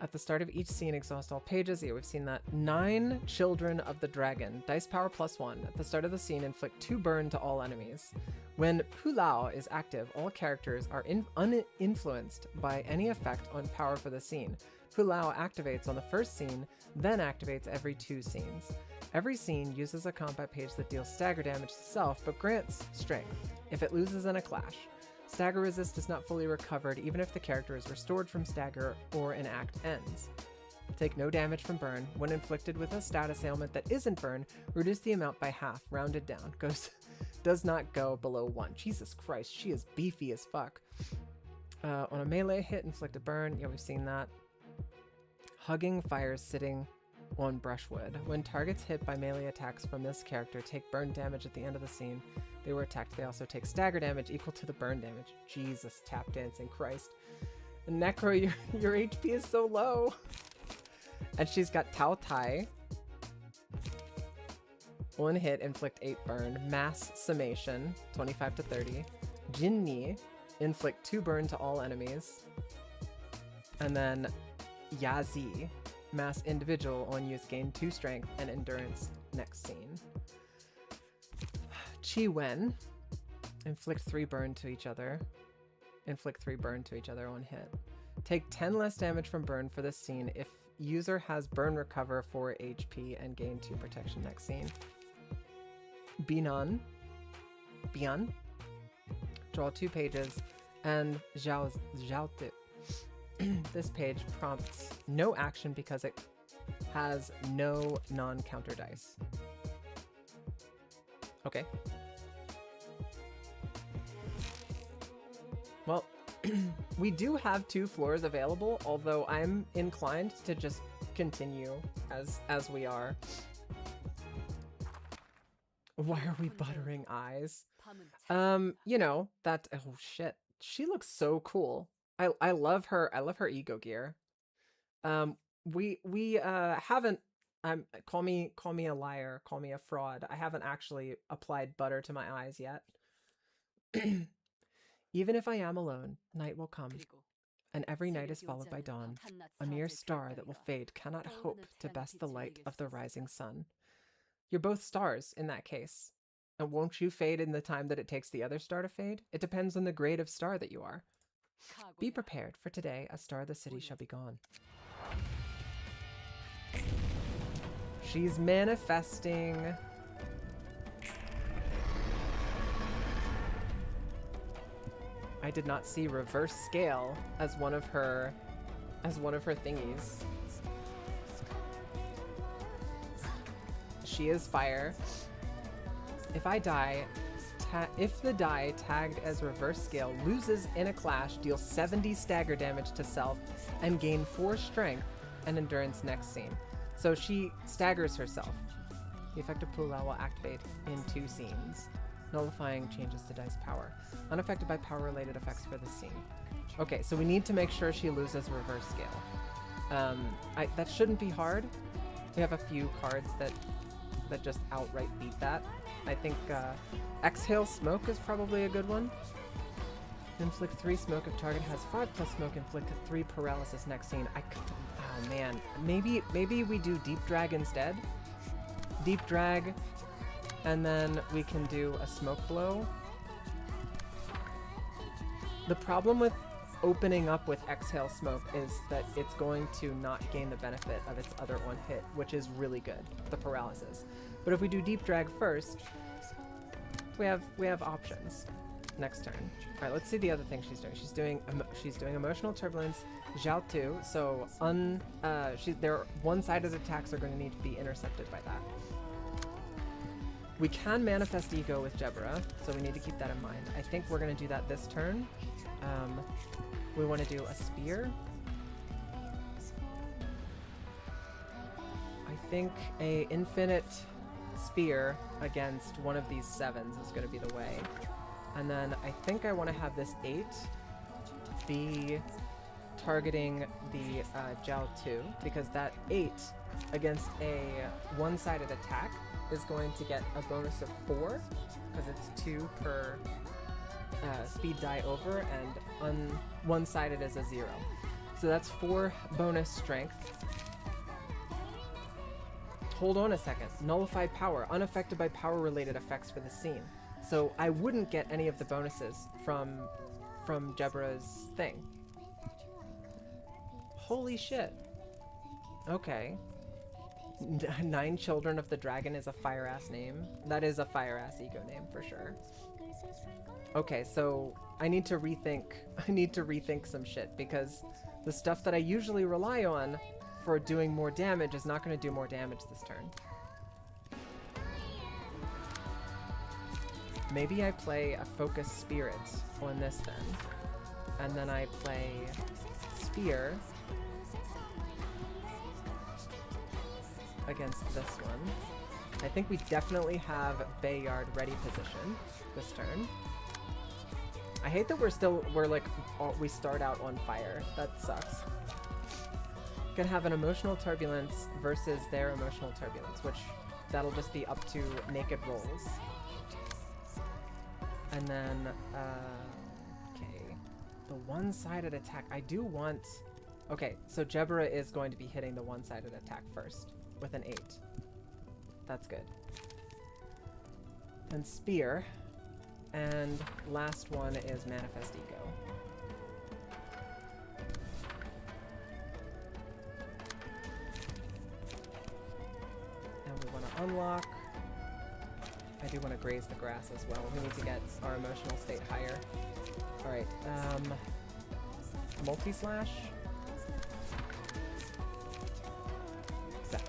At the start of each scene, exhaust all pages. Yeah, we've seen that. 9 Children of the Dragon. Dice power +1. At the start of the scene, inflict 2 burn to all enemies. When Pulao is active, all characters are uninfluenced by any effect on power for the scene. Pulao activates on the first scene, then activates every 2 scenes. Every scene uses a combat page that deals stagger damage to self, but grants strength if it loses in a clash. Stagger resist is not fully recovered even if the character is restored from stagger or an act ends. Take no damage from burn. When inflicted with a status ailment that isn't burn, reduce the amount by half, rounded down. Does not go below 1. Jesus Christ, she is beefy as fuck. On a melee hit, inflict a burn. Yeah, we've seen that. Hugging fires sitting on brushwood. When targets hit by melee attacks from this character take burn damage at the end of the scene they were attacked, they also take stagger damage equal to the burn damage. Jesus, tap dancing Christ. Necro, your HP is so low. And she's got Tao Tai. One hit, inflict 8 burn. Mass summation, 25 to 30. Jinni, inflict 2 burn to all enemies. And then Yazi, mass individual on use, gain 2 strength and endurance next scene. Chi Wen, inflict 3 burn to each other. Inflict 3 burn to each other on hit. Take 10 less damage from burn for this scene if user has burn recover 4 HP and gain 2 protection next scene. Bian, draw 2 pages, and Zhaote. This page prompts no action because it has no non-counter dice. Okay. Well, we do have 2 floors available, although I'm inclined to just continue as we are. Why are we buttering eyes? You know, that, oh shit. She looks so cool. I love her. I love her ego gear. We haven't, call me a liar, call me a fraud. I haven't actually applied butter to my eyes yet. Even if I am alone, night will come. And every night is followed by dawn. A mere star that will fade cannot hope to best the light of the rising sun. You're both stars in that case. And won't you fade in the time that it takes the other star to fade? It depends on the grade of star that you are. Be prepared, for today a star of the city shall be gone. She's manifesting. I did not see reverse scale as one of her thingies. She is fire. If I die, if the die tagged as reverse scale loses in a clash, deal 70 stagger damage to self and gain 4 strength and endurance next scene. So she staggers herself. The effective Pula will activate in 2 scenes. Nullifying changes to dice power. Unaffected by power-related effects for this scene. Okay, so we need to make sure she loses reverse scale. That shouldn't be hard. We have a few cards that just outright beat that. I think Exhale Smoke is probably a good one. Inflict 3 smoke if target has 5+ smoke. Inflict 3 paralysis next scene. Oh man, maybe we do Deep Drag instead. Deep Drag, and then we can do a Smoke Blow. The problem with opening up with Exhale Smoke is that it's going to not gain the benefit of its other one hit, which is really good, the paralysis. But if we do Deep Drag first, we have options next turn. All right, let's see the other thing she's doing. She's doing Emotional Turbulence, Zhao 2. So their one-sided attacks are going to need to be intercepted by that. We can manifest Ego with Jebra, so we need to keep that in mind. I think we're going to do that this turn. We want to do a Spear. I think a Infinite Spear against one of these 7s is going to be the way. And then I think I want to have this 8 be targeting the Zhao 2, because that 8 against a one-sided attack is going to get a bonus of 4, because it's 2 per speed die over, and one-sided is a 0. So that's 4 bonus strength. Hold on a second. Nullified power, unaffected by power-related effects for the scene. So I wouldn't get any of the bonuses from Jebra's thing. Holy shit. Okay. 9 Children of the Dragon is a fire-ass name. That is a fire-ass ego name for sure. Okay, so I need to rethink some shit, because the stuff that I usually rely on for doing more damage is not going to do more damage this turn. Maybe I play a Focus Spirit on this then, and then I play Spear against this one. I think we definitely have Bayard ready position this turn. I hate that we start out on fire. That sucks. Gonna have an Emotional Turbulence versus their Emotional Turbulence, which that'll just be up to naked rolls. And then, okay, the one-sided attack. I do want... Okay, so Jebra is going to be hitting the one-sided attack first with an 8. That's good. And Spear. And last one is Manifest Ego. And we want to unlock. I do want to graze the grass as well. We need to get our emotional state higher. Alright, Multi-slash?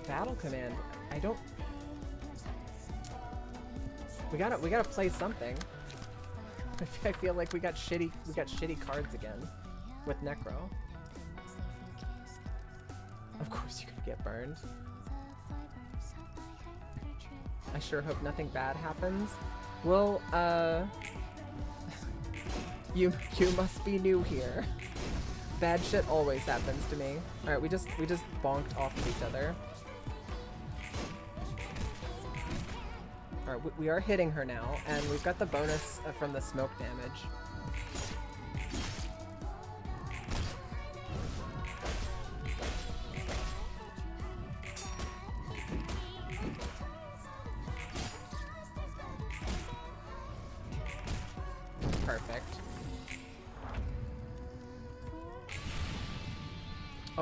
Battle command. I don't... We gotta play something. I feel like we got shitty cards again with Necro. Of course you could get burned. I sure hope nothing bad happens. Well, you must be new here. Bad shit always happens to me. Alright, we just bonked off of each other. Alright, we are hitting her now, and we've got the bonus from the smoke damage.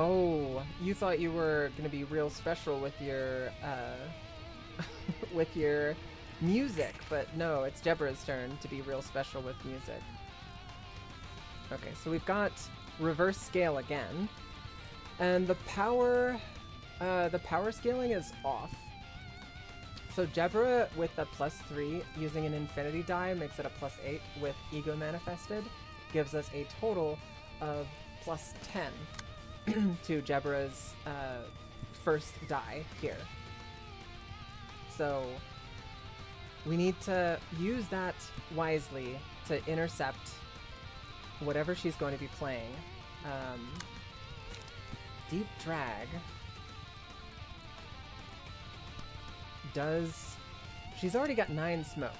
Oh, you thought you were gonna be real special with your with your music, but no, it's Jebra's turn to be real special with music. Okay, so we've got reverse scale again, and the power scaling is off. So Jebra with a +3 using an infinity die makes it a +8 with ego manifested, gives us a total of +10 to Jebra's first die here. So we need to use that wisely to intercept whatever she's going to be playing. Deep Drag does... She's already got 9 smoke.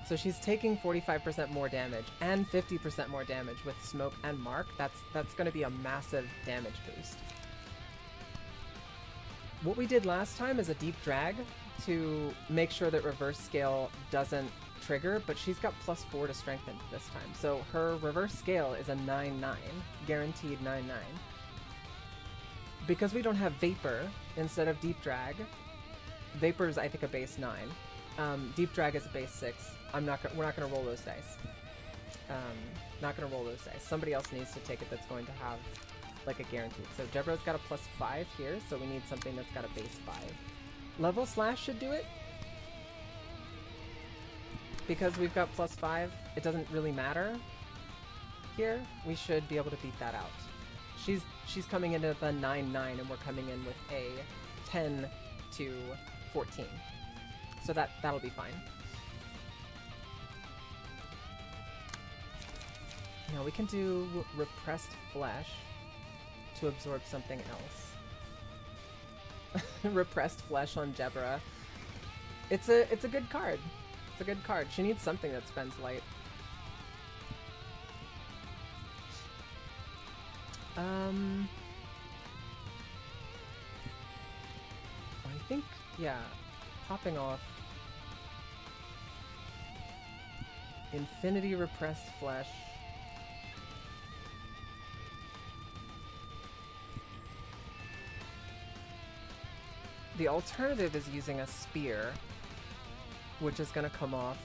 So she's taking 45% more damage and 50% more damage with smoke and mark. That's going to be a massive damage boost. What we did last time is a deep drag to make sure that reverse scale doesn't trigger, but she's got +4 to strengthen this time. So her reverse scale is a 9-9, guaranteed 9-9. Because we don't have Vapor instead of Deep Drag, Vapor is I think a base 9. Deep Drag is a base 6. We're not gonna roll those dice. Not gonna roll those dice. Somebody else needs to take it that's going to have like a guaranteed. So Jebra's got a +5 here, so we need something that's got a base 5. Level Slash should do it. Because we've got +5, it doesn't really matter here. We should be able to beat that out. She's coming into the 9-9 and we're coming in with a 10 to 14. So that'll be fine. Now we can do Repressed Flesh to absorb something else. Repressed Flesh on Jebra. It's a good card. It's a good card. She needs something that spends light. I think, yeah, popping off Infinity Repressed Flesh. The alternative is using a spear, which is going to come off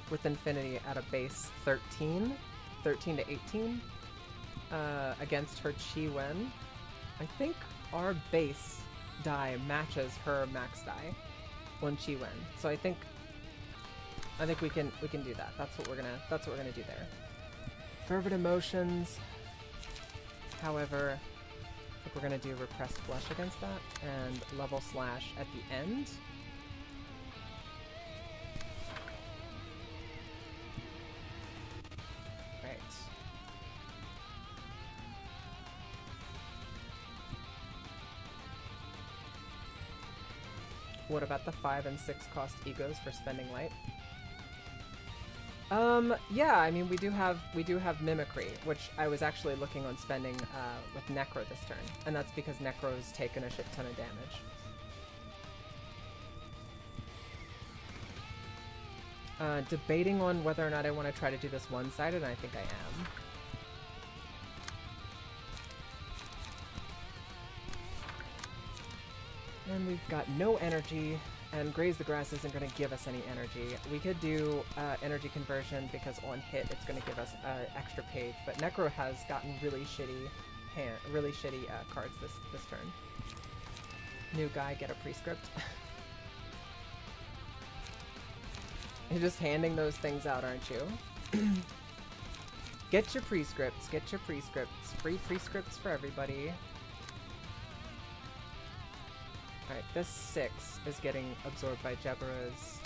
with Infinity at a base 13 to 18, against her Chi Wen. I think our base die matches her max die on Chi Wen, so I think we can do that. That's what we're gonna do there. Fervent Emotions, however, I think we're gonna do Repressed Flesh against that and Level Slash at the end. Right. What about the 5 and 6 cost egos for spending light? Yeah, I mean, we do have Mimicry, which I was actually looking on spending with Necro this turn, and that's because Necro's taken a shit ton of damage. Debating on whether or not I want to try to do this one-sided, and I think I am. And we've got no energy, and Graze the Grass isn't going to give us any energy. We could do energy conversion because on hit it's going to give us extra page, but Necro has gotten really shitty cards this turn. New guy, get a prescript. You're just handing those things out, aren't you? Get your prescripts, get your prescripts. Free prescripts for everybody. Alright, this 6 is getting absorbed by Jebra's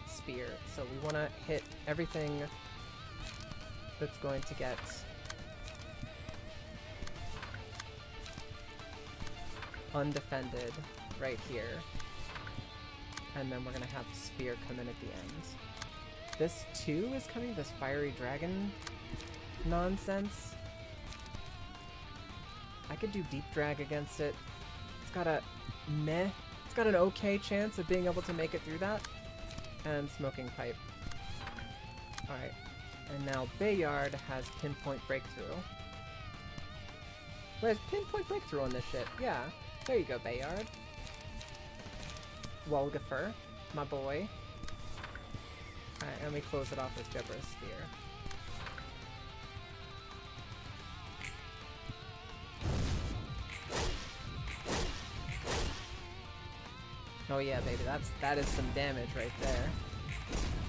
spear, so we want to hit everything that's going to get undefended right here. And then we're going to have spear come in at the end. This 2 is coming, this fiery dragon nonsense. I could do deep drag against it. It's got a meh. It's got an okay chance of being able to make it through that. And smoking pipe. Alright. And now Bayard has pinpoint breakthrough. Where's pinpoint breakthrough on this shit? Yeah. There you go, Bayard. Walgifer, my boy. Alright, and we close it off with Jebbra's Spear. Oh yeah, baby, that is some damage right there.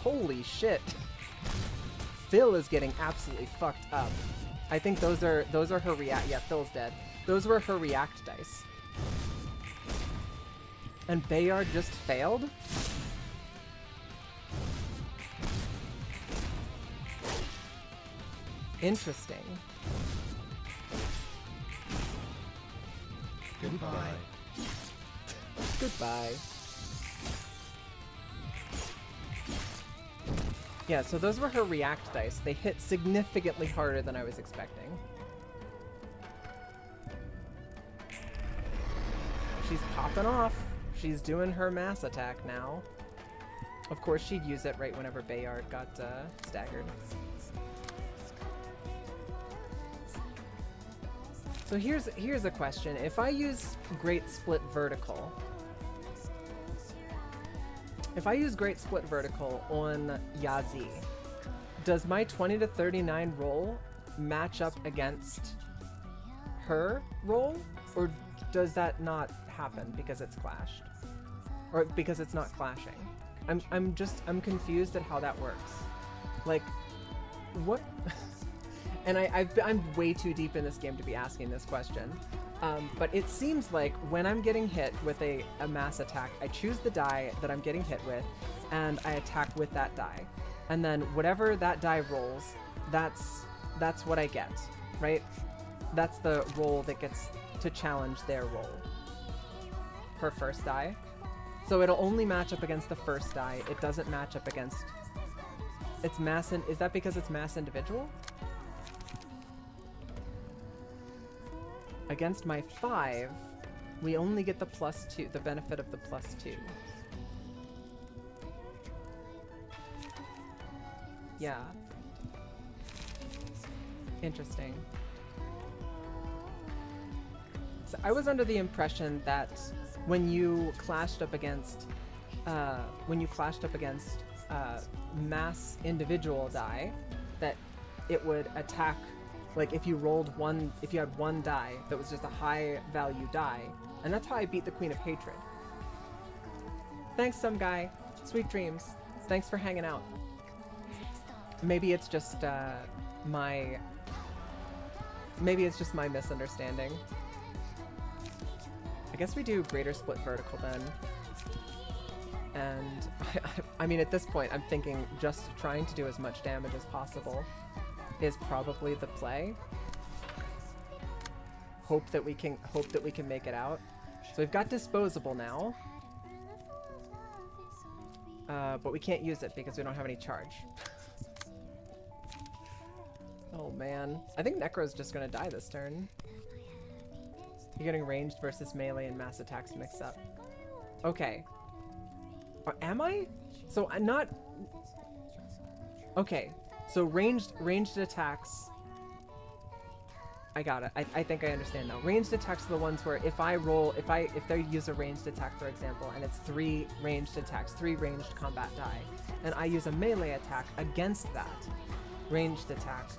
Holy shit. Phil is getting absolutely fucked up. I think those are her react. Yeah, Phil's dead. Those were her react dice. And Bayard just failed? Interesting. Goodbye. Goodbye. Yeah, so those were her react dice. They hit significantly harder than I was expecting. She's popping off. She's doing her mass attack now. Of course, she'd use it right whenever Bayard got staggered. So here's a question. If I use Great Split Vertical... If I use Great Split Vertical on Yazi, does my 20 to 39 roll match up against her roll? Or does that not happen because it's clashed? Or because it's not clashing? I'm confused at how that works. Like, what? And I'm way too deep in this game to be asking this question. But it seems like when I'm getting hit with a mass attack, I choose the die that I'm getting hit with, and I attack with that die. And then whatever that die rolls, that's what I get, right? That's the roll that gets to challenge their roll. Her first die. So it'll only match up against the first die. It doesn't match up against... It's mass... Is that because it's mass individual? Against my 5, we only get the +2, the benefit of the +2. Yeah. Interesting. So I was under the impression that when you clashed up against mass individual die, that it would attack. Like if you had one die that was just a high value die, and that's how I beat the Queen of Hatred. Thanks, some guy. Sweet dreams. Thanks for hanging out. Maybe it's just my misunderstanding. I guess we do Greater Split Vertical then. And I mean, at this point, I'm thinking just trying to do as much damage as possible is probably the play. Hope that we can make it out. So we've got disposable now. But we can't use it because we don't have any charge. Oh man. I think Necro's just gonna die this turn. You're getting ranged versus melee and mass attacks mixed up. Okay. Or am I? So I'm not... Okay. So ranged attacks. I got it. I think I understand now. Ranged attacks are the ones where if they use a ranged attack, for example, and it's 3 ranged attacks, 3 ranged combat die, and I use a melee attack against that ranged attack,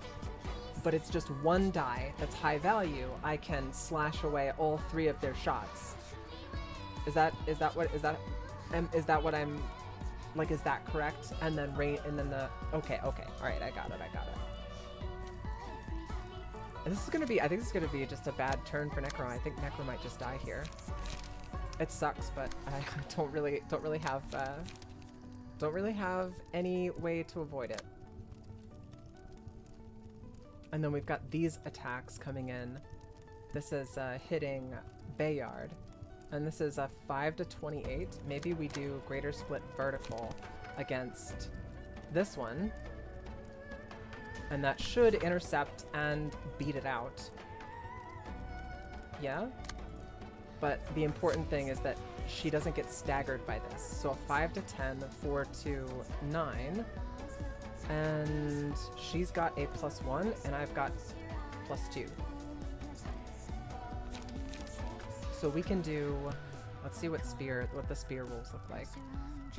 but it's just 1 die that's high value, I can slash away all 3 of their shots. Is that what I'm... Like, is that correct? And then okay, alright, I got it. And this is gonna be, I think this is gonna be just a bad turn for Necro. I think Necro might just die here. It sucks, but I don't really have any way to avoid it. And then we've got these attacks coming in. This is hitting Bayard. And this is a 5 to 28. Maybe we do Greater Split Vertical against this one. And that should intercept and beat it out. Yeah? But the important thing is that she doesn't get staggered by this. So a 5 to 10, 4 to 9. And she's got a +1, and I've got +2. So we can do, let's see what the spear rules look like.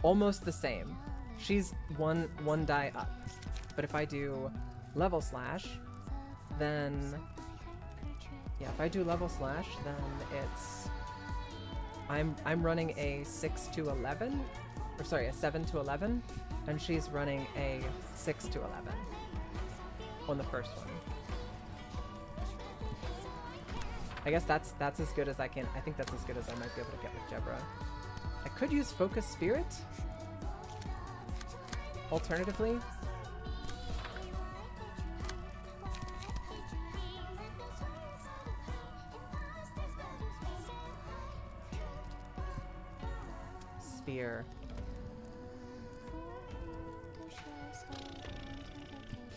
Almost the same. She's one die up. But if I do level slash, then yeah, if I do level slash, then it's I'm running a 6 to 11, or sorry, a 7 to 11, and she's running a 6 to 11 on the first one. I guess that's as good as I can. I think that's as good as I might be able to get with Jebra. I could use Focus Spirit. Alternatively. Spear.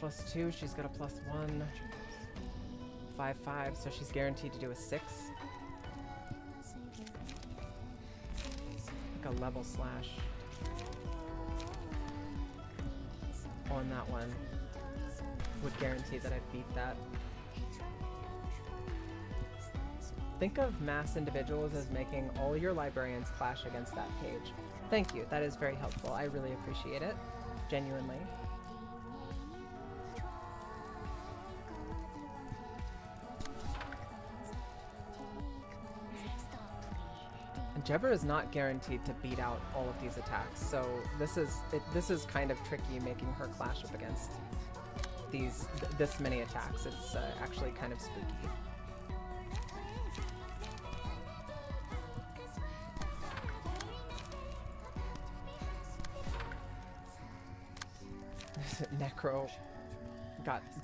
+2, she's got a +1. 5/5, so she's guaranteed to do a 6. Like a level slash on that one would guarantee that I beat that. Think of mass individuals as making all your librarians clash against that page. Thank you, that is very helpful. I really appreciate it, genuinely. Jebra is not guaranteed to beat out all of these attacks, so this is kind of tricky making her clash up against this many attacks. It's actually kind of spooky. Necro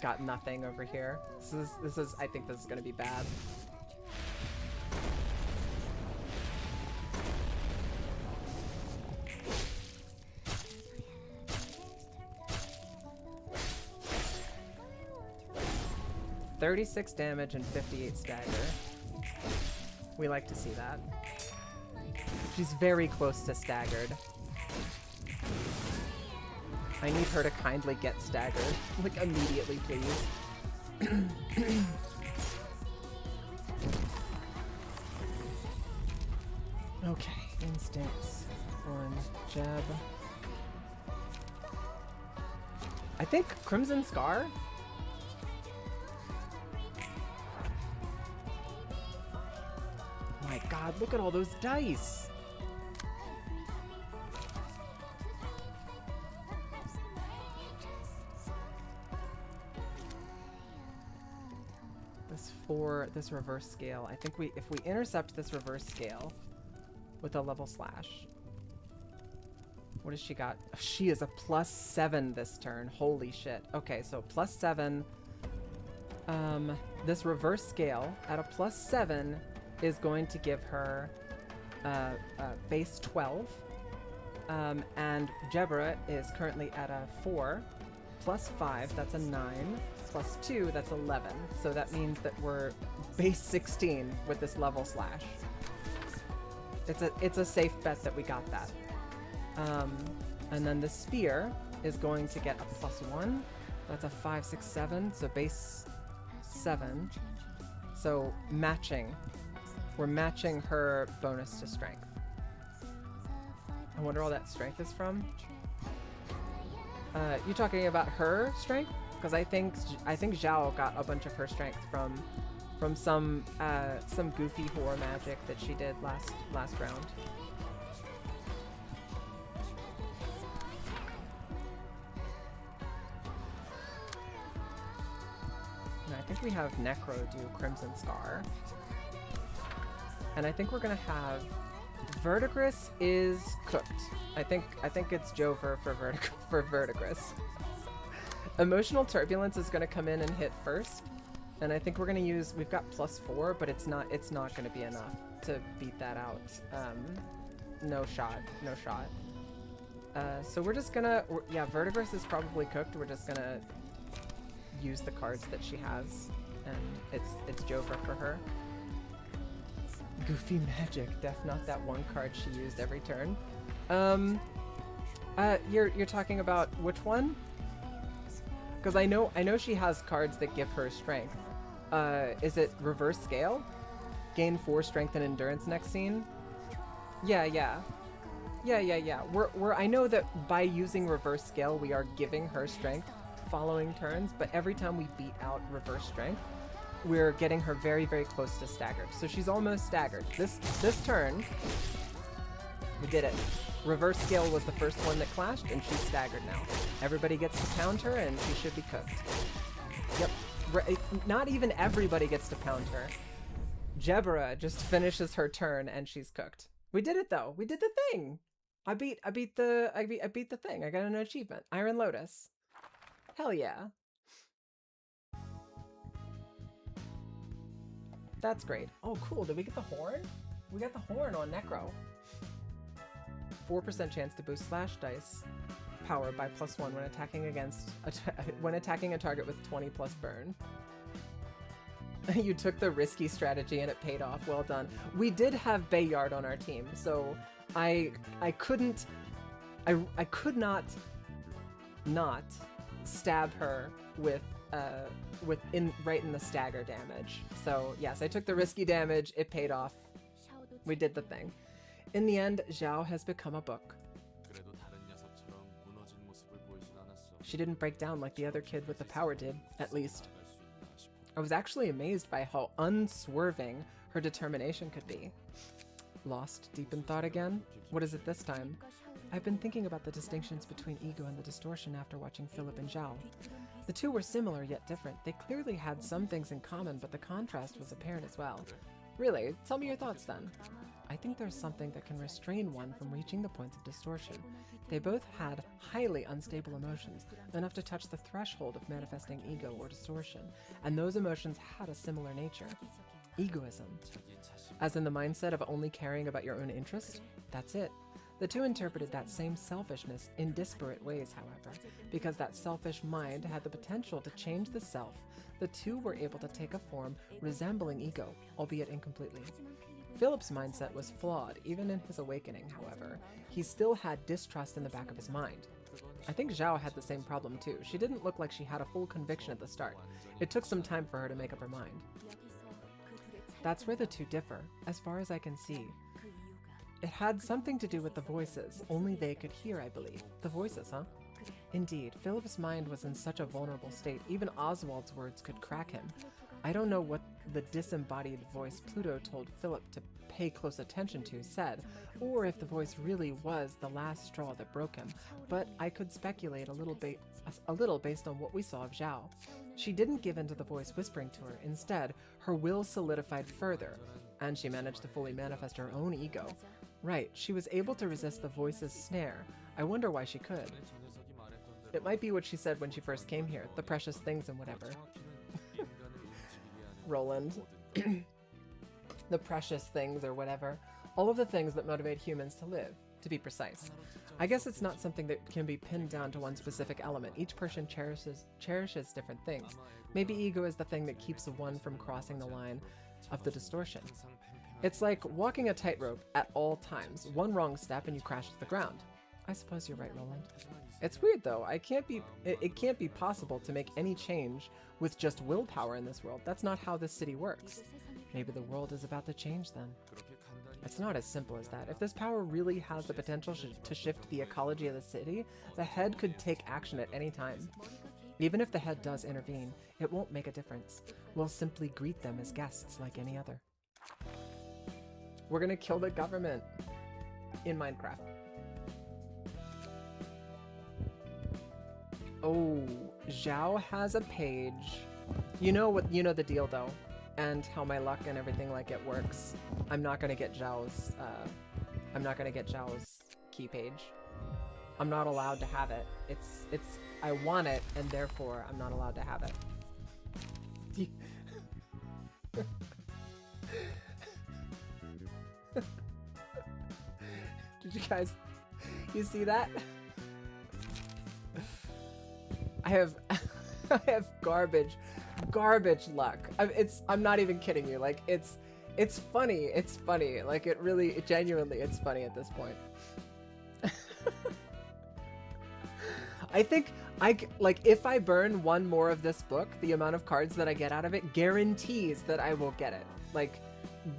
got nothing over here. This is I think this is gonna be bad. $36 damage and 58 stagger. We like to see that. She's very close to staggered. I need her to kindly get staggered. Like, immediately, please. Okay, instance on Jeb. I think Crimson Scar? My god, look at all those dice! This reverse scale. I think if we intercept this reverse scale with a level slash. What has she got? She is a +7 this turn. Holy shit. Okay, so +7. This reverse scale at a +7 is going to give her base 12. And Jebra is currently at a 4. +5, that's a 9. +2, that's 11. So that means that we're base 16 with this level slash. It's a safe bet that we got that. And then the spear is going to get a +1. That's a 5, 6, 7. So base 7. So matching. We're matching her bonus to strength. I wonder all that strength is from. You talking about her strength? Because I think Zhao got a bunch of her strength from some goofy horror magic that she did last round. And I think we have Necro do Crimson Scar. And I think we're gonna have Verdigris is cooked. I think it's Jover for Verdigris. Emotional Turbulence is gonna come in and hit first. And I think we're gonna use, we've got +4, but it's not gonna be enough to beat that out. No shot. So we're just gonna, yeah, Verdigris is probably cooked. We're just gonna use the cards that she has, and it's Jover for her. Goofy magic, def not that one card she used every turn. You're talking about which one? Because I know she has cards that give her strength. Is it reverse scale? gain 4 strength and endurance next scene. Yeah. I know that by using reverse scale, we are giving her strength following turns, but every time we beat out reverse strength, we're getting her very, very close to staggered. So she's almost staggered. This turn, we did it. Reverse scale was the first one that clashed, and she's staggered now. Everybody gets to pound her, and she should be cooked. Yep. Not even everybody gets to pound her. Jebera just finishes her turn, and she's cooked. We did it though. We did the thing. I beat the thing. I got an achievement. Iron Lotus. Hell yeah. That's great. Oh, cool. Did we get the horn? We got the horn on Necro. 4% chance to boost slash dice power by +1 when attacking a target with 20 plus burn. You took the risky strategy and it paid off. Well done. We did have Bayard on our team, so I could not stab her with right in the stagger damage. So yes, I took the risky damage. It paid off. We did the thing. In the end, Zhao has become a book. She didn't break down like the other kid with the power did, at least. I was actually amazed by how unswerving her determination could be. Lost deep in thought again? What is it this time? I've been thinking about the distinctions between ego and the distortion after watching Philip and Zhao. The two were similar yet different. They clearly had some things in common, but the contrast was apparent as well. Really? Tell me your thoughts then. I think there's something that can restrain one from reaching the points of distortion. They both had highly unstable emotions, enough to touch the threshold of manifesting ego or distortion, and those emotions had a similar nature. Egoism. As in the mindset of only caring about your own interest? That's it. The two interpreted that same selfishness in disparate ways, however. Because that selfish mind had the potential to change the self, the two were able to take a form resembling ego, albeit incompletely. Philip's mindset was flawed, even in his awakening, however. He still had distrust in the back of his mind. I think Zhao had the same problem too. She didn't look like she had a full conviction at the start. It took some time for her to make up her mind. That's where the two differ, as far as I can see. It had something to do with the voices. Only they could hear, I believe. The voices, huh? Indeed, Philip's mind was in such a vulnerable state, even Oswald's words could crack him. I don't know what the disembodied voice Pluto told Philip to pay close attention to said, or if the voice really was the last straw that broke him, but I could speculate a little based on what we saw of Zhao. She didn't give in to the voice whispering to her. Instead, her will solidified further, and she managed to fully manifest her own ego. Right, she was able to resist the voice's snare. I wonder why she could. It might be what she said when she first came here, the precious things and whatever. Roland. The precious things or whatever. All of the things that motivate humans to live, to be precise. I guess it's not something that can be pinned down to one specific element. Each person cherishes different things. Maybe ego is the thing that keeps one from crossing the line of the distortion. It's like walking a tightrope at all times. One wrong step and you crash to the ground. I suppose you're right, Roland. It's weird though. It can't be possible to make any change with just willpower in this world. That's not how this city works. Maybe the world is about to change then. It's not as simple as that. If this power really has the potential to shift the ecology of the city, the head could take action at any time. Even if the head does intervene, it won't make a difference. We'll simply greet them as guests like any other. We're gonna kill the government in Minecraft. Oh, Zhao has a page. You know the deal though, and how my luck and everything like it works. I'm not gonna get Zhao's key page. I'm not allowed to have it. I want it, and therefore I'm not allowed to have it. Did you guys, you see that? I have garbage luck. I'm not even kidding you. Like it's funny. It's funny. Like genuinely, it's funny at this point. I think if I burn one more of this book, the amount of cards that I get out of it guarantees that I will get it. Like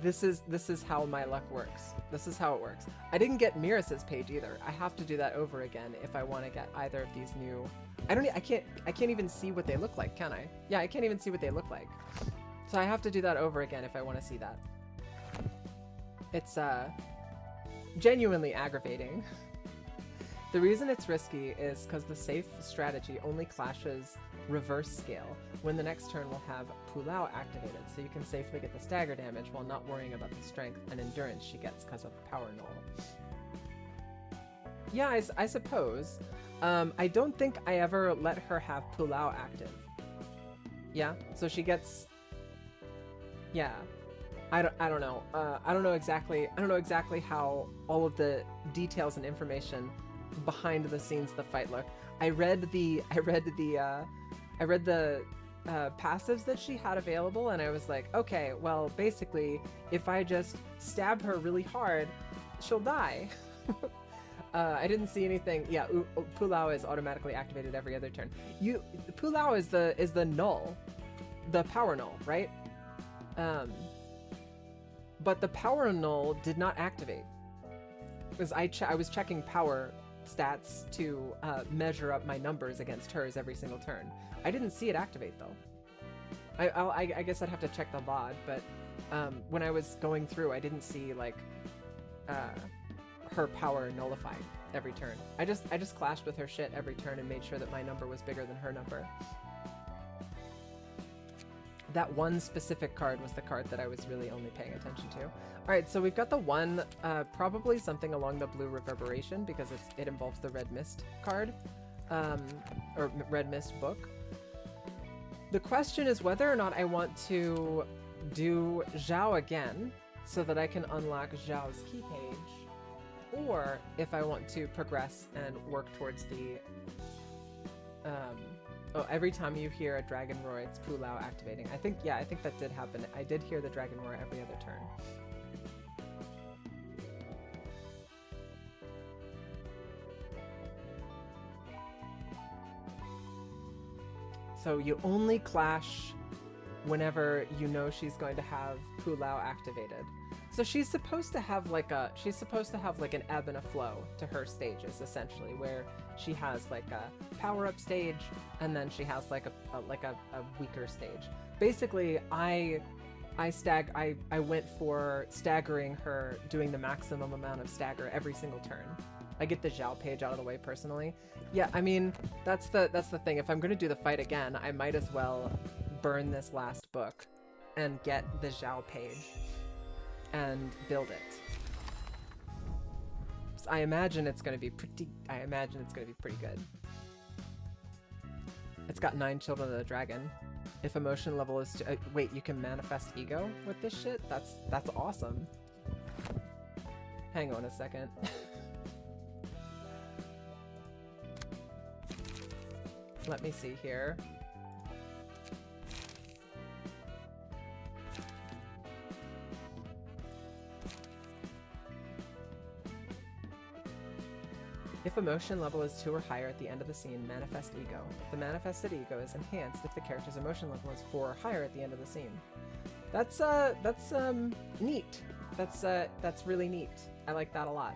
this is how my luck works. This is how it works. I didn't get Miris's page either. I have to do that over again if I want to get either of these new. I can't even see what they look like, can I? Yeah, I can't even see what they look like. So I have to do that over again if I want to see that. It's genuinely aggravating. The reason it's risky is because the safe strategy only clashes reverse scale when the next turn will have Pulao activated, so you can safely get the stagger damage while not worrying about the strength and endurance she gets because of Power Null. Yeah, I suppose. I don't think I ever let her have Pulao active. Yeah, so she gets... Yeah. I don't know. I don't know exactly how all of the details and information behind the scenes of the fight look. I read the passives that she had available, and I was like, okay, well, basically, if I just stab her really hard, she'll die. I didn't see anything. Yeah, Pulao is automatically activated every other turn. Pulao is the null, the power null, right? But the power null did not activate because I was checking power stats to measure up my numbers against hers every single turn. I didn't see it activate though. I guess I'd have to check the VOD, but when I was going through, I didn't see like her power nullified every turn. I just clashed with her shit every turn and made sure that my number was bigger than her number. That one specific card was the card that I was really only paying attention to. Alright, so we've got the one, probably something along the blue reverberation because it involves the Red Mist card, or Red Mist book. The question is whether or not I want to do Zhao again so that I can unlock Zhao's key page, or if I want to progress and work towards the, oh, every time you hear a dragon roar, it's Pulao activating. I think that did happen. I did hear the dragon roar every other turn. So you only clash whenever you know she's going to have Pulao activated. So she's supposed to have like an ebb and a flow to her stages, essentially, where she has like a power-up stage and then she has like a weaker stage. Basically, I went for staggering her, doing the maximum amount of stagger every single turn. I get the Zhao page out of the way personally. Yeah, I mean, that's the thing. If I'm gonna do the fight again, I might as well burn this last book and get the Zhao page and build it. So I imagine it's gonna be pretty good. It's got 9 Children of the Dragon. If emotion level is wait, you can manifest ego with this shit? That's awesome. Hang on a second. Let me see here. If emotion level is 2 or higher at the end of the scene, manifest ego. The manifested ego is enhanced if the character's emotion level is 4 or higher at the end of the scene. That's neat. That's really neat. I like that a lot.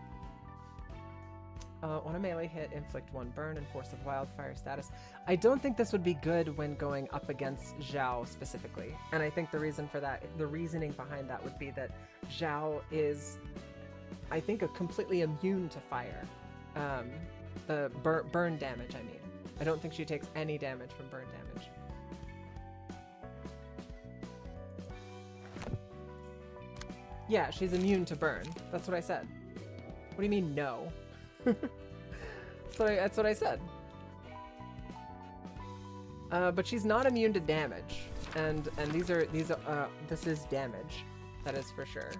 On a melee hit, inflict 1 burn and force of wildfire status. I don't think this would be good when going up against Zhao specifically. And I think the reason for that, the reasoning behind that would be that Zhao is, I think, completely immune to fire. The burn damage, I mean. I don't think she takes any damage from burn damage. Yeah, she's immune to burn. That's what I said. What do you mean, no? That's what I said. But she's not immune to damage, and this is damage. That is for sure.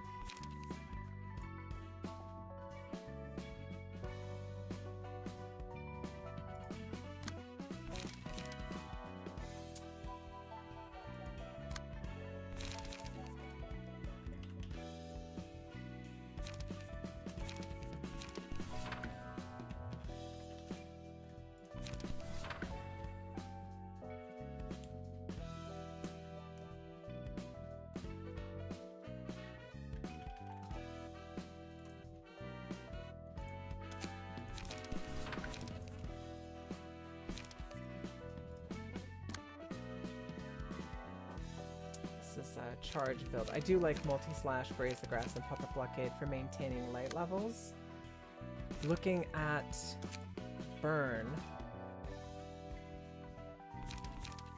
charge build. I do like multi-slash, Graze the Grass, and Puppet Blockade for maintaining light levels. Looking at Burn,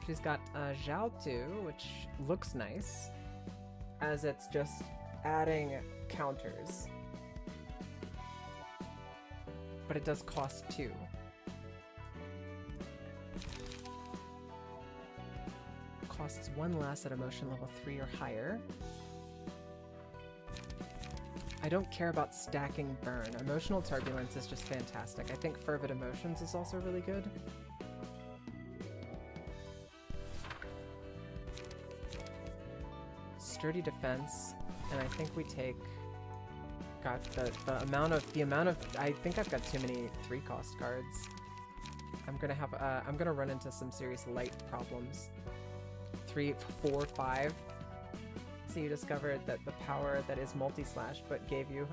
she's got Zhaotu, which looks nice, as it's just adding counters. But it does cost 2. Costs 1 less at emotion level 3 or higher. I don't care about stacking Burn. Emotional Turbulence is just fantastic. I think Fervid Emotions is also really good. Sturdy Defense, and I think we take... God, the amount of... I think I've got too many 3-cost cards. I'm gonna run into some serious light problems. 3, 4, 5. So you discovered that the power that is multi-slash but gave you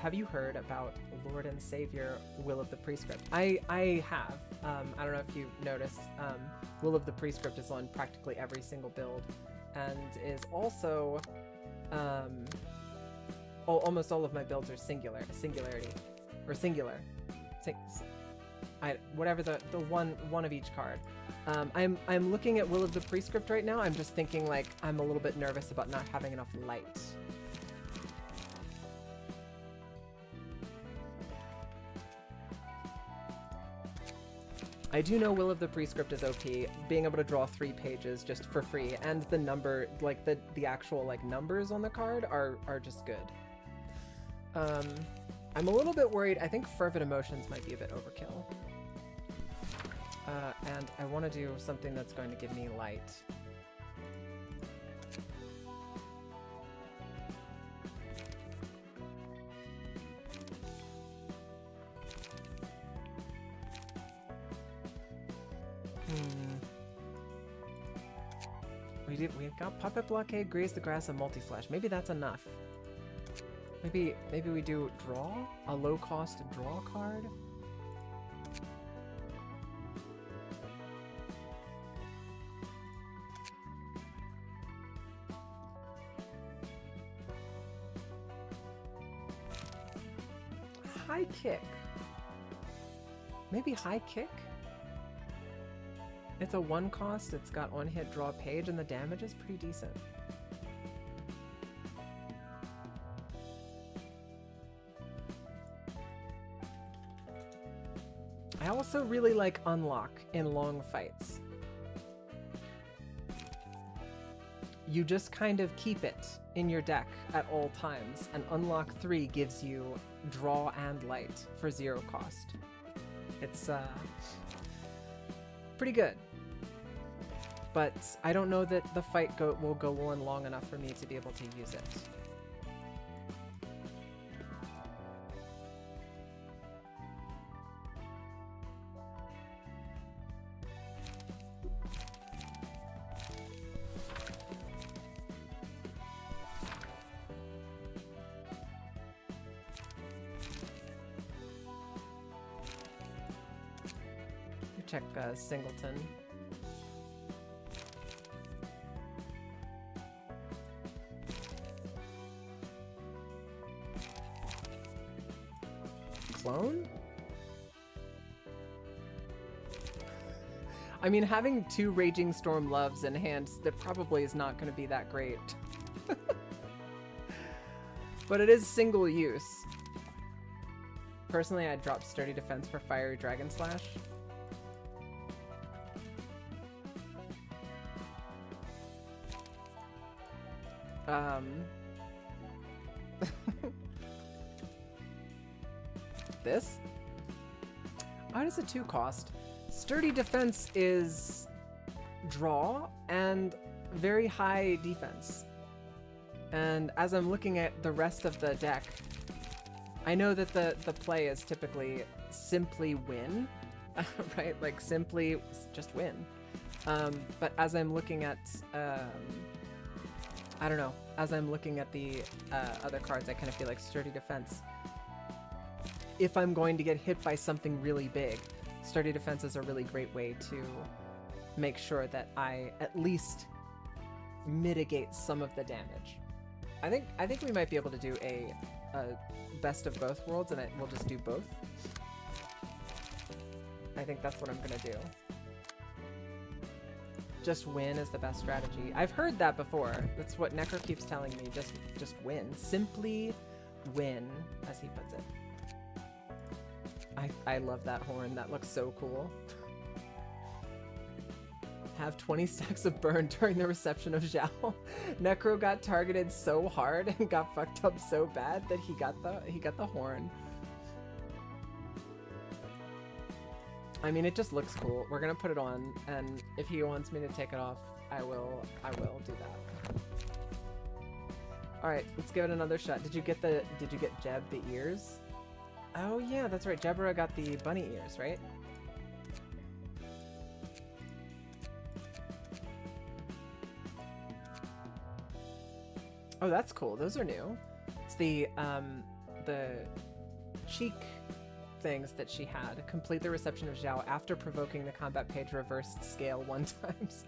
have you heard about Lord and Savior Will of the Prescript? I have. I don't know if you noticed, Will of the Prescript is on practically every single build and is also almost all of my builds are singular. Whatever the one of each card. I'm looking at Will of the Prescript right now. I'm just thinking, like, I'm a little bit nervous about not having enough light. I do know Will of the Prescript is OP, being able to draw 3 pages just for free, and the number, like, the actual, like, numbers on the card are just good. I'm a little bit worried. I think Fervid Emotions might be a bit overkill. And I want to do something that's going to give me light. We've got Puppet Blockade, Graze the Grass, and Multi-Slash. Maybe that's enough. Maybe we do draw? A low-cost draw card? High Kick. Maybe High Kick? It's a 1 cost, it's got on-hit draw page, and the damage is pretty decent. I also really like Unlock in long fights. You just kind of keep it in your deck at all times, and Unlock 3 gives you draw and light for 0 cost. It's pretty good. But I don't know that the fight will go on long enough for me to be able to use it. Check Singleton. Clone? I mean, having 2 Raging Storm Loves in hand, that probably is not going to be that great. But it is single use. Personally, I'd drop Sturdy Defense for Fiery Dragon Slash. This? Oh, it is a 2 cost. Sturdy Defense is draw and very high defense. And as I'm looking at the rest of the deck, I know that the play is typically simply win, right? Like simply just win. But as I'm looking at, I don't know, as I'm looking at the other cards, I kind of feel like Sturdy Defense. If I'm going to get hit by something really big, Sturdy Defense is a really great way to make sure that I at least mitigate some of the damage. I think we might be able to do a best of both worlds, and we'll just do both. I think that's what I'm gonna do. Just win is the best strategy. I've heard that before. That's what Necro keeps telling me. Just win. Simply win, as he puts it. I love that horn. That looks so cool. Have 20 stacks of burn during the reception of Zhao. Necro got targeted so hard and got fucked up so bad that he got the horn. I mean, it just looks cool. We're gonna put it on, and if he wants me to take it off, I will do that. All right, let's give it another shot. Did you get Jeb the ears? Oh yeah, that's right. Jebra got the bunny ears, right? Oh, that's cool. Those are new. It's the cheek things that she had. Complete the reception of Zhao after provoking the combat page reversed scale 1 times.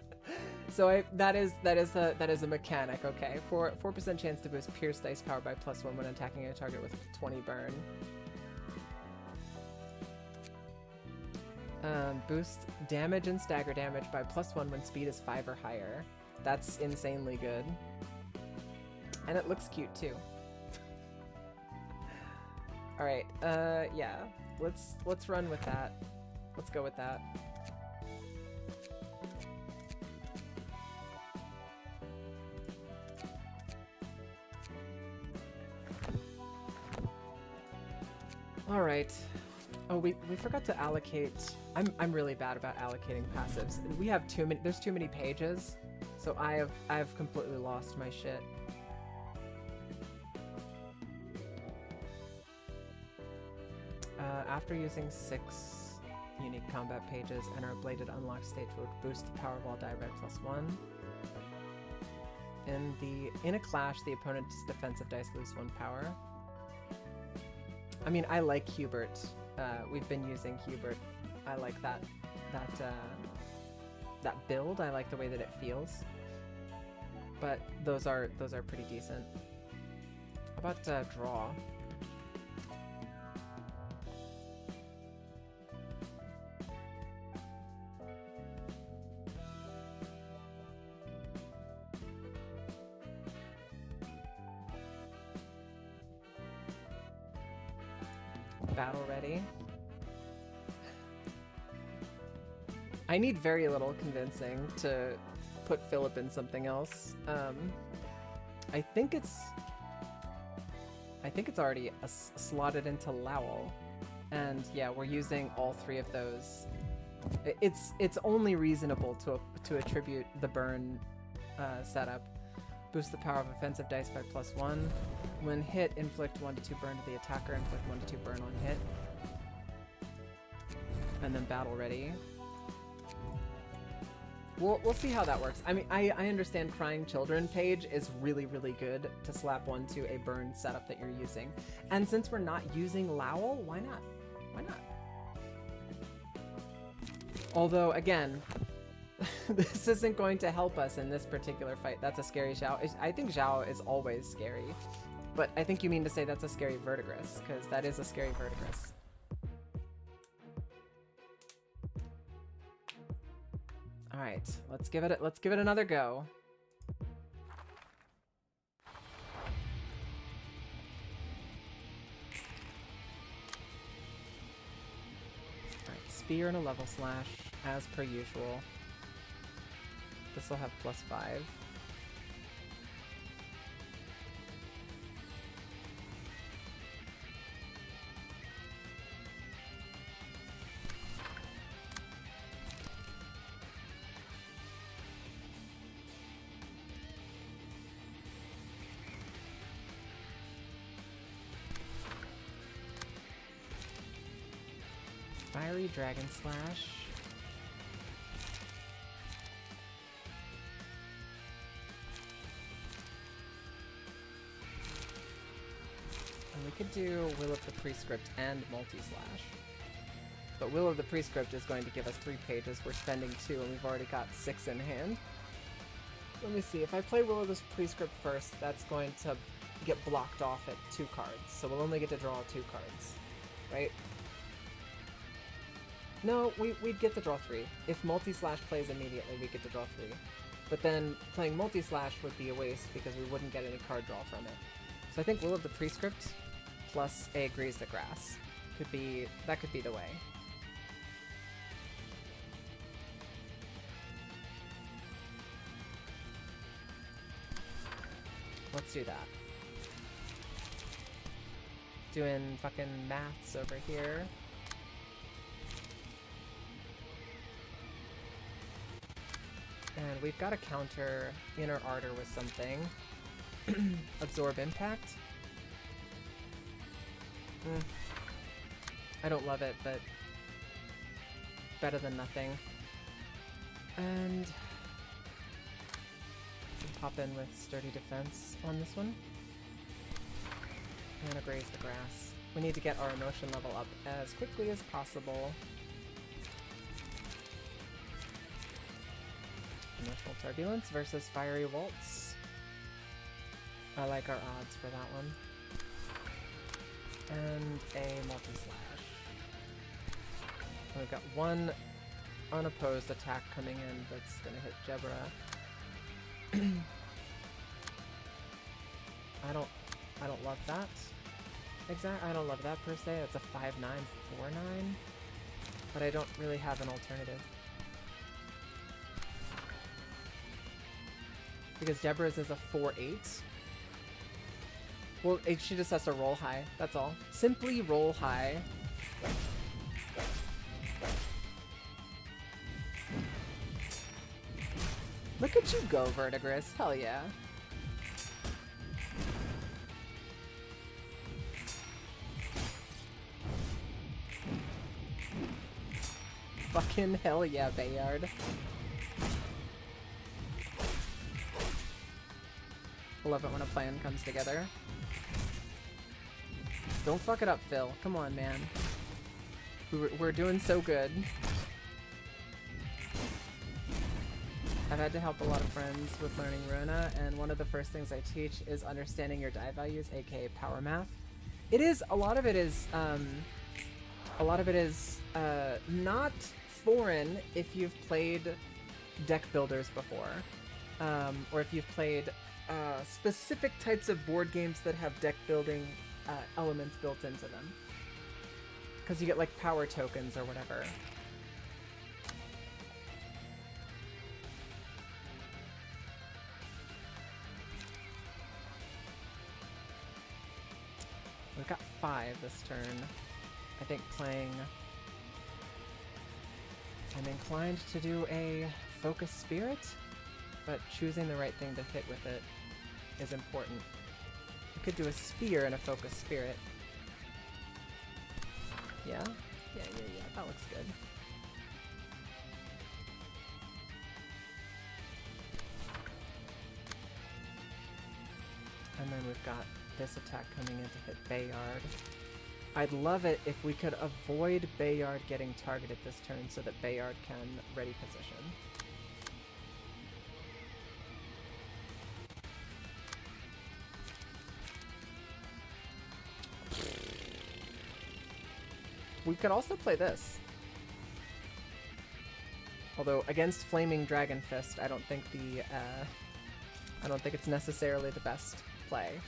So that is a mechanic. Okay, 4% chance to boost Pierce dice power by +1 when attacking a target with 20 burn. Boost damage and stagger damage by +1 when speed is 5 or higher. That's insanely good. And it looks cute too. All right, yeah, let's run with that. Let's go with that. All right. Oh, we forgot to allocate. I'm really bad about allocating passives. We have too many. There's too many pages, so I've completely lost my shit. After using 6 unique combat pages, enter a bladed unlock stage which boosts the power of all die by +1. In a clash, the opponent's defensive dice lose 1 power. I mean, I like Hubert. We've been using Hubert. I like that build. I like the way that it feels. But those are pretty decent. How about draw? Battle ready. I need very little convincing to put Philip in something else. I think it's already slotted into Lowell, and yeah, we're using all 3 of those. It's only reasonable to attribute the burn setup. Boost the power of offensive dice by +1. When hit, inflict 1 to 2 burn to the attacker, inflict 1 to 2 burn on hit. And then battle ready. We'll see how that works. I mean, I understand Crying Children page is really, really good to slap onto a burn setup that you're using. And since we're not using Lowell, why not? Why not? Although, again, this isn't going to help us in this particular fight. That's a scary Zhao. I think Zhao is always scary. But I think you mean to say that's a scary Verdigris, because that is a scary Verdigris. All right, let's give it another go. All right, spear and a level slash as per usual. This will have +5. Fiery Dragon Slash. And we could do Will of the Prescript and Multi-Slash. But Will of the Prescript is going to give us 3 pages. We're spending 2 and we've already got 6 in hand. Let me see. If I play Will-O-Wisp Prescript first, that's going to get blocked off at 2 cards. So we'll only get to draw 2 cards. Right? No, we'd get to draw 3. If Multi-Slash plays immediately, we get to draw 3. But then playing Multi-Slash would be a waste because we wouldn't get any card draw from it. So I think Will of the Prescript plus a Graze the Grass could be the way. Let's do that. Doing fucking maths over here. And we've got to counter Inner Ardor with something. Absorb Impact. I don't love it, but better than nothing. And pop in with Sturdy Defense on this one. And a Graze the Grass. We need to get our emotion level up as quickly as possible. Emotional Turbulence versus Fiery Waltz. I like our odds for that one. And a Multi-Slash. We've got one unopposed attack coming in that's gonna hit Jebra. I don't love that. I don't love that per se. It's a 5/9, 4/9. But I don't really have an alternative. Because Jebra's is a 4/8. Well, she just has to roll high, that's all. Simply roll high. Look at you go, Verdigris. Hell yeah. Fucking hell yeah, Bayard. I love it when a plan comes together. Don't fuck it up, Phil. Come on, man. We're doing so good. I've had to help a lot of friends with learning Runa, and one of the first things I teach is understanding your die values, aka power math. A lot of it is not foreign if you've played deck builders before, or if you've played specific types of board games that have deck building elements built into them. Because you get like power tokens or whatever. We've got 5 this turn. I think I'm inclined to do a Focus Spirit, but choosing the right thing to hit with it is important. We could do a Spear and a Focus Spirit. Yeah? Yeah, that looks good. And then we've got this attack coming in to hit Bayard. I'd love it if we could avoid Bayard getting targeted this turn so that Bayard can ready position. We could also play this. Although against Flaming Dragon Fist, I don't think it's necessarily the best play.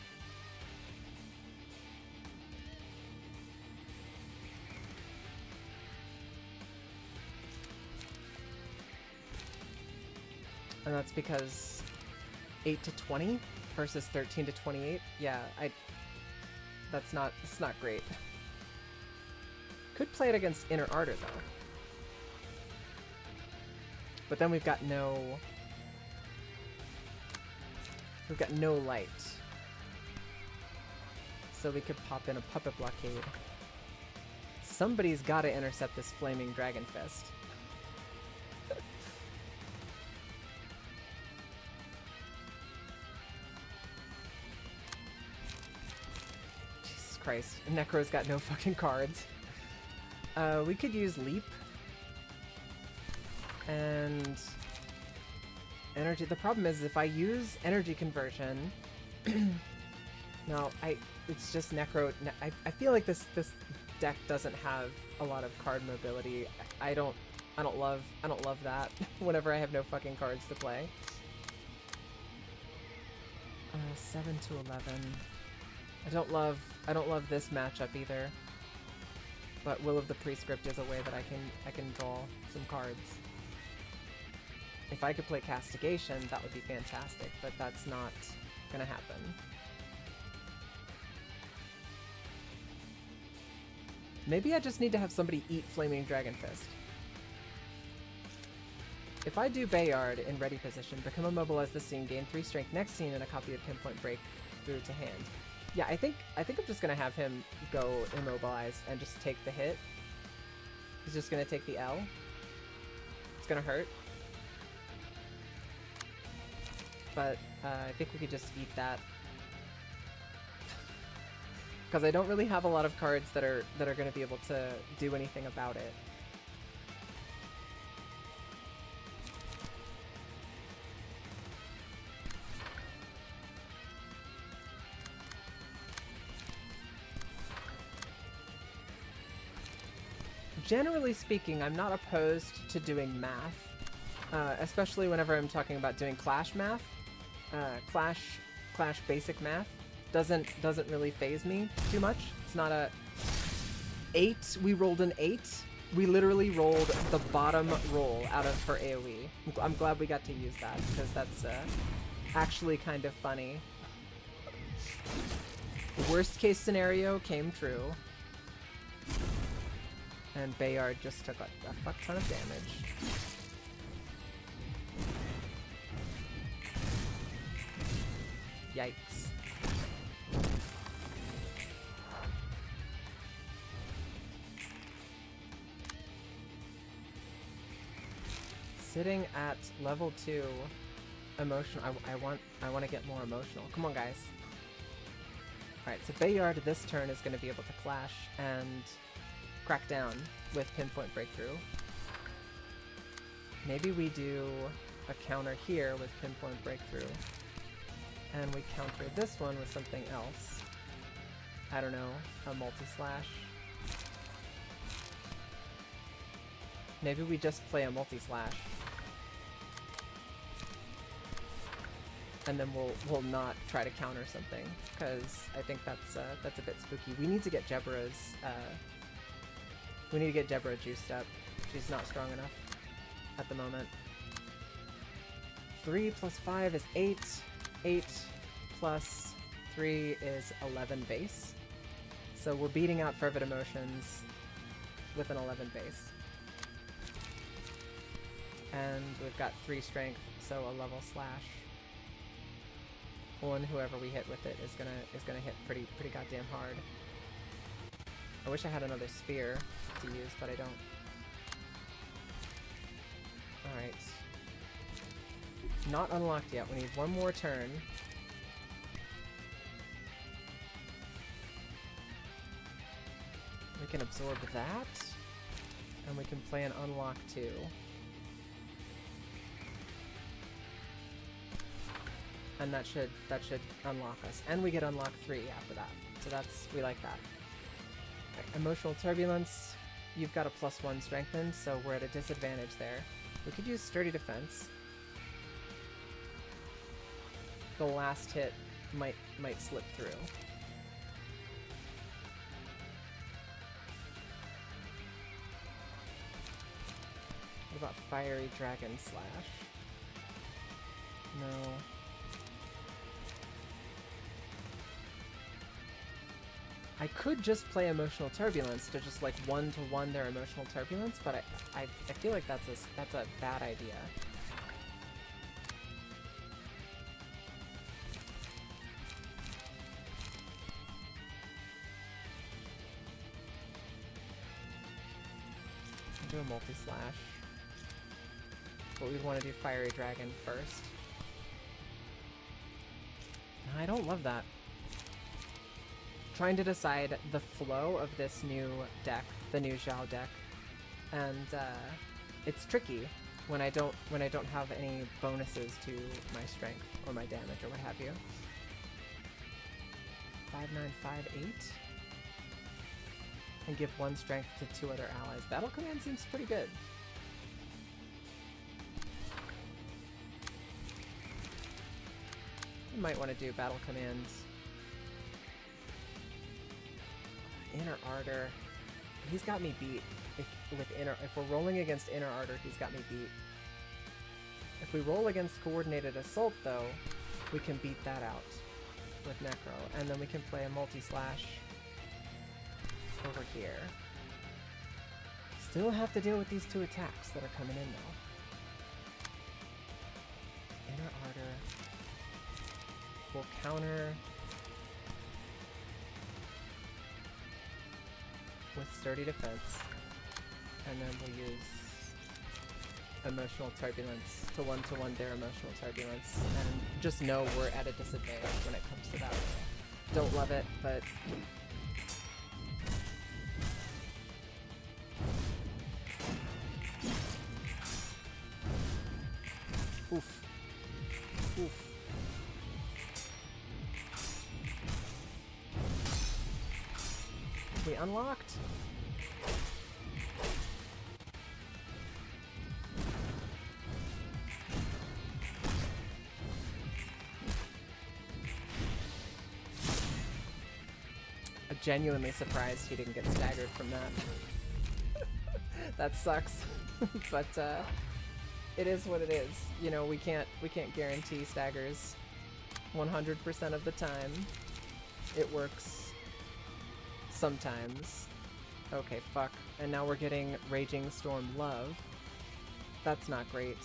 And that's because 8 to 20 versus 13 to 28. Yeah, it's not great. Could play it against Inner Ardor though. But then we've got no light. So we could pop in a Puppet Blockade. Somebody's gotta intercept this Flaming Dragon Fist. Jesus Christ. Necro's got no fucking cards. We could use Leap. And energy. The problem is if I use energy conversion, no, it's just Necro. I feel like this deck doesn't have a lot of card mobility. I don't love that whenever I have no fucking cards to play. 7 to 11. I don't love this matchup either. But Will of the Prescript is a way that I can draw some cards. If I could play Castigation, that would be fantastic, but that's not gonna happen. Maybe I just need to have somebody eat Flaming Dragon Fist. If I do Bayard in ready position, become immobilized this scene, gain 3 strength next scene, and a copy of Pinpoint Break through to hand. Yeah, I think I'm just gonna have him go immobilized and just take the hit. He's just gonna take the L. It's gonna hurt. But I think we could just eat that. Because I don't really have a lot of cards that are gonna be able to do anything about it. Generally speaking, I'm not opposed to doing math, especially whenever I'm talking about doing Clash math. Clash basic math doesn't really faze me too much. It's not a 8. We rolled an 8. We literally rolled the bottom roll out of her AoE. I'm glad we got to use that because that's actually kind of funny. Worst case scenario came true. And Bayard just took a fuck ton of damage. Yikes. Sitting at level 2 emotional. I want to get more emotional. Come on, guys. Alright, so Bayard this turn is going to be able to clash and crack down with Pinpoint Breakthrough. Maybe we do a counter here with Pinpoint Breakthrough. And we counter this one with something else. I don't know, a multi-slash. Maybe we just play a multi-slash. And then we'll not try to counter something, because I think that's a bit spooky. We need to get Jebra's Jebra juiced up. She's not strong enough at the moment. 3 plus 5 is 8. 8 plus 3 is 11 base. So we're beating out Fervid Emotions with an 11 base. And we've got 3 strength, so a level slash. And whoever we hit with it is gonna hit pretty goddamn hard. I wish I had another spear to use, but I don't. Alright. Not unlocked yet. We need one more turn. We can absorb that. And we can play an unlock too. And that should unlock us. And we get unlock 3 after that. So we like that. Right, Emotional Turbulence. You've got a +1 strengthened, so we're at a disadvantage there. We could use Sturdy Defense. The last hit might slip through. What about Fiery Dragon Slash? No. I could just play Emotional Turbulence to just like 1-to-1 their Emotional Turbulence, but I feel like that's a bad idea. I'll do a multi-slash. But we'd want to do Fiery Dragon first. I don't love that. Trying to decide the flow of this new deck, the new Zhao deck, and it's tricky when I don't have any bonuses to my strength or my damage or what have you. 5958. And give 1 strength to 2 other allies. Battle command seems pretty good. You might want to do battle commands. Inner Ardor. He's got me beat. If we're rolling against Inner Ardor, he's got me beat. If we roll against Coordinated Assault, though, we can beat that out with Necro, and then we can play a multi-slash over here. Still have to deal with these 2 attacks that are coming in now. Inner Ardor will counter with Sturdy Defense, and then we'll use Emotional Turbulence to one-to-one their Emotional Turbulence, and just know we're at a disadvantage when it comes to that. Don't love it, but oof. Oof. We unlocked. I'm genuinely surprised he didn't get staggered from that. That sucks. But it is what it is. You know, we can't guarantee staggers 100% of the time. It works sometimes. Okay, fuck. And now we're getting Raging Storm Love. That's not great.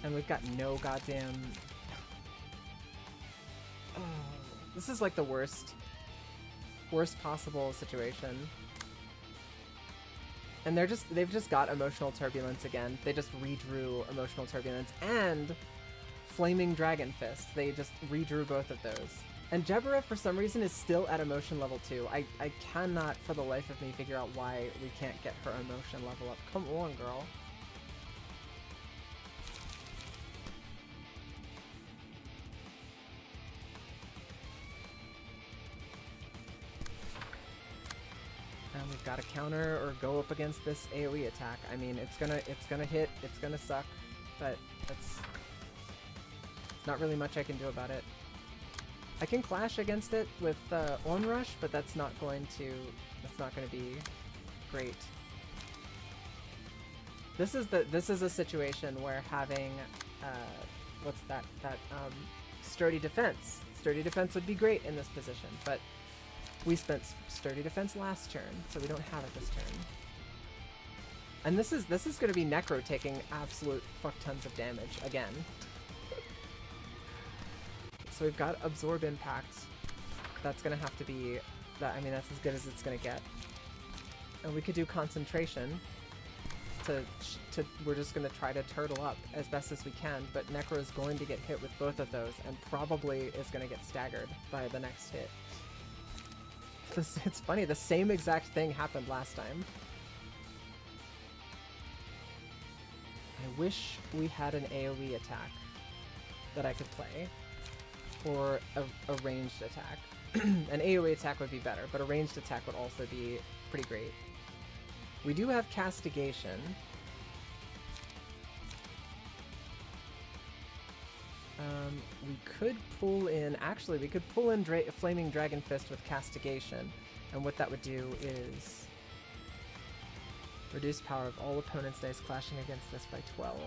And we've got no goddamn... Oh, this is like the worst possible situation. And they've just got Emotional Turbulence again. They just redrew Emotional Turbulence and Flaming Dragon Fist. They just redrew both of those. And Jebera, for some reason, is still at emotion level 2. I cannot, for the life of me, figure out why we can't get her emotion level up. Come on, girl. And we've got to counter or go up against this AoE attack. I mean, it's gonna hit, it's gonna suck, but that's not really much I can do about it. I can clash against it with Onrush, but that's not going to be great. This is a situation where having what's that Sturdy Defense. Sturdy Defense would be great in this position, but we spent Sturdy Defense last turn, so we don't have it this turn. And this is going to be Necro taking absolute fuck tons of damage again. So we've got Absorb Impact. That's going to have to be that. I mean, that's as good as it's going to get. And we could do Concentration. We're just going to try to turtle up as best as we can, but Necro is going to get hit with both of those and probably is going to get staggered by the next hit. It's funny, the same exact thing happened last time. I wish we had an AoE attack that I could play, or a ranged attack. An AoE attack would be better, but a ranged attack would also be pretty great. We do have Castigation. We could pull in, actually, we could pull in Flaming Dragon Fist with Castigation, and what that would do is reduce power of all opponents' dice clashing against this by 12.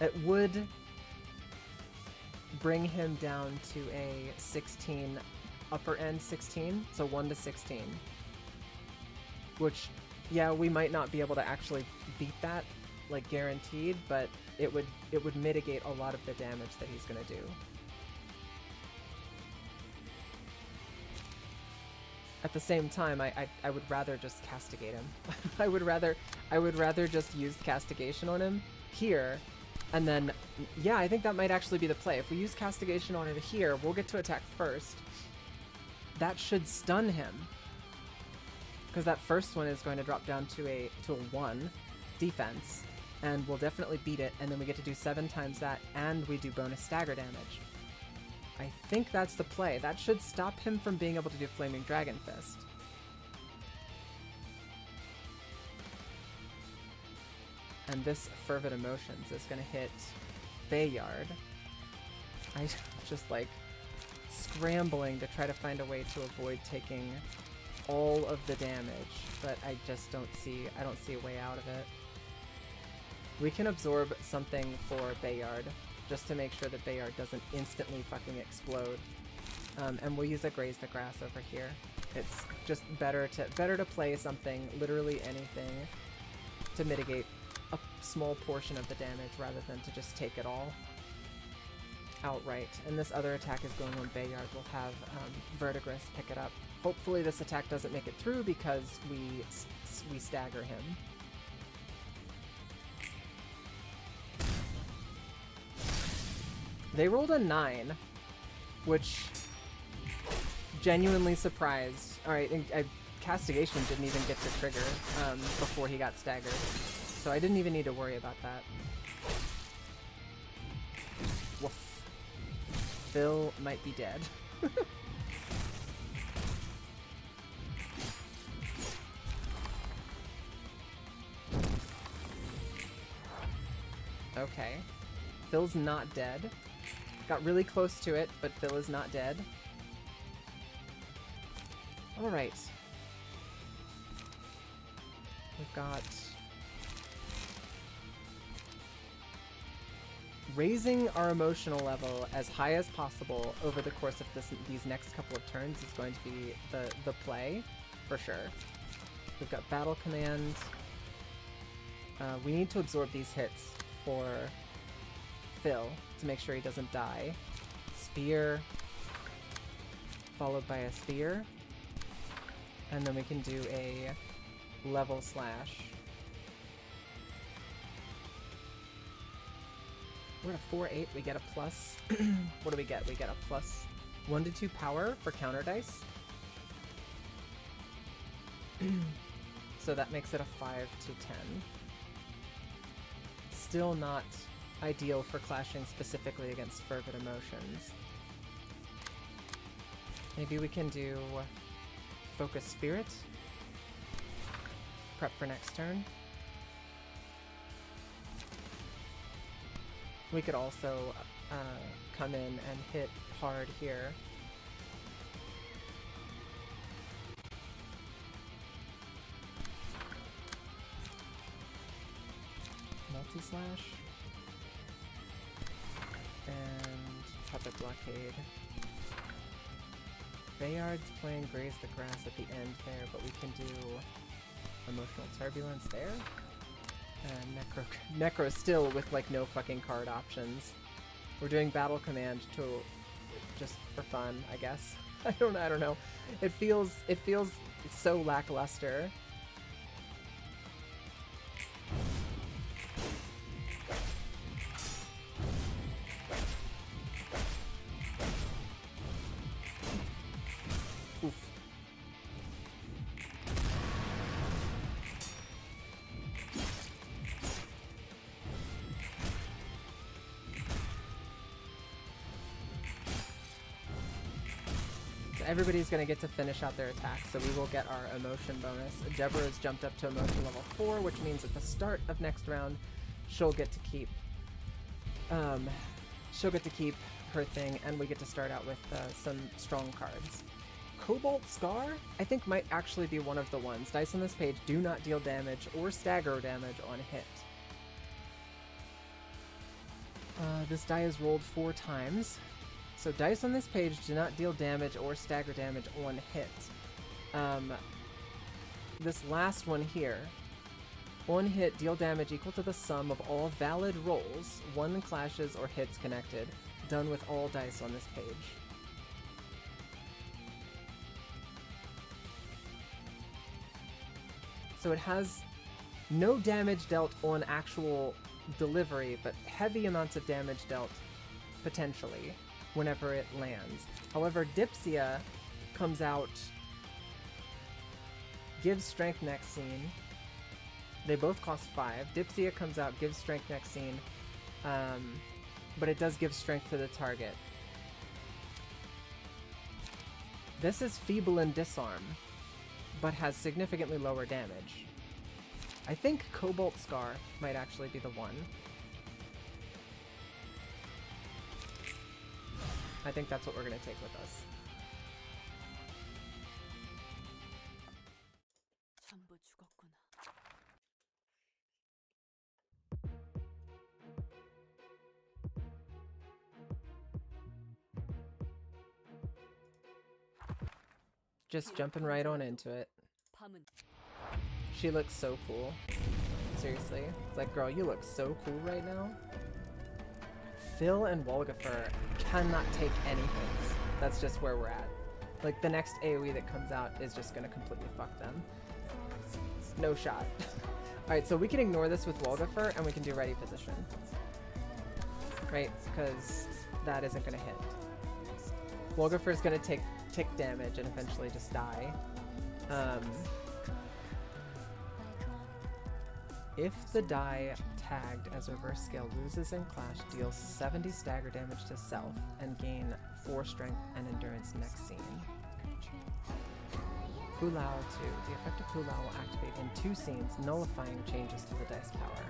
It would bring him down to a 16, upper end 16, so 1 to 16. Which, yeah, we might not be able to actually beat that, like, guaranteed, but it would mitigate a lot of the damage that he's gonna do. At the same time, I would rather just castigate him. I would rather just use Castigation on him here, and then, yeah, I think that might actually be the play. If we use Castigation on him here, we'll get to attack first, that should stun him. Because that first one is going to drop down to a 1 defense, and we'll definitely beat it, and then we get to do 7 times that, and we do bonus stagger damage. I think that's the play. That should stop him from being able to do Flaming Dragon Fist. And this Fervid Emotions is going to hit Bayard. I'm just like scrambling to try to find a way to avoid taking all of the damage, but I just don't see a way out of it. We can absorb something for Bayard, just to make sure that Bayard doesn't instantly fucking explode. And we'll use a Graze the Grass over here. It's just better to play something, literally anything, to mitigate a small portion of the damage rather than to just take it all outright. And this other attack is going on Bayard. We'll have Verdigris pick it up. Hopefully this attack doesn't make it through because we stagger him. They rolled a 9, which genuinely surprised. Alright, Castigation didn't even get to trigger before he got staggered, so I didn't even need to worry about that. Woof. Phil might be dead. Okay. Phil's not dead. Got really close to it, but Phil is not dead. Alright. We've got... raising our emotional level as high as possible over the course of these next couple of turns is going to be the play, for sure. We've got Battle Command. We need to absorb these hits for Phil to make sure he doesn't die. Spear, followed by a spear, and then we can do a level slash. We're at a 4-8, we get a plus. What do we get? We get a plus 1 to 2 power for counter dice. So that makes it a 5 to 10. Still not ideal for clashing specifically against Fervid Emotions. Maybe we can do Focus Spirit. Prep for next turn. We could also come in and hit hard here. Multi-slash. And Puppet Blockade. Bayard's playing Graze the Grass at the end there, but we can do Emotional Turbulence there. And Necro still with like no fucking card options. We're doing Battle Command to just for fun, I guess. I don't know. It feels so lackluster. Everybody's going to get to finish out their attack, so we will get our emotion bonus. Deborah has jumped up to emotion level 4, which means at the start of next round, she'll get to keep her thing, and we get to start out with some strong cards. Cobalt Scar, I think, might actually be one of the ones. Dice on this page do not deal damage or stagger damage on hit. This die is rolled 4 times. So dice on this page do not deal damage or stagger damage on hit. This last one here, on hit, deal damage equal to the sum of all valid rolls, 1 clashes or hits connected, done with all dice on this page. So it has no damage dealt on actual delivery, but heavy amounts of damage dealt potentially whenever it lands. However, Dipsia comes out, gives strength next scene. They both cost 5. Dipsia comes out, gives strength next scene, but it does give strength to the target. This is Feeble and Disarm, but has significantly lower damage. I think Cobalt Scar might actually be the one. I think that's what we're going to take with us. Just jumping right on into it. She looks so cool. Seriously. It's like, girl, you look so cool right now. Phil and Wolgifer cannot take any hits. That's just where we're at. Like, the next AoE that comes out is just gonna completely fuck them. No shot. Alright, so we can ignore this with Wolgifer and we can do ready position. Right? Because that isn't gonna hit. Wolgifer's gonna take tick damage and eventually just die. If the die tagged as reverse scale loses in clash, deals 70 stagger damage to self and gain 4 strength and endurance next scene. Pu Lao 2. The effect of Pu Lao will activate in 2 scenes, nullifying changes to the dice power.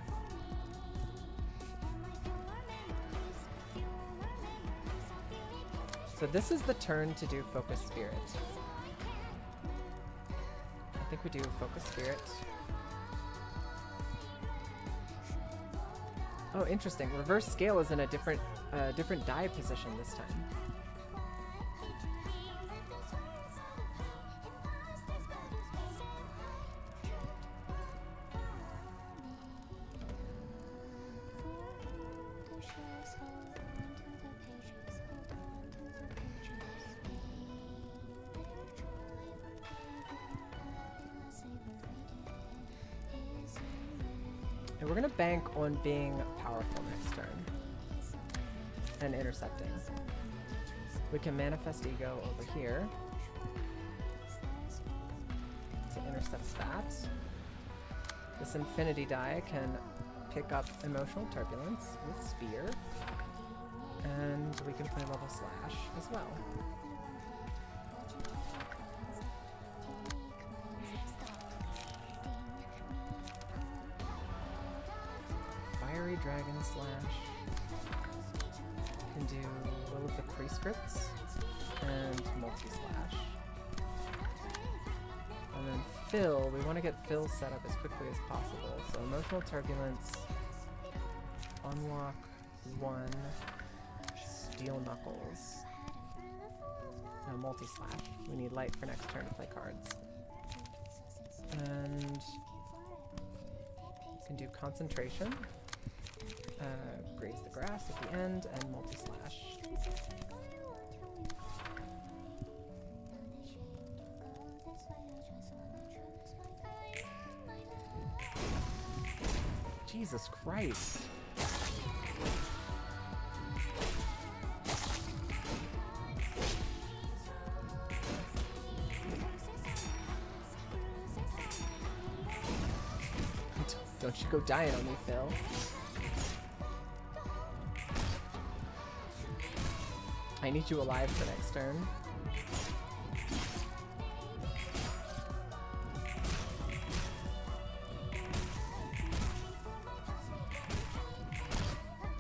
So this is the turn to do Focus Spirit. I think we do Focus Spirit. Oh, interesting. Reverse scale is in a different die position this time. And we're gonna bank on being powerful next turn and intercepting. We can manifest ego over here to intercept that. This infinity die can pick up emotional turbulence with spear, and we can play level slash as well. Fiery Dragon Slash. Can do Will of the Prescripts and Multi-Slash. And then Phil, we want to get Phil set up as quickly as possible. So Emotional Turbulence, unlock 1, Steel Knuckles. No, Multi-Slash. We need light for next turn to play cards. And can do Concentration. Graze the Grass at the end, and Multi-Slash. Jesus Christ. Don't you go dying on me, Phil. I need you alive for next turn.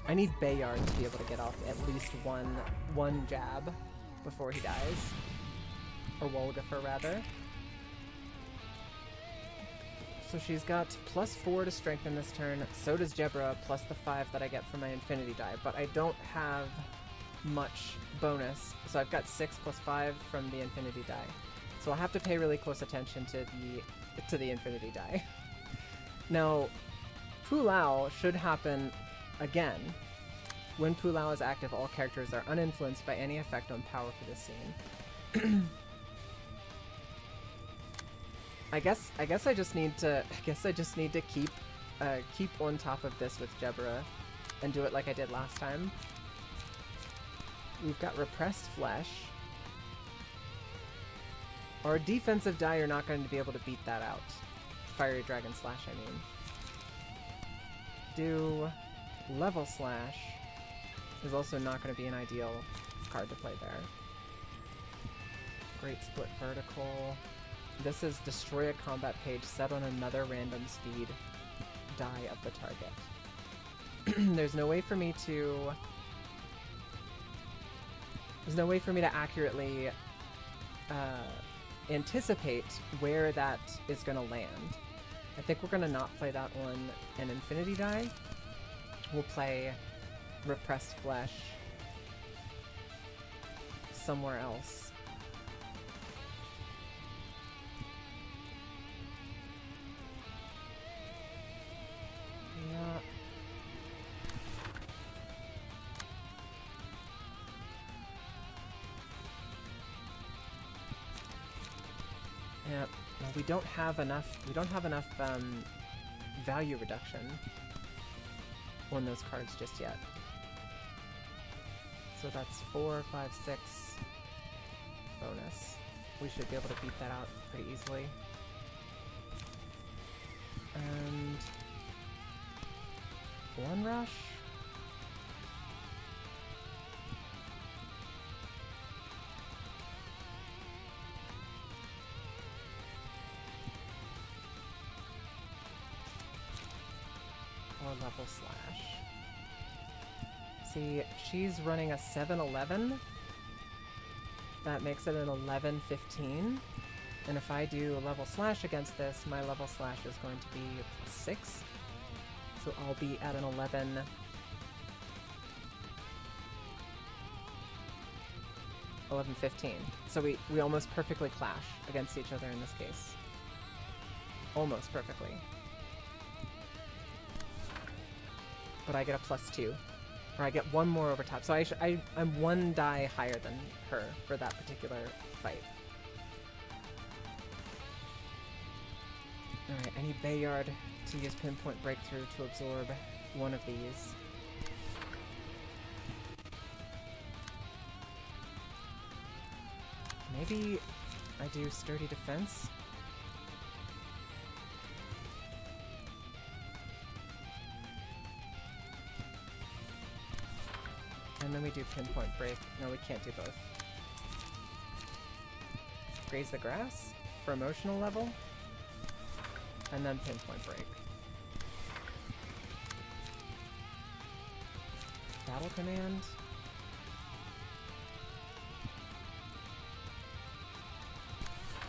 I need Bayard to be able to get off at least one jab before he dies. Or Wolgifer, rather. So she's got +4 to strengthen this turn. So does Jebra, plus the 5 that I get from my Infinity die. But I don't have much bonus. So I've got 6 + 5 from the Infinity die. So I'll have to pay really close attention to the Infinity die. Now, Pu Lao should happen again. When Pu Lao is active, all characters are uninfluenced by any effect on power for this scene. I guess I just need to keep on top of this with Jebra and do it like I did last time. We've got Repressed Flesh. Our defensive die are not going to be able to beat that out. Fiery Dragon Slash, I mean. Do Level Slash is also not going to be an ideal card to play there. Great Split Vertical. This is destroy a combat page set on another random speed die of the target. There's no way for me to accurately anticipate where that is going to land. I think we're going to not play that on an Infinity die. We'll play Repressed Flesh somewhere else. Yeah. Yeah, well, we don't have enough value reduction on those cards just yet. So that's 4, 5, 6 bonus. We should be able to beat that out pretty easily. And one rush. Or level slash. See, she's running a 7-11. That makes it an 11-15. And if I do a level slash against this, my level slash is going to be a 6. So I'll be at an 11. $11-15. So we almost perfectly clash against each other in this case. Almost perfectly. But I get a +2. Or I get one more over top. So I'm one die higher than her for that particular fight. Alright, I need Bayard to use Pinpoint Breakthrough to absorb one of these. Maybe I do Sturdy Defense? And then we do Pinpoint Break. No, we can't do both. Graze the Grass for emotional level. And then Pinpoint Break. Battle Command.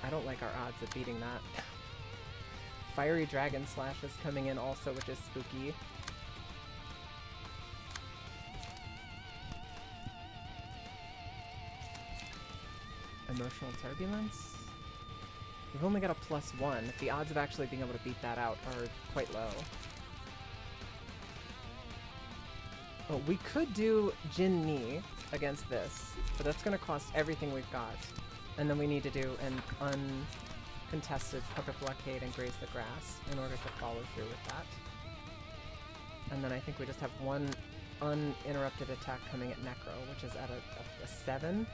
I don't like our odds of beating that. Fiery Dragon Slash is coming in also, which is spooky. Emotional Turbulence? We've only got a +1. The odds of actually being able to beat that out are quite low. Well, we could do Jin Ni against this, but that's going to cost everything we've got. And then we need to do an uncontested Puppet Blockade and Graze the Grass in order to follow through with that. And then I think we just have one uninterrupted attack coming at Necro, which is at a 7.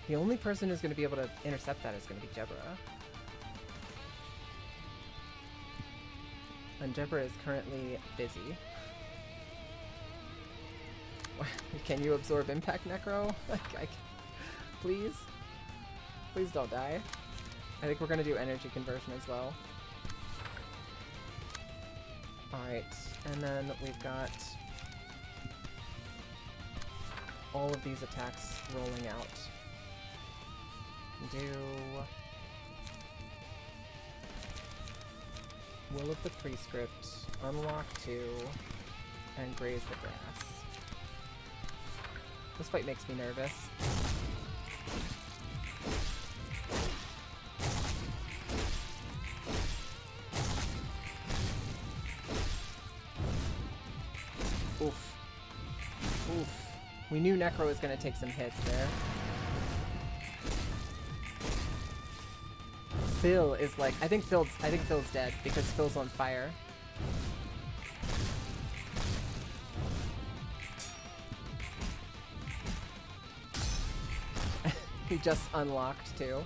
The only person who's going to be able to intercept that is going to be Jebra. And Jebra is currently busy. Can you absorb Impact Necro? Please? Please don't die. I think we're going to do Energy Conversion as well. Alright, and then we've got all of these attacks rolling out. Do Will of the Prescript, Unlock 2, and Graze the Grass. This fight makes me nervous. Oof. Oof. We knew Necro was going to take some hits there. Phil is like, I think Phil's dead because Phil's on fire. He just unlocked too.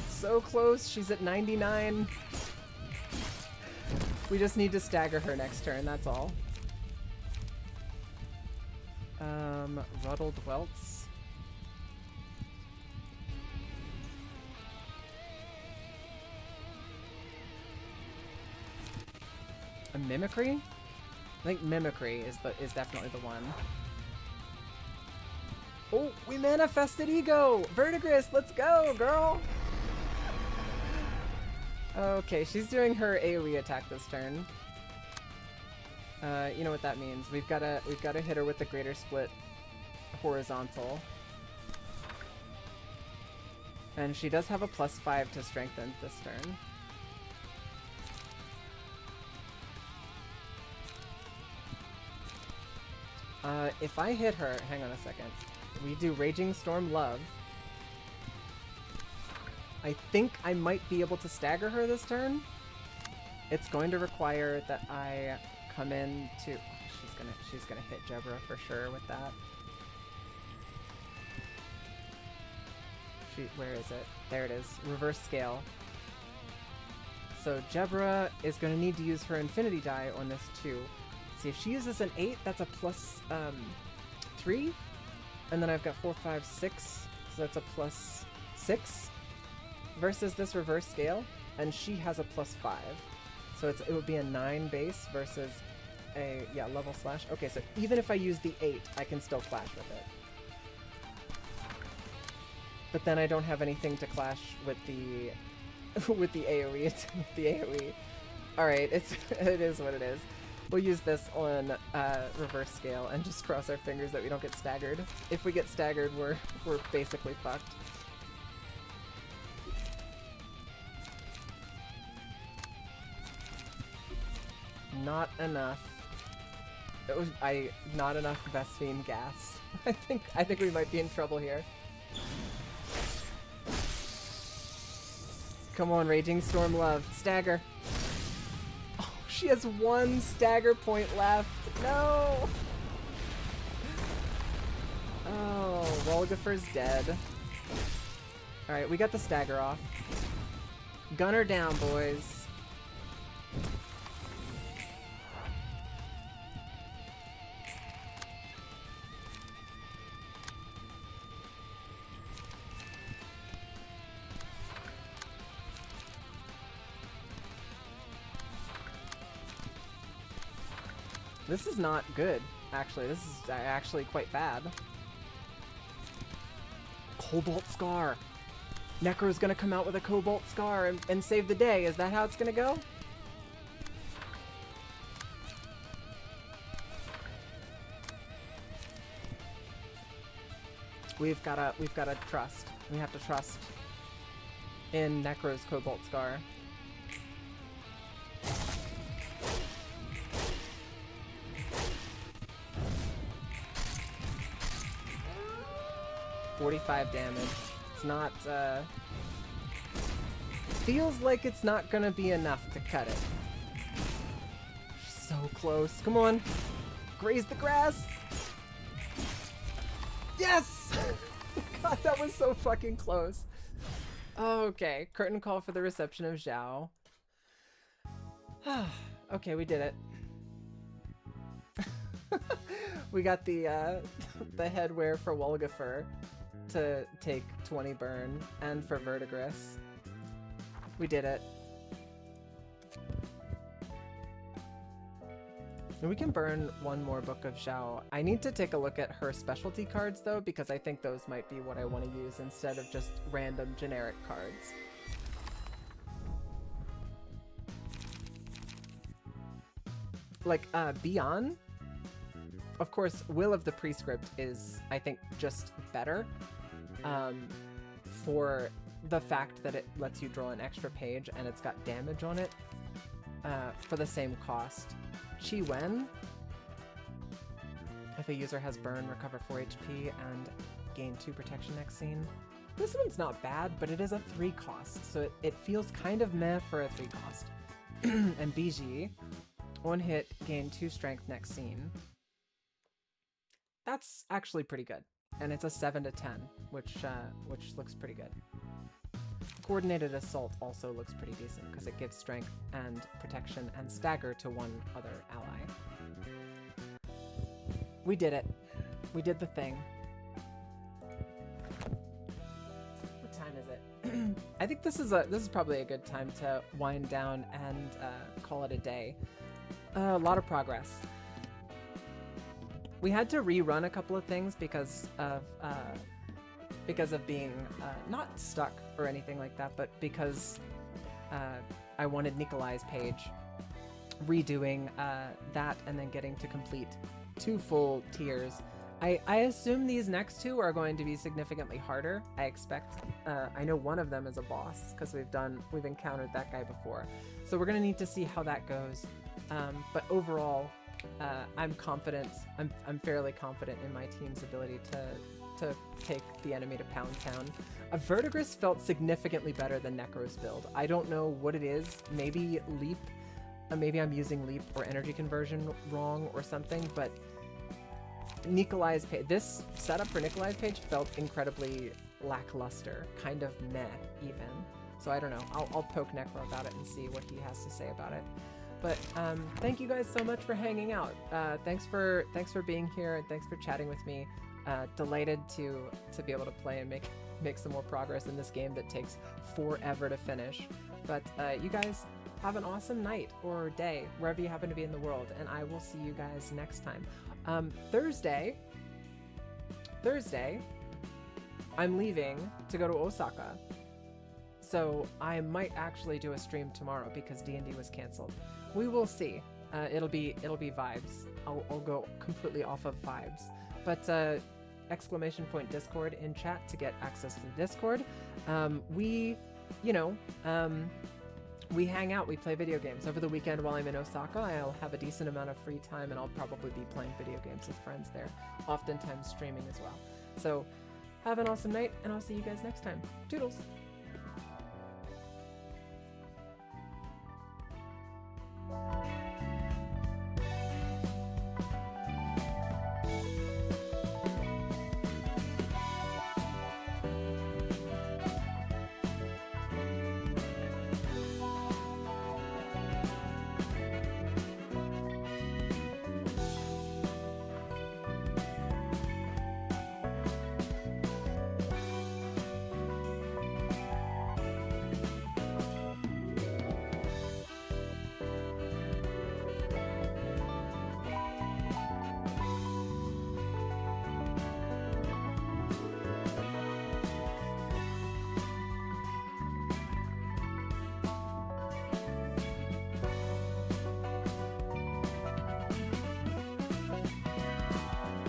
So close, she's at 99. We just need to stagger her next turn, that's all. Ruddled Welts. A Mimicry? I think Mimicry is definitely the one. Oh, we manifested Ego! Verdigris, let's go, girl! Okay, she's doing her AoE attack this turn. You know what that means. We've gotta hit her with the Greater Split horizontal. And she does have a +5 to strengthen this turn. If I hit her, hang on a second. We do Raging Storm Love. I think I might be able to stagger her this turn. It's going to require that I come in to... Oh, she's gonna hit Jebra for sure with that. Where is it? There it is. Reverse scale. So Jebra is going to need to use her Infinity Die on this too. See, if she uses an 8, that's a +3. And then I've got 4, 5, 6. So that's a +6 versus this reverse scale. And she has a +5. So it would be a 9 base versus a, yeah, level slash. Okay, so even if I use the 8, I can still clash with it. But then I don't have anything to clash with the with the AoE. With the AoE. All right, it is what it is. We'll use this on reverse scale and just cross our fingers that we don't get staggered. If we get staggered, we're basically fucked. Not enough. Not enough Vespene gas. I think we might be in trouble here. Come on, Raging Storm Love. Stagger. Oh, she has 1 stagger point left. No! Oh, Wolgifer's dead. Alright, we got the stagger off. Gun her down, boys. This is not good, actually. This is actually quite bad. Cobalt Scar. Necro's gonna come out with a Cobalt Scar and save the day. Is that how it's gonna go? We've gotta trust. We have to trust in Necro's Cobalt Scar. $45 damage. It's not, feels like it's not gonna be enough to cut it. So close. Come on. Graze the grass! Yes! God, that was so fucking close. Okay, curtain call for the reception of Zhao. Okay, we did it. We got the headwear for Wolgifer to take 20 burn, and for Verdigris. We did it. And we can burn one more Book of Zhao. I need to take a look at her specialty cards though, because I think those might be what I want to use instead of just random generic cards. Like, Beyond? Of course, Will of the Prescript is, I think, just better. For the fact that it lets you draw an extra page and it's got damage on it for the same cost. Qi Wen, if a user has burn, recover 4 HP and gain 2 protection next scene. This one's not bad, but it is a 3 cost, so it feels kind of meh for a 3 cost. And Biji, 1 hit, gain 2 strength next scene. That's actually pretty good. And it's a 7 to 10, which looks pretty good. Coordinated Assault also looks pretty decent because it gives strength and protection and stagger to 1 other ally. We did it. We did the thing. What time is it? I think this is probably a good time to wind down and call it a day. A lot of progress. We had to rerun a couple of things because of being not stuck or anything like that, but because I wanted Nikolai's page, redoing that and then getting to complete 2 full tiers. I assume these next 2 are going to be significantly harder. I expect. I know one of them is a boss because we've encountered that guy before, so we're gonna need to see how that goes. But overall, I'm confident. I'm fairly confident in my team's ability to take the enemy to Pound Town. A Verdigris felt significantly better than Necro's build. I don't know what it is. Maybe Leap. Maybe I'm using Leap or Energy Conversion wrong or something, but Nikolai's page, this setup for Nikolai's page felt incredibly lackluster, kind of meh even. So I don't know. I'll poke Necro about it and see what he has to say about it. But thank you guys so much for hanging out. Thanks for being here and thanks for chatting with me. Delighted to be able to play and make some more progress in this game that takes forever to finish. But you guys have an awesome night or day wherever you happen to be in the world, and I will see you guys next time. Thursday, I'm leaving to go to Osaka, so I might actually do a stream tomorrow because D&D was canceled. We will see. It'll be vibes. I'll go completely off of vibes, but ! Discord in chat to get access to the Discord. We hang out, we play video games. Over the weekend while I'm in Osaka, I'll have a decent amount of free time and I'll probably be playing video games with friends there, oftentimes streaming as well. So have an awesome night and I'll see you guys next time. Toodles!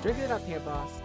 Drink it up here, boss.